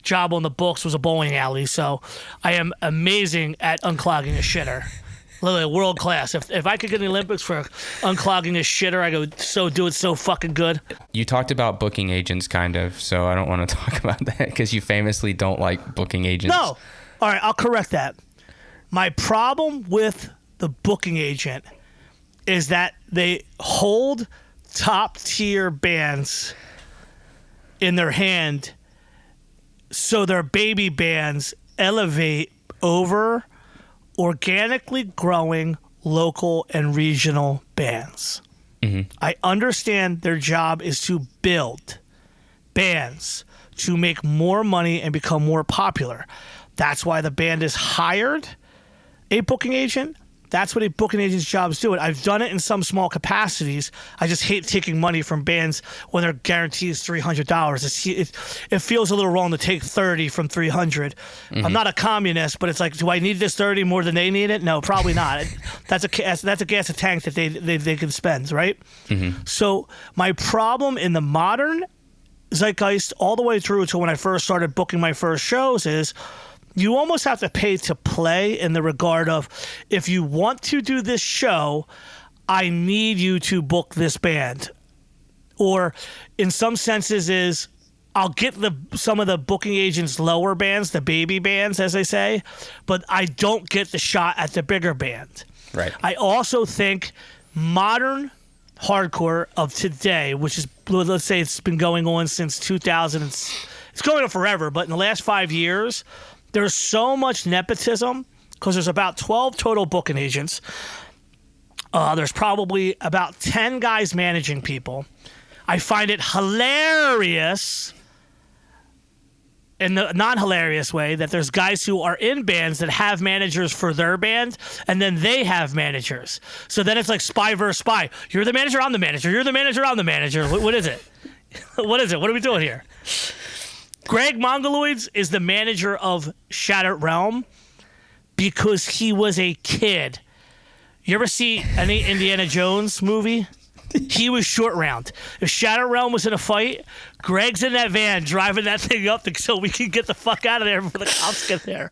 job on the books was a bowling alley. So I am amazing at unclogging a shitter. Literally world class. If I could get in the Olympics for unclogging a shitter, I go do it so fucking good. You talked about booking agents, kind of, so I don't want to talk about that because you famously don't like booking agents. No. All right, I'll correct that. My problem with the booking agent is that they hold top tier bands in their hand so their baby bands elevate over organically growing local and regional bands. I understand their job is to build bands to make more money and become more popular. That's why the band is hired a booking agent. That's what a booking agent's job is doing. I've done it in some small capacities. I just hate taking money from bands when their guarantee is $300. It feels a little wrong to take 30 from 300. I'm not a communist, but it's like, do I need this 30 more than they need it? No, probably not. That's a gas tank that they can spend, right? So my problem in the modern zeitgeist all the way through to when I first started booking my first shows is you almost have to pay to play, in the regard of, if you want to do this show, I need you to book this band. Or in some senses is, I'll get some of the booking agents' lower bands, the baby bands, as they say, but I don't get the shot at the bigger band. Right. I also think modern hardcore of today, which is, let's say it's been going on since 2000, it's going on forever, but in the last 5 years, there's so much nepotism because there's about 12 total booking agents. There's probably about 10 guys managing people. I find it hilarious, in the non-hilarious way, that there's guys who are in bands that have managers for their band, and then they have managers. So then it's like spy versus spy. You're the manager, I'm the manager. You're the manager, I'm the manager. What is it? What is it? What are we doing here? Greg Mongoloids is the manager of Shattered Realm because he was a kid. You ever see any Indiana Jones movie? He was Short Round. If Shattered Realm was in a fight, Greg's in that van driving that thing up so we can get the fuck out of there before the cops get there.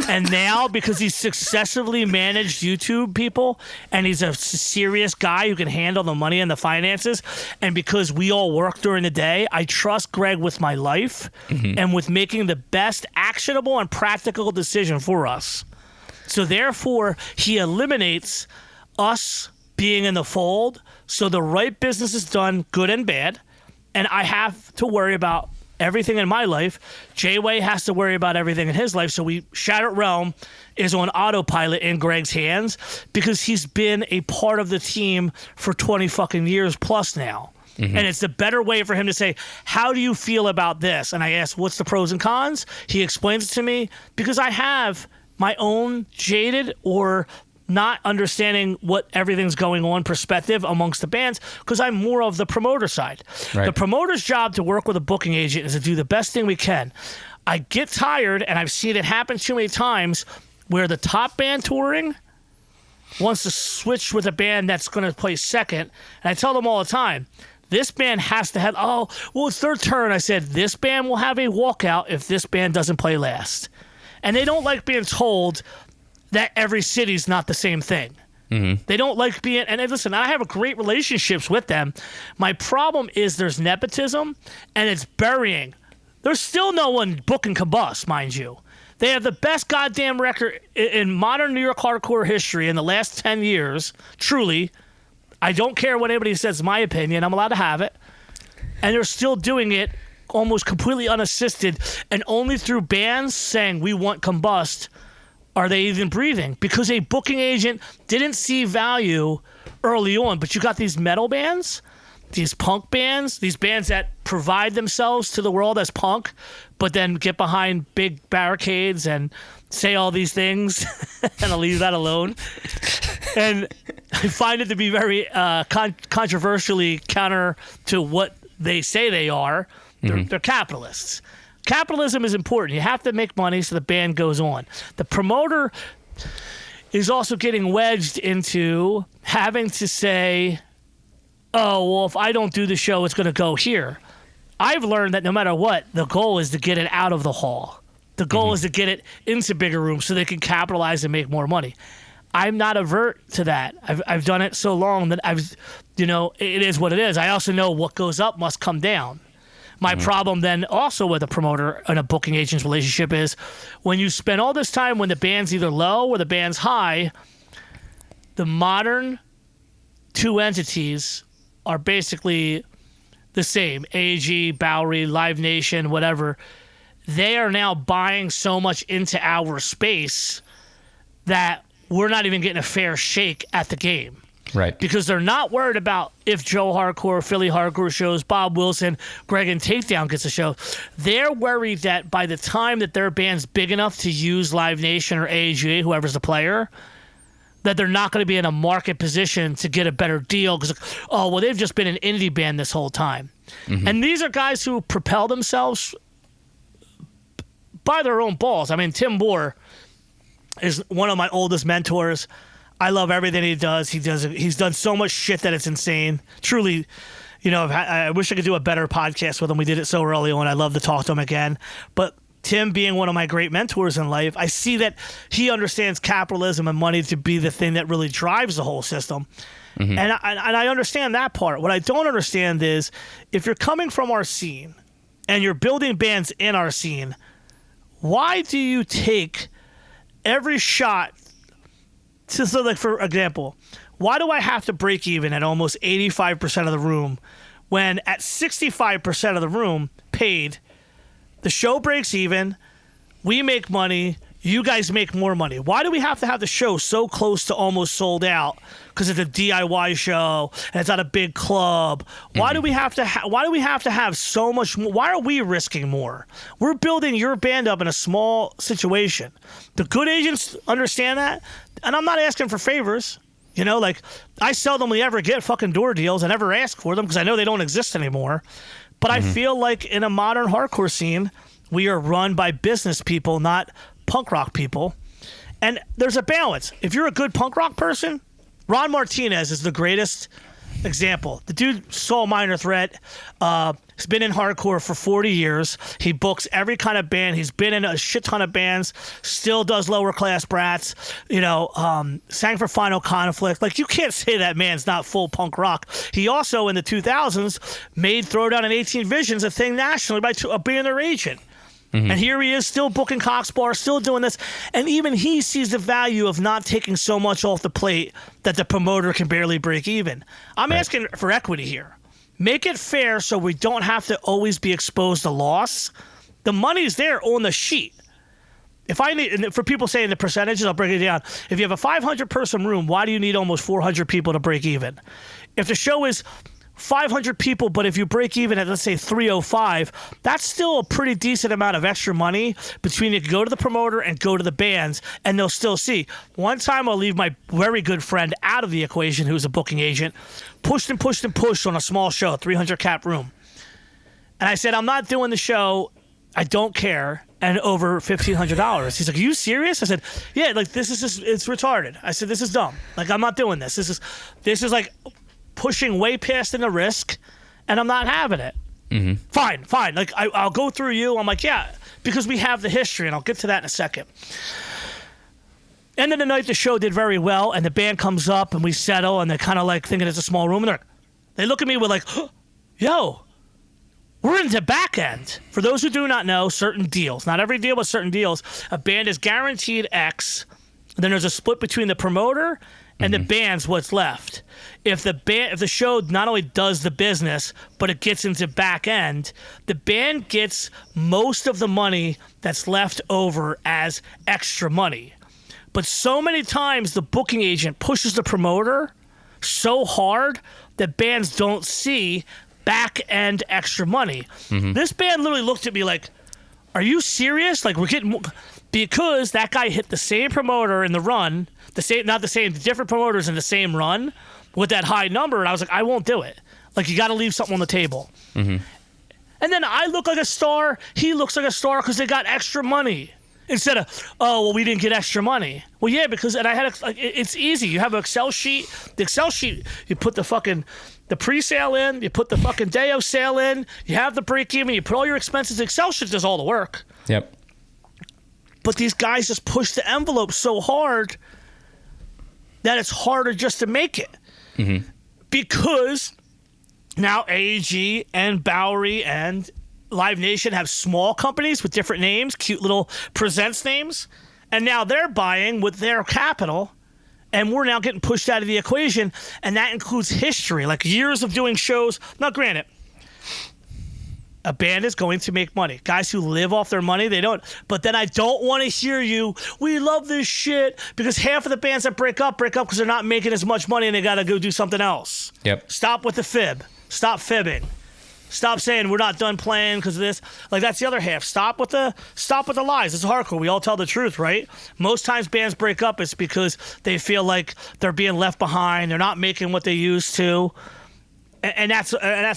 And now, because he's successfully managed YouTube people and he's a serious guy who can handle the money and the finances, and because we all work during the day, I trust Greg with my life and with making the best actionable and practical decision for us. So therefore, he eliminates us being in the fold. So the right business is done, good and bad. And I have to worry about everything in my life. J-Way has to worry about everything in his life. So Shattered Realm is on autopilot in Greg's hands because he's been a part of the team for 20 fucking years plus now. Mm-hmm. And it's the better way for him to say, how do you feel about this? And I ask, what's the pros and cons? He explains it to me because I have my own jaded or not understanding what everything's going on perspective amongst the bands because I'm more of the promoter side. Right. The promoter's job to work with a booking agent is to do the best thing we can. I get tired, and I've seen it happen too many times, where the top band touring wants to switch with a band that's going to play second. And I tell them all the time, this band has to have, it's their turn. I said, this band will have a walkout if this band doesn't play last. And they don't like being told that every city's not the same thing. Mm-hmm. They don't like being, and listen, I have great relationships with them. My problem is there's nepotism and it's burying. There's still no one booking Combust, mind you. They have the best goddamn record in modern New York hardcore history in the last 10 years. Truly. I don't care what anybody says, my opinion. I'm allowed to have it. And they're still doing it almost completely unassisted and only through bands saying we want Combust are they even breathing? Because a booking agent didn't see value early on. But you got these metal bands, these punk bands, these bands that provide themselves to the world as punk, but then get behind big barricades and say all these things, and I'll leave that alone. And I find it to be very controversially counter to what they say they are. They're capitalists. Capitalism is important. You have to make money so the band goes on. The promoter is also getting wedged into having to say, if I don't do the show, it's going to go here. I've learned that no matter what, the goal is to get it out of the hall. The goal is to get it into bigger rooms so they can capitalize and make more money. I'm not avert to that. I've done it so long that it is what it is. I also know what goes up must come down. My problem then also with a promoter and a booking agent's relationship is when you spend all this time when the band's either low or the band's high, the modern two entities are basically the same. AG, Bowery, Live Nation, whatever. They are now buying so much into our space that we're not even getting a fair shake at the game. Right. Because they're not worried about if Joe Hardcore, Philly Hardcore shows, Bob Wilson, Greg and Takedown gets a show. They're worried that by the time that their band's big enough to use Live Nation or AAGA, whoever's the player, that they're not going to be in a market position to get a better deal because, they've just been an indie band this whole time. Mm-hmm. And these are guys who propel themselves by their own balls. I mean, Tim Moore is one of my oldest mentors. I love everything he does. He's done so much shit that it's insane. Truly, I wish I could do a better podcast with him. We did it so early on. I'd love to talk to him again. But Tim being one of my great mentors in life, I see that he understands capitalism and money to be the thing that really drives the whole system. Mm-hmm. And I understand that part. What I don't understand is if you're coming from our scene and you're building bands in our scene, why do you take every shot so like for example, why do I have to break even at almost 85% of the room when at 65% of the room paid, the show breaks even, we make money, you guys make more money? Why do we have to have the show so close to almost sold out because it's a DIY show and it's at a big club? Why do we have to have so much more? Why are we risking more? We're building your band up in a small situation. The good agents understand that. And I'm not asking for favors. Like I seldomly ever get fucking door deals. I never ask for them because I know they don't exist anymore. But I feel like in a modern hardcore scene, we are run by business people, not punk rock people. And there's a balance. If you're a good punk rock person, Ron Martinez is the greatest example. The dude saw Minor Threat. He's been in hardcore for 40 years. He books every kind of band. He's been in a shit ton of bands. Still does Lower Class Brats. Sang for Final Conflict. Like, you can't say that man's not full punk rock. He also, in the 2000s, made Throwdown and 18 Visions a thing nationally by being their agent. And here he is still booking Cox Bar, still doing this. And even he sees the value of not taking so much off the plate that the promoter can barely break even. I'm asking for equity here. Make it fair so we don't have to always be exposed to loss. The money's there on the sheet. If I need, for people saying the percentages, I'll break it down. If you have a 500-person room, why do you need almost 400 people to break even? If the show is 500 people, but if you break even at, let's say, 305, that's still a pretty decent amount of extra money between you can go to the promoter and go to the bands, and they'll still see. One time I'll leave my very good friend out of the equation, who's a booking agent, pushed and pushed and pushed on a small show, 300 cap room. And I said, I'm not doing the show. I don't care. And over $1,500. He's like, are you serious? I said, yeah, like this is just, it's retarded. I said, this is dumb. Like, I'm not doing this. This is like pushing way past in the risk, and I'm not having it. Fine. Like, I'll go through you. I'm like, yeah, because we have the history, and I'll get to that in a second. End of the night, the show did very well, and the band comes up, and we settle, and they're kind of like thinking it's a small room, and they look at me with like, yo, we're into back end. For those who do not know, certain deals, not every deal, but certain deals, a band is guaranteed X, and then there's a split between the promoter and the band's what's left. If the show not only does the business, but it gets into back end, the band gets most of the money that's left over as extra money. But so many times the booking agent pushes the promoter so hard that bands don't see back end extra money. This band literally looked at me like, are you serious? Like, we're getting, because that guy hit the same promoter in the run, different promoters in the same run with that high number. And I was like, I won't do it. Like, you got to leave something on the table. And then I look like a star. He looks like a star because they got extra money. Instead of, oh, well, we didn't get extra money. Well, yeah, because, and I had, it's easy. You have an Excel sheet. The Excel sheet, you put the pre-sale in, you put the fucking day of sale in, you have the break-even, you put all your expenses. The Excel sheet does all the work. Yep. But these guys just push the envelope so hard that it's harder just to make it. Because now AEG and Bowery and Live Nation have small companies with different names, cute little presents names, and now they're buying with their capital, and we're now getting pushed out of the equation, and that includes history, like years of doing shows. Now, granted, a band is going to make money. Guys who live off their money, they don't. But then I don't want to hear you, we love this shit, because half of the bands that break up because they're not making as much money and they got to go do something else. Yep. Stop with the fib. Stop fibbing. Stop saying we're not done playing because of this. Like, that's the other half. Stop with the lies. It's hardcore. We all tell the truth, right? Most times bands break up, it's because they feel like they're being left behind. They're not making what they used to. And that's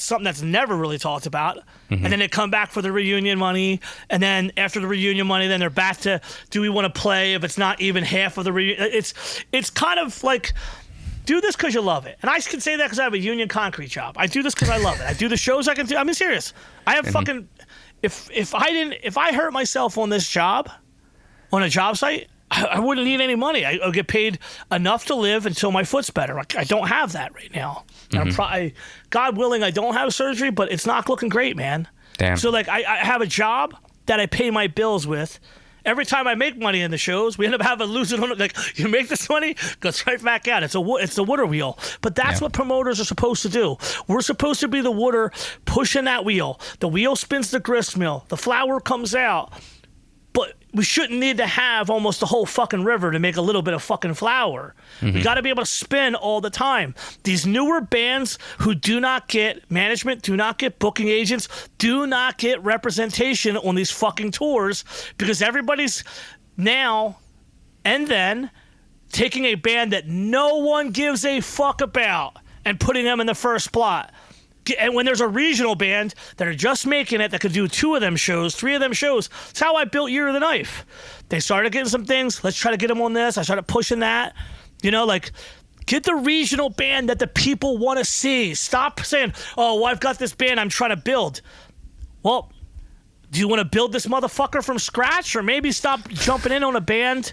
something that's never really talked about. And then they come back for the reunion money. And then after the reunion money, then they're back to, do we want to play if it's not even half of the reunion? It's kind of like, do this because you love it. And I can say that because I have a union concrete job. I do this because I love it. I do the shows I can do. I mean, serious. I have fucking, if I hurt myself on this job, on a job site, I wouldn't need any money. I'll get paid enough to live until my foot's better. Like, I don't have that right now. And God willing, I don't have surgery, but it's not looking great, man. Damn. So, like, I have a job that I pay my bills with. Every time I make money in the shows, we end up losing on it. Like, you make this money, goes right back out. It's the water wheel. But that's what promoters are supposed to do. We're supposed to be the water pushing that wheel. The wheel spins the grist mill. The flour comes out. But we shouldn't need to have almost the whole fucking river to make a little bit of fucking flour. We got to be able to spin all the time. These newer bands who do not get management, do not get booking agents, do not get representation on these fucking tours, because everybody's now and then taking a band that no one gives a fuck about and putting them in the first spot. And when there's a regional band that are just making it that could do 2 of them shows, 3 of them shows, that's how I built Year of the Knife. They started getting some things. Let's try to get them on this. I started pushing that. You know, like, get the regional band that the people want to see. Stop saying, oh, well, I've got this band I'm trying to build. Well, do you want to build this motherfucker from scratch? Or maybe stop jumping in on a band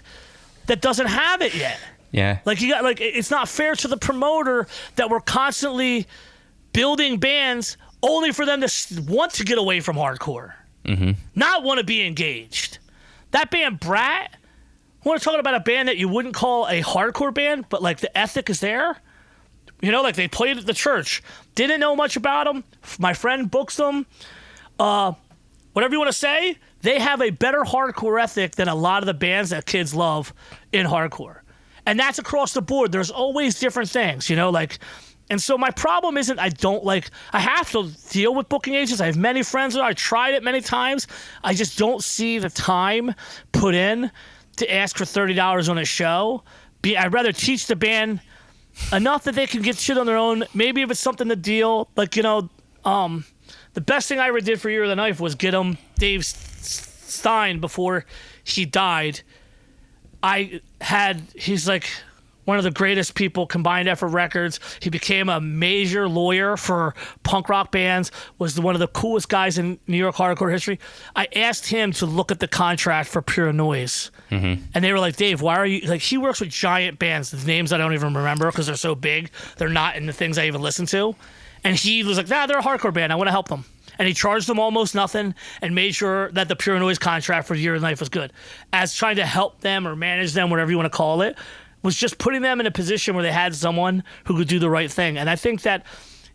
that doesn't have it yet. Yeah. Like, it's not fair to the promoter that we're constantly building bands only for them to want to get away from hardcore. not want to be engaged. That band Brat, want to talk about a band that you wouldn't call a hardcore band, but like the ethic is there. You know, like they played at the church. Didn't know much about them. My friend books them. Whatever you want to say, they have a better hardcore ethic than a lot of the bands that kids love in hardcore. And that's across the board. There's always different things, you know, like, and so my problem isn't I have to deal with booking agents. I have many friends. I tried it many times. I just don't see the time put in to ask for $30 on a show. I'd rather teach the band enough that they can get shit on their own. Maybe if it's something to deal, like, you know, the best thing I ever did for Year of the Knife was get him Dave Stein before he died. He's like one of the greatest people, Combined Effort Records. He became a major lawyer for punk rock bands, was one of the coolest guys in New York hardcore history. I asked him to look at the contract for Pure Noise. And they were like, Dave, why are you, like, he works with giant bands, the names I don't even remember because they're so big. They're not in the things I even listen to. And he was like, nah, they're a hardcore band. I want to help them. And he charged them almost nothing and made sure that the Pure Noise contract for Year of the Knife was good. As trying to help them or manage them, whatever you want to call it, was just putting them in a position where they had someone who could do the right thing. And I think that,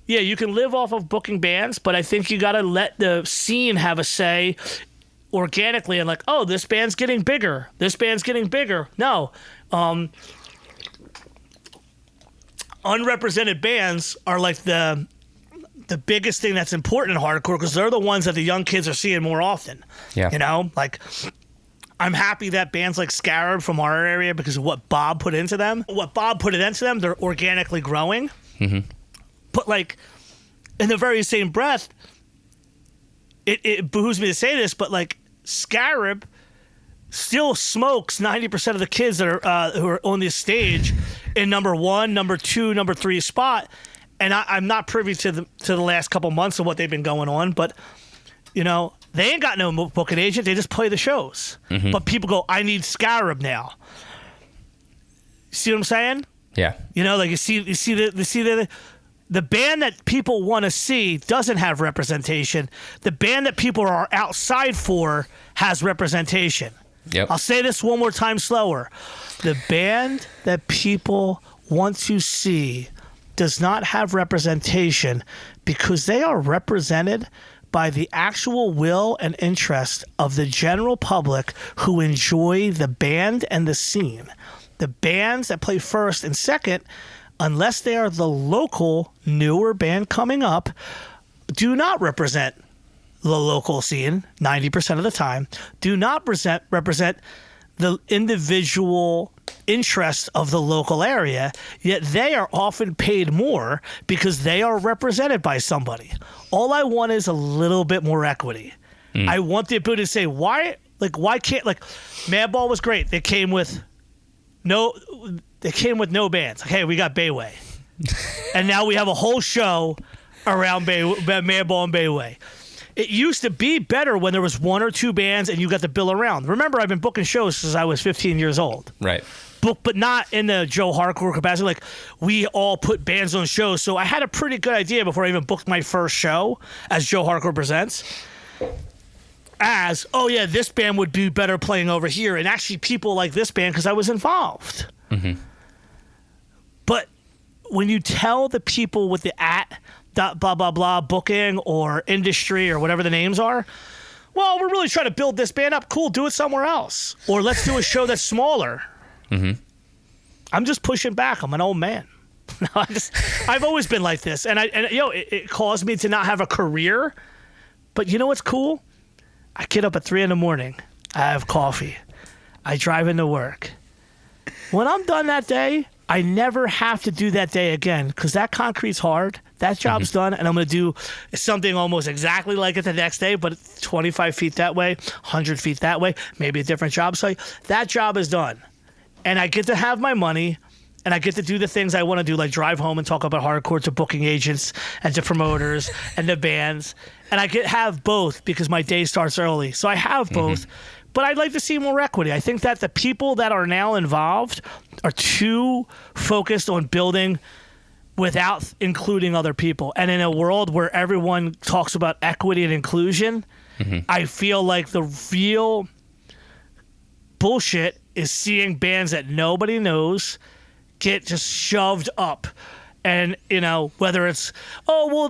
yeah, you can live off of booking bands, but I think you got to let the scene have a say organically and like, oh, this band's getting bigger. This band's getting bigger. No. Unrepresented bands are like the biggest thing that's important in hardcore because they're the ones that the young kids are seeing more often. Yeah. You know, like, I'm happy that bands like Scarab from our area, because of what Bob put into them. They're organically growing. But like, in the very same breath, it behooves me to say this, but like, Scarab still smokes 90% of the kids that are who are on this stage in number 1, number 2, number 3 spot. And I'm not privy to the last couple months of what they've been going on, but, you know, they ain't got no booking agent. They just play the shows. But people go, I need Scarab now. See what I'm saying? Yeah. You know, like you see the band that people want to see doesn't have representation. The band that people are outside for has representation. Yep. I'll say this one more time slower. The band that people want to see does not have representation because they are represented by the actual will and interest of the general public who enjoy the band and the scene. The bands that play first and second, unless they are the local newer band coming up, do not represent the local scene 90% of the time, do not represent the individual interest of the local area, yet they are often paid more because they are represented by somebody. All I want is a little bit more equity. I want the ability to say, why can't, like, Madball was great. They came with no bands. Like, hey, we got Bayway. And now we have a whole show around Madball and Bayway. It used to be better when there was 1 or 2 bands and you got to bill around. Remember, I've been booking shows since I was 15 years old. Right. But not in the Joe Hardcore capacity. Like, we all put bands on shows. So I had a pretty good idea before I even booked my first show as Joe Hardcore Presents. As, oh yeah, this band would be better playing over here. And actually people like this band because I was involved. But when you tell the people with the blah, blah, blah, booking or industry or whatever the names are, well, we're really trying to build this band up. Cool, do it somewhere else. Or let's do a show that's smaller. I'm just pushing back. I'm an old man. I've always been like this. And you know, it caused me to not have a career. But you know what's cool? I get up at 3 a.m. I have coffee. I drive into work. When I'm done that day, I never have to do that day again because that concrete's hard. That job's done, and I'm going to do something almost exactly like it the next day, but 25 feet that way, 100 feet that way, maybe a different job site. That job is done. And I get to have my money, and I get to do the things I want to do, like drive home and talk about hardcore to booking agents and to promoters and to bands. And I have both because my day starts early. So I have both. But I'd like to see more equity. I think that the people that are now involved are too focused on building without including other people. And in a world where everyone talks about equity and inclusion, I feel like the real bullshit is seeing bands that nobody knows get just shoved up. And, whether it's,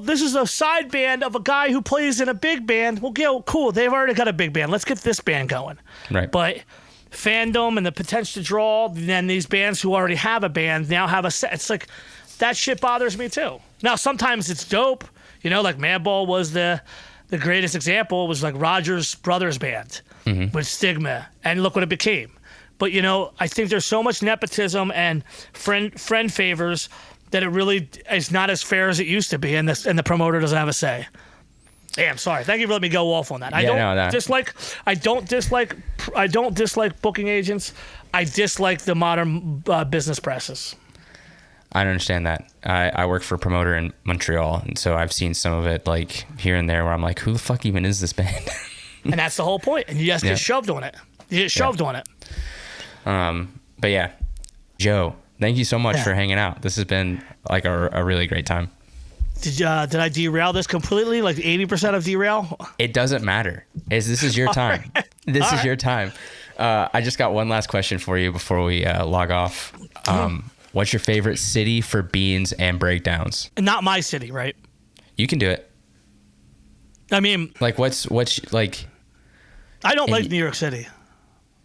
this is a side band of a guy who plays in a big band. Well, cool. They've already got a big band. Let's get this band going. Right. But fandom and the potential to draw, then these bands who already have a band now have a set. It's like, that shit bothers me too. Now, sometimes it's dope. Like Madball was the greatest example. It was like Rogers Brothers Band with Stigma. And look what it became. But, I think there's so much nepotism and friend favors that it really is not as fair as it used to be, and the promoter doesn't have a say. Damn, sorry. Thank you for letting me go off on that. I don't dislike booking agents. I dislike the modern business presses. I understand that. I work for a promoter in Montreal, and so I've seen some of it like here and there where I'm like, who the fuck even is this band? And that's the whole point. And you just get shoved on it. On it. But yeah, Joe, thank you so much for hanging out. This has been like a really great time. Did I derail this completely? Like 80% of derail? It doesn't matter. This is your time. Right. This is your time. I just got one last question for you before we log off. What's your favorite city for beans and breakdowns? Not my city, right? You can do it. I mean, like what's like? I don't like New York City.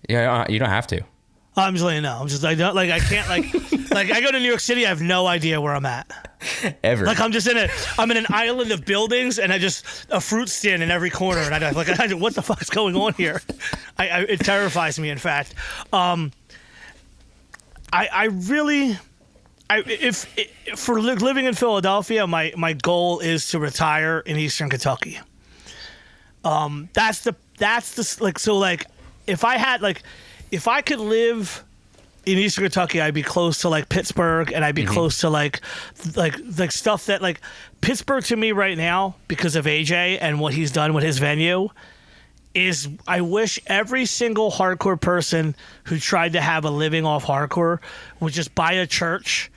Yeah, you don't have to. I'm just letting you know. I can't like I go to New York City, I have no idea where I'm at. Ever. Like I'm in an island of buildings and a fruit stand in every corner, and what the fuck is going on here? It terrifies me, in fact. For living in Philadelphia, my goal is to retire in Eastern Kentucky. If I could live in Eastern Kentucky, I'd be close to like Pittsburgh, and I'd be close to like stuff that like Pittsburgh to me right now, because of AJ and what he's done with his venue, is I wish every single hardcore person who tried to have a living off hardcore would just buy a church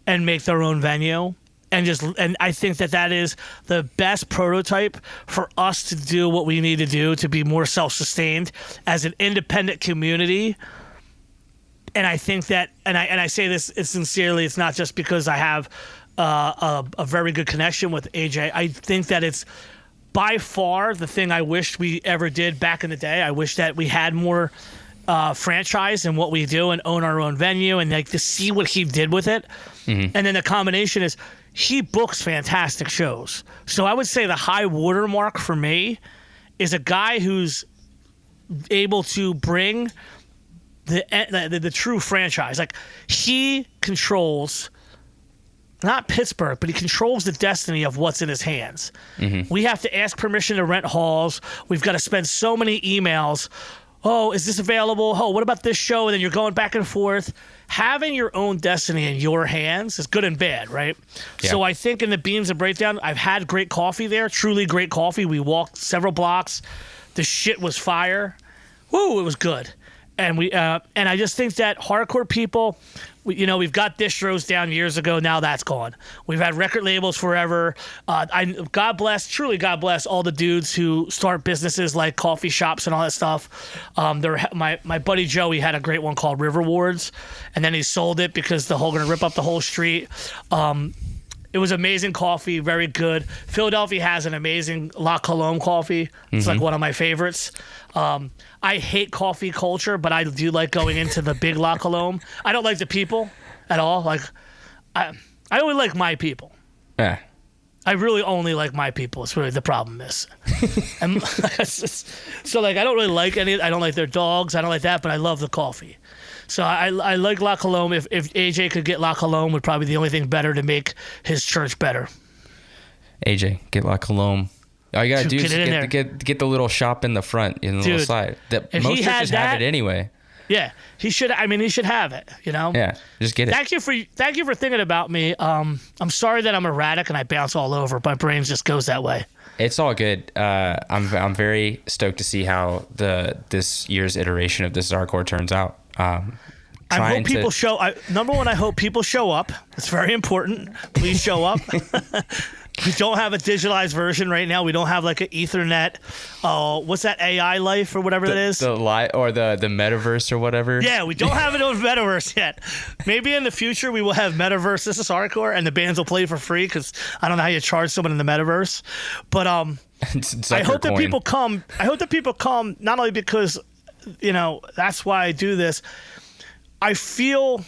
and make their own venue. And I think that is the best prototype for us to do what we need to do to be more self-sustained as an independent community. And I think that, and I say this sincerely, it's not just because I have a very good connection with AJ. I think that it's by far the thing I wished we ever did back in the day. I wish that we had more franchise in what we do and own our own venue, and like to see what he did with it. And then the combination is he books fantastic shows. So I would say the high watermark for me is a guy who's able to bring the true franchise. Like he controls not Pittsburgh, but he controls the destiny of what's in his hands. We have to ask permission to rent halls. We've got to spend so many emails. Oh, is this available? Oh, what about this show? And then you're going back and forth. Having your own destiny in your hands is good and bad, right? Yeah. So I think in the Beans and Breakdown, I've had great coffee there, truly great coffee. We walked several blocks. The shit was fire. Woo, it was good. And I just think that hardcore people, we've got distros down years ago. Now that's gone. We've had record labels forever. God bless all the dudes who start businesses like coffee shops and all that stuff. My buddy Joey had a great one called River Wards, and then he sold it because they're going to rip up the whole street. It was amazing coffee, very good. Philadelphia has an amazing La Colombe coffee. It's like one of my favorites. I hate coffee culture, but I do like going into the big La Colombe. I don't like the people at all. Like, I only like my people. Yeah. I really only like my people. It's really the problem is. And so like I don't really like I don't like their dogs. I don't like that, but I love the coffee. So I like La Colombe. If AJ could get La Colombe, would probably be the only thing better to make his church better. AJ, get La Colombe. All you gotta do is get the little shop in the front, in the little side. Most churches have it anyway. Yeah, he should. I mean, he should have it. Yeah, just get it. Thank you for thinking about me. I'm sorry that I'm erratic and I bounce all over. My brain just goes that way. It's all good. I'm very stoked to see how this year's iteration of This Is Hardcore turns out. I hope people show. Number one, I hope people show up. It's very important. Please show up. We don't have a digitalized version right now. We don't have like an Ethernet. What's that, AI life or whatever that is? The metaverse or whatever. Yeah, we don't have it on metaverse yet. Maybe in the future we will have metaverse. This is hardcore, and the bands will play for free because I don't know how you charge someone in the metaverse. But I hope that people come. I hope that people come not only because that's why I do this. I feel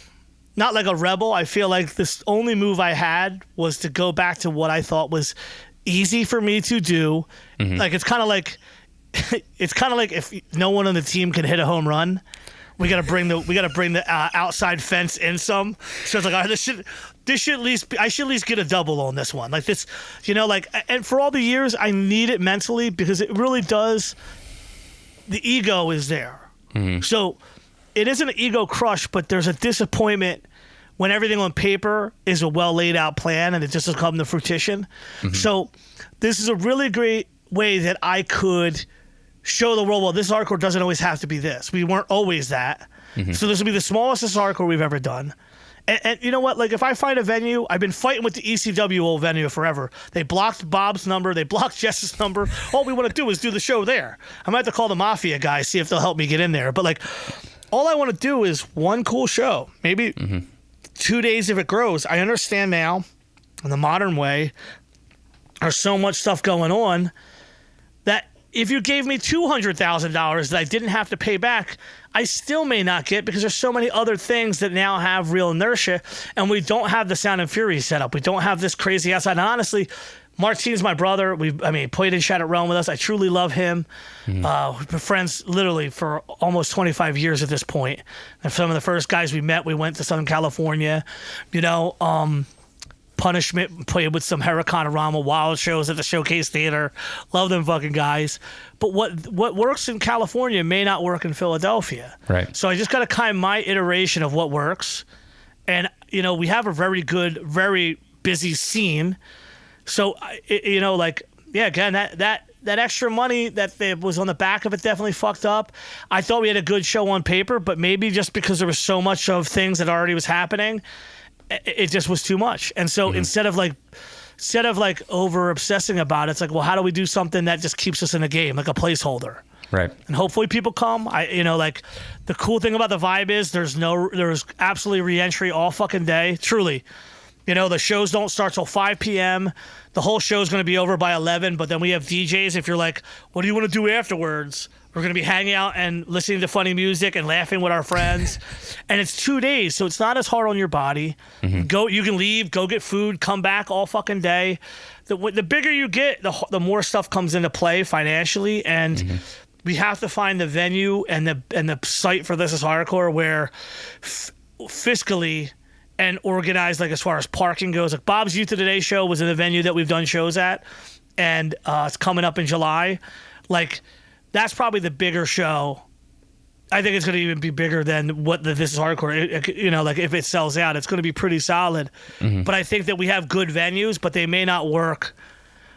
not like a rebel. I feel like this only move I had was to go back to what I thought was easy for me to do. Mm-hmm. Like it's kind of like if no one on the team can hit a home run, we got to bring the outside fence in some. So it's like, all right, this should at least I should at least get a double on this one. Like this, and for all the years I need it mentally because it really does. The ego is there. Mm-hmm. So it isn't an ego crush, but there's a disappointment when everything on paper is a well laid out plan and it just has come to fruition. Mm-hmm. So this is a really great way that I could show the world, well, this hardcore doesn't always have to be this. We weren't always that. Mm-hmm. So this will be the smallest hardcore we've ever done. And you know what? Like if I find a venue, I've been fighting with the ECW old venue forever. They blocked Bob's number. They blocked Jess's number. All we want to do is do the show there. I might have to call the Mafia guys, see if they'll help me get in there. But like, all I want to do is one cool show. Maybe 2 days if it grows. I understand now, in the modern way, there's so much stuff going on that if you gave me $200,000 that I didn't have to pay back, I still may not get because there's so many other things that now have real inertia, and we don't have the Sound and Fury set up. We don't have this crazy outside. And honestly, Martine's my brother. Played in Shattered Realm with us. I truly love him. We've been friends literally for almost 25 years at this point. And some of the first guys we met, we went to Southern California. Punishment, played with some Hurricanarama Wild shows at the Showcase Theater. Love them fucking guys. But what works in California may not work in Philadelphia. Right. So I just got to kind of my iteration of what works. And, we have a very good, very busy scene. So, again, that extra money that was on the back of it definitely fucked up. I thought we had a good show on paper, but maybe just because there was so much of things that already was happening, it just was too much. And so instead of over obsessing about it, it's like, well, how do we do something that just keeps us in the game, like a placeholder? Right. And hopefully people come. The cool thing about the vibe is there's absolutely re-entry all fucking day. Truly. The shows don't start till 5 p.m. The whole show's going to be over by 11, but then we have DJs. If you're like, what do you want to do afterwards? We're going to be hanging out and listening to funny music and laughing with our friends. And it's 2 days, so it's not as hard on your body. Mm-hmm. You can leave, go get food, come back all fucking day. The bigger you get, the more stuff comes into play financially. And we have to find the venue and the site for This Is Hardcore where fiscally and organized, like as far as parking goes. Like Bob's Youth of Today show was in the venue that we've done shows at. And it's coming up in July. Like, that's probably the bigger show. I think it's going to even be bigger than what This Is Hardcore. Like if it sells out, it's going to be pretty solid. Mm-hmm. But I think that we have good venues, but they may not work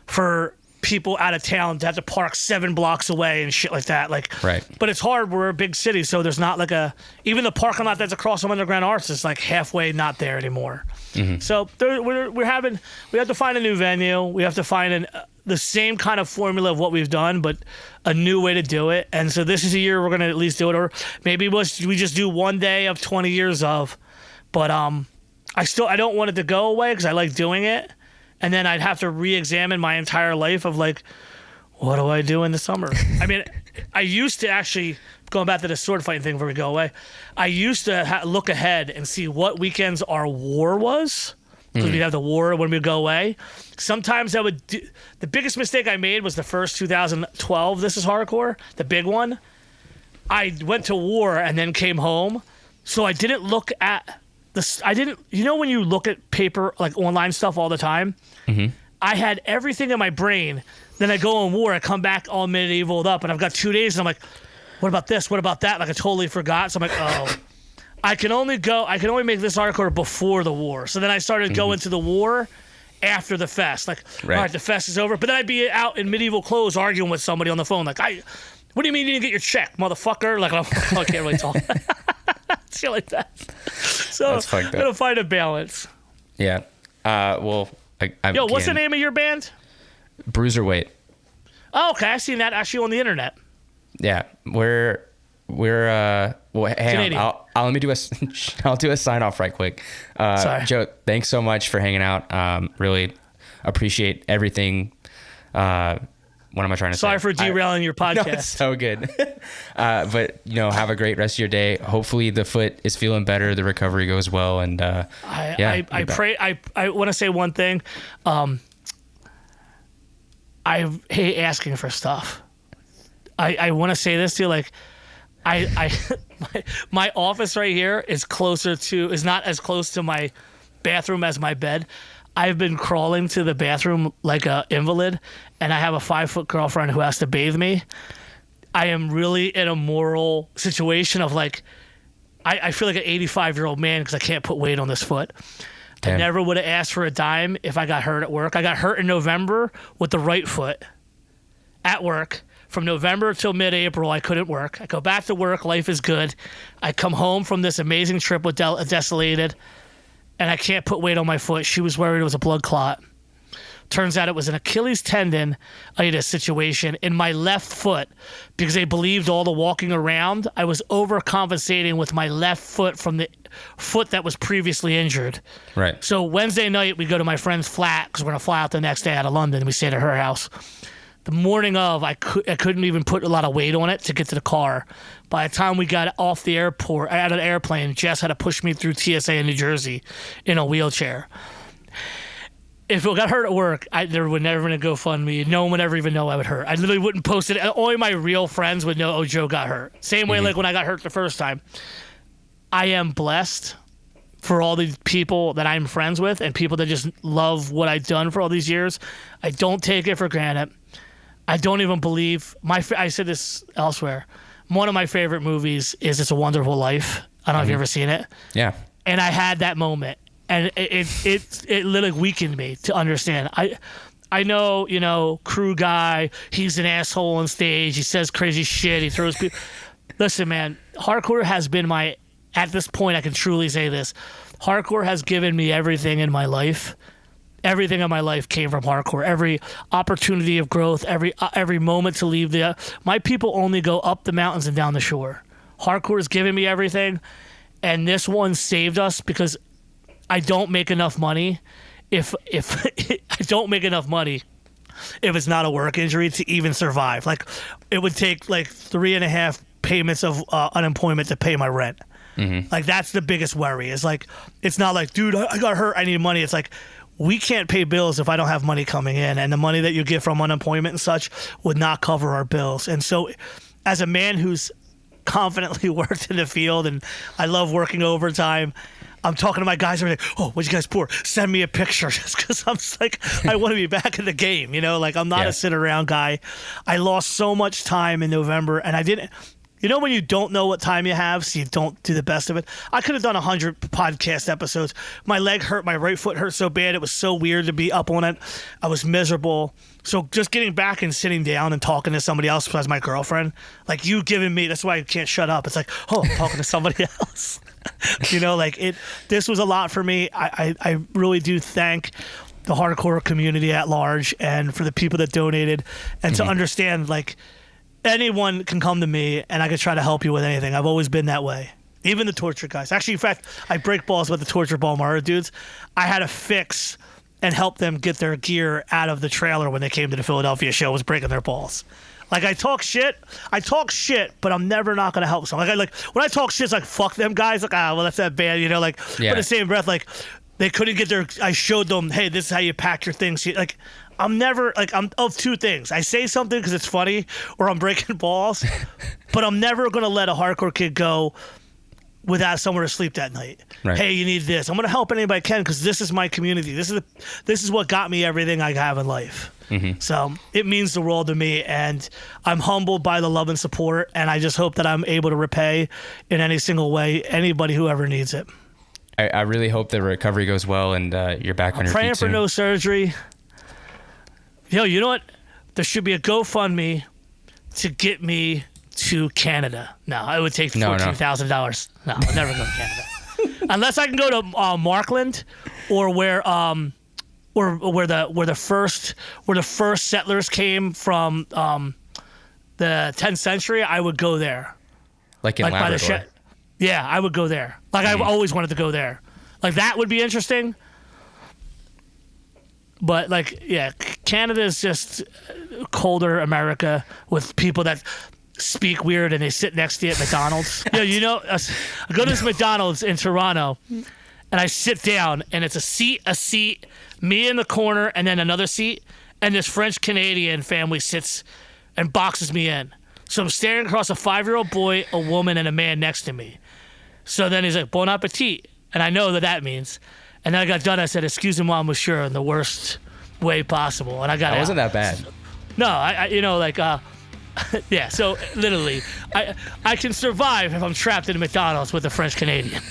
for people out of town to have to park 7 blocks away and shit like that. Right. But it's hard. We're a big city, so there's not even the parking lot that's across from Underground Arts is like halfway not there anymore. Mm-hmm. So we have to find a new venue. We have to find the same kind of formula of what we've done, but a new way to do it. And so this is a year we're going to at least do it, or maybe we just do 1 day of 20 years of. But I don't want it to go away because I like doing it. And then I'd have to re-examine my entire life of like, what do I do in the summer? I mean, I used to actually, going back to the sword fighting thing before we go away, I used to look ahead and see what weekends our war was. Because we'd have the war when we go away. Sometimes I would the biggest mistake I made was the first 2012 This Is Hardcore, the big one. I went to war and then came home. So I didn't look at when you look at paper, like online stuff all the time, I had everything in my brain. Then I go on war, I come back all medievaled up, and I've got 2 days, and I'm like, what about this? What about that? Like I totally forgot. So I'm like, oh. I can only make This Hardcore before the war. So then I started going to the war after the fest. Like, all right, the fest is over. But then I'd be out in medieval clothes arguing with somebody on the phone. Like, what do you mean you didn't get your check, motherfucker? Like, I can't really talk. Shit like that. So I'm going to find a balance. Yeah. Well, Yo, what's the name of your band? Bruiserweight. Oh, okay. I've seen that actually on the internet. Yeah, we're well, hang on. I'll let me do I'll do a sign off right quick. Sorry. Joe, thanks so much for hanging out. Really appreciate everything. What am I trying to say? Sorry for derailing your podcast. No, it's so good. But have a great rest of your day. Hopefully the foot is feeling better, the recovery goes well, and I pray. I want to say one thing. I hate asking for stuff. I want to say this to you, like, my office right here is not as close to my bathroom as my bed. I've been crawling to the bathroom like an invalid, and I have a 5-foot girlfriend who has to bathe me. I am really in a moral situation of like, I feel like an 85-year-old man because I can't put weight on this foot. Damn. I never would have asked for a dime if I got hurt at work. I got hurt in November with the right foot at work. From November till mid-April, I couldn't work. I go back to work. Life is good. I come home from this amazing trip with Desolated, and I can't put weight on my foot. She was worried it was a blood clot. Turns out it was an Achilles tendonitis situation in my left foot because they believed all the walking around, I was overcompensating with my left foot from the foot that was previously injured. Right. So Wednesday night, we go to my friend's flat because we're going to fly out the next day out of London, and we stayed at her house. The morning of, I couldn't even put a lot of weight on it to get to the car. By the time we got off the airport, out of the airplane, Jess had to push me through TSA in New Jersey in a wheelchair. If it got hurt at work, there would never been a GoFundMe. No one would ever even know I would hurt. I literally wouldn't post it. Only my real friends would know, oh, Joe got hurt. Same way like when I got hurt the first time. I am blessed for all these people that I'm friends with and people that just love what I've done for all these years. I don't take it for granted. I don't even believe I said this elsewhere. One of my favorite movies is It's a Wonderful Life. I don't know if you've ever seen it. Yeah. And I had that moment, and it literally weakened me to understand. I know, crew guy, he's an asshole on stage. He says crazy shit. He throws people. Listen, man, hardcore has been at this point, I can truly say this. Hardcore has given me everything in my life. Everything in my life came from hardcore. Every opportunity of growth, every moment to leave my people only go up the mountains and down the shore. Hardcore has given me everything, and this one saved us because I don't make enough money. If I don't make enough money, if it's not a work injury to even survive, like it would take like 3.5 payments of unemployment to pay my rent. Mm-hmm. Like that's the biggest worry. Is like it's not like, dude, I got hurt, I need money. It's like, we can't pay bills if I don't have money coming in, and the money that you get from unemployment and such would not cover our bills. And so as a man who's confidently worked in the field and I love working overtime, I'm talking to my guys every day. Oh, what'd you guys pour? Send me a picture, just because I'm like, I want to be back in the game, like I'm not a sit around guy. I lost so much time in November, and I didn't. When you don't know what time you have, so you don't do the best of it. I could have done 100 podcast episodes. My leg hurt. My right foot hurt so bad. It was so weird to be up on it. I was miserable. So just getting back and sitting down and talking to somebody else besides my girlfriend, like you giving me, that's why I can't shut up. It's like, oh, I'm talking to somebody else. This was a lot for me. I really do thank the hardcore community at large and for the people that donated and to understand, like, anyone can come to me and I can try to help you with anything. I've always been that way. Even the torture guys. Actually, in fact, I break balls with the torture ball Mara dudes. I had to fix and help them get their gear out of the trailer when they came to the Philadelphia show, was breaking their balls. Like, I talk shit, but I'm never not going to help someone. Like, when I talk shit, it's like, fuck them guys. Like, well, that's that bad, But in the same breath, like, they couldn't get I showed them, hey, this is how you pack your things. Like, I'm of two things. I say something because it's funny or I'm breaking balls, but I'm never going to let a hardcore kid go without somewhere to sleep that night. Right. Hey, you need this. I'm going to help anybody I can because this is my community. This is what got me everything I have in life. Mm-hmm. So it means the world to me, and I'm humbled by the love and support, and I just hope that I'm able to repay in any single way anybody who ever needs it. I really hope the recovery goes well and you're back on your feet soon. Praying for no surgery. Yo, you know what? There should be a GoFundMe to get me to Canada. No, it would take $14,000. No, I'll never go to Canada. Unless I can go to Markland or where or where the first settlers came from, the 10th century, I would go there. Like in Labrador. Yeah, I would go there. Like I've always wanted to go there. Like that would be interesting. But like, yeah, Canada is just colder America with people that speak weird and they sit next to you at McDonald's. I go to this McDonald's in Toronto and I sit down and it's a seat, me in the corner and then another seat, and this French Canadian family sits and boxes me in. So I'm staring across a 5-year-old boy, a woman, and a man next to me. So then he's like, bon appetit. And I know what that means. And then I got done. I said, excusez-moi, monsieur, in the worst way possible. And I got That out. wasn't that bad. No, yeah, so literally, I can survive if I'm trapped in a McDonald's with a French Canadian.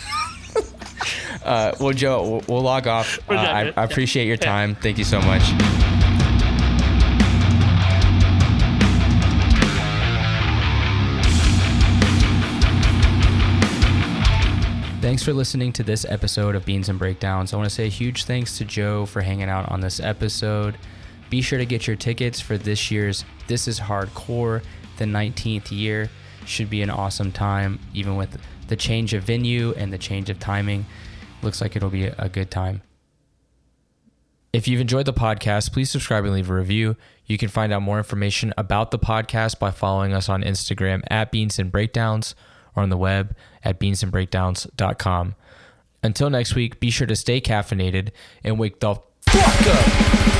Well, Joe, we'll log off. I appreciate your time. Thank you so much. Thanks for listening to this episode of Beans and Breakdowns. I want to say a huge thanks to Joe for hanging out on this episode. Be sure to get your tickets for this year's This Is Hardcore, the 19th year. Should be an awesome time, even with the change of venue and the change of timing. Looks like it'll be a good time. If you've enjoyed the podcast, please subscribe and leave a review. You can find out more information about the podcast by following us on Instagram at Beans and Breakdowns, or on the web at beansandbreakdowns.com. Until next week, be sure to stay caffeinated and wake the fuck up.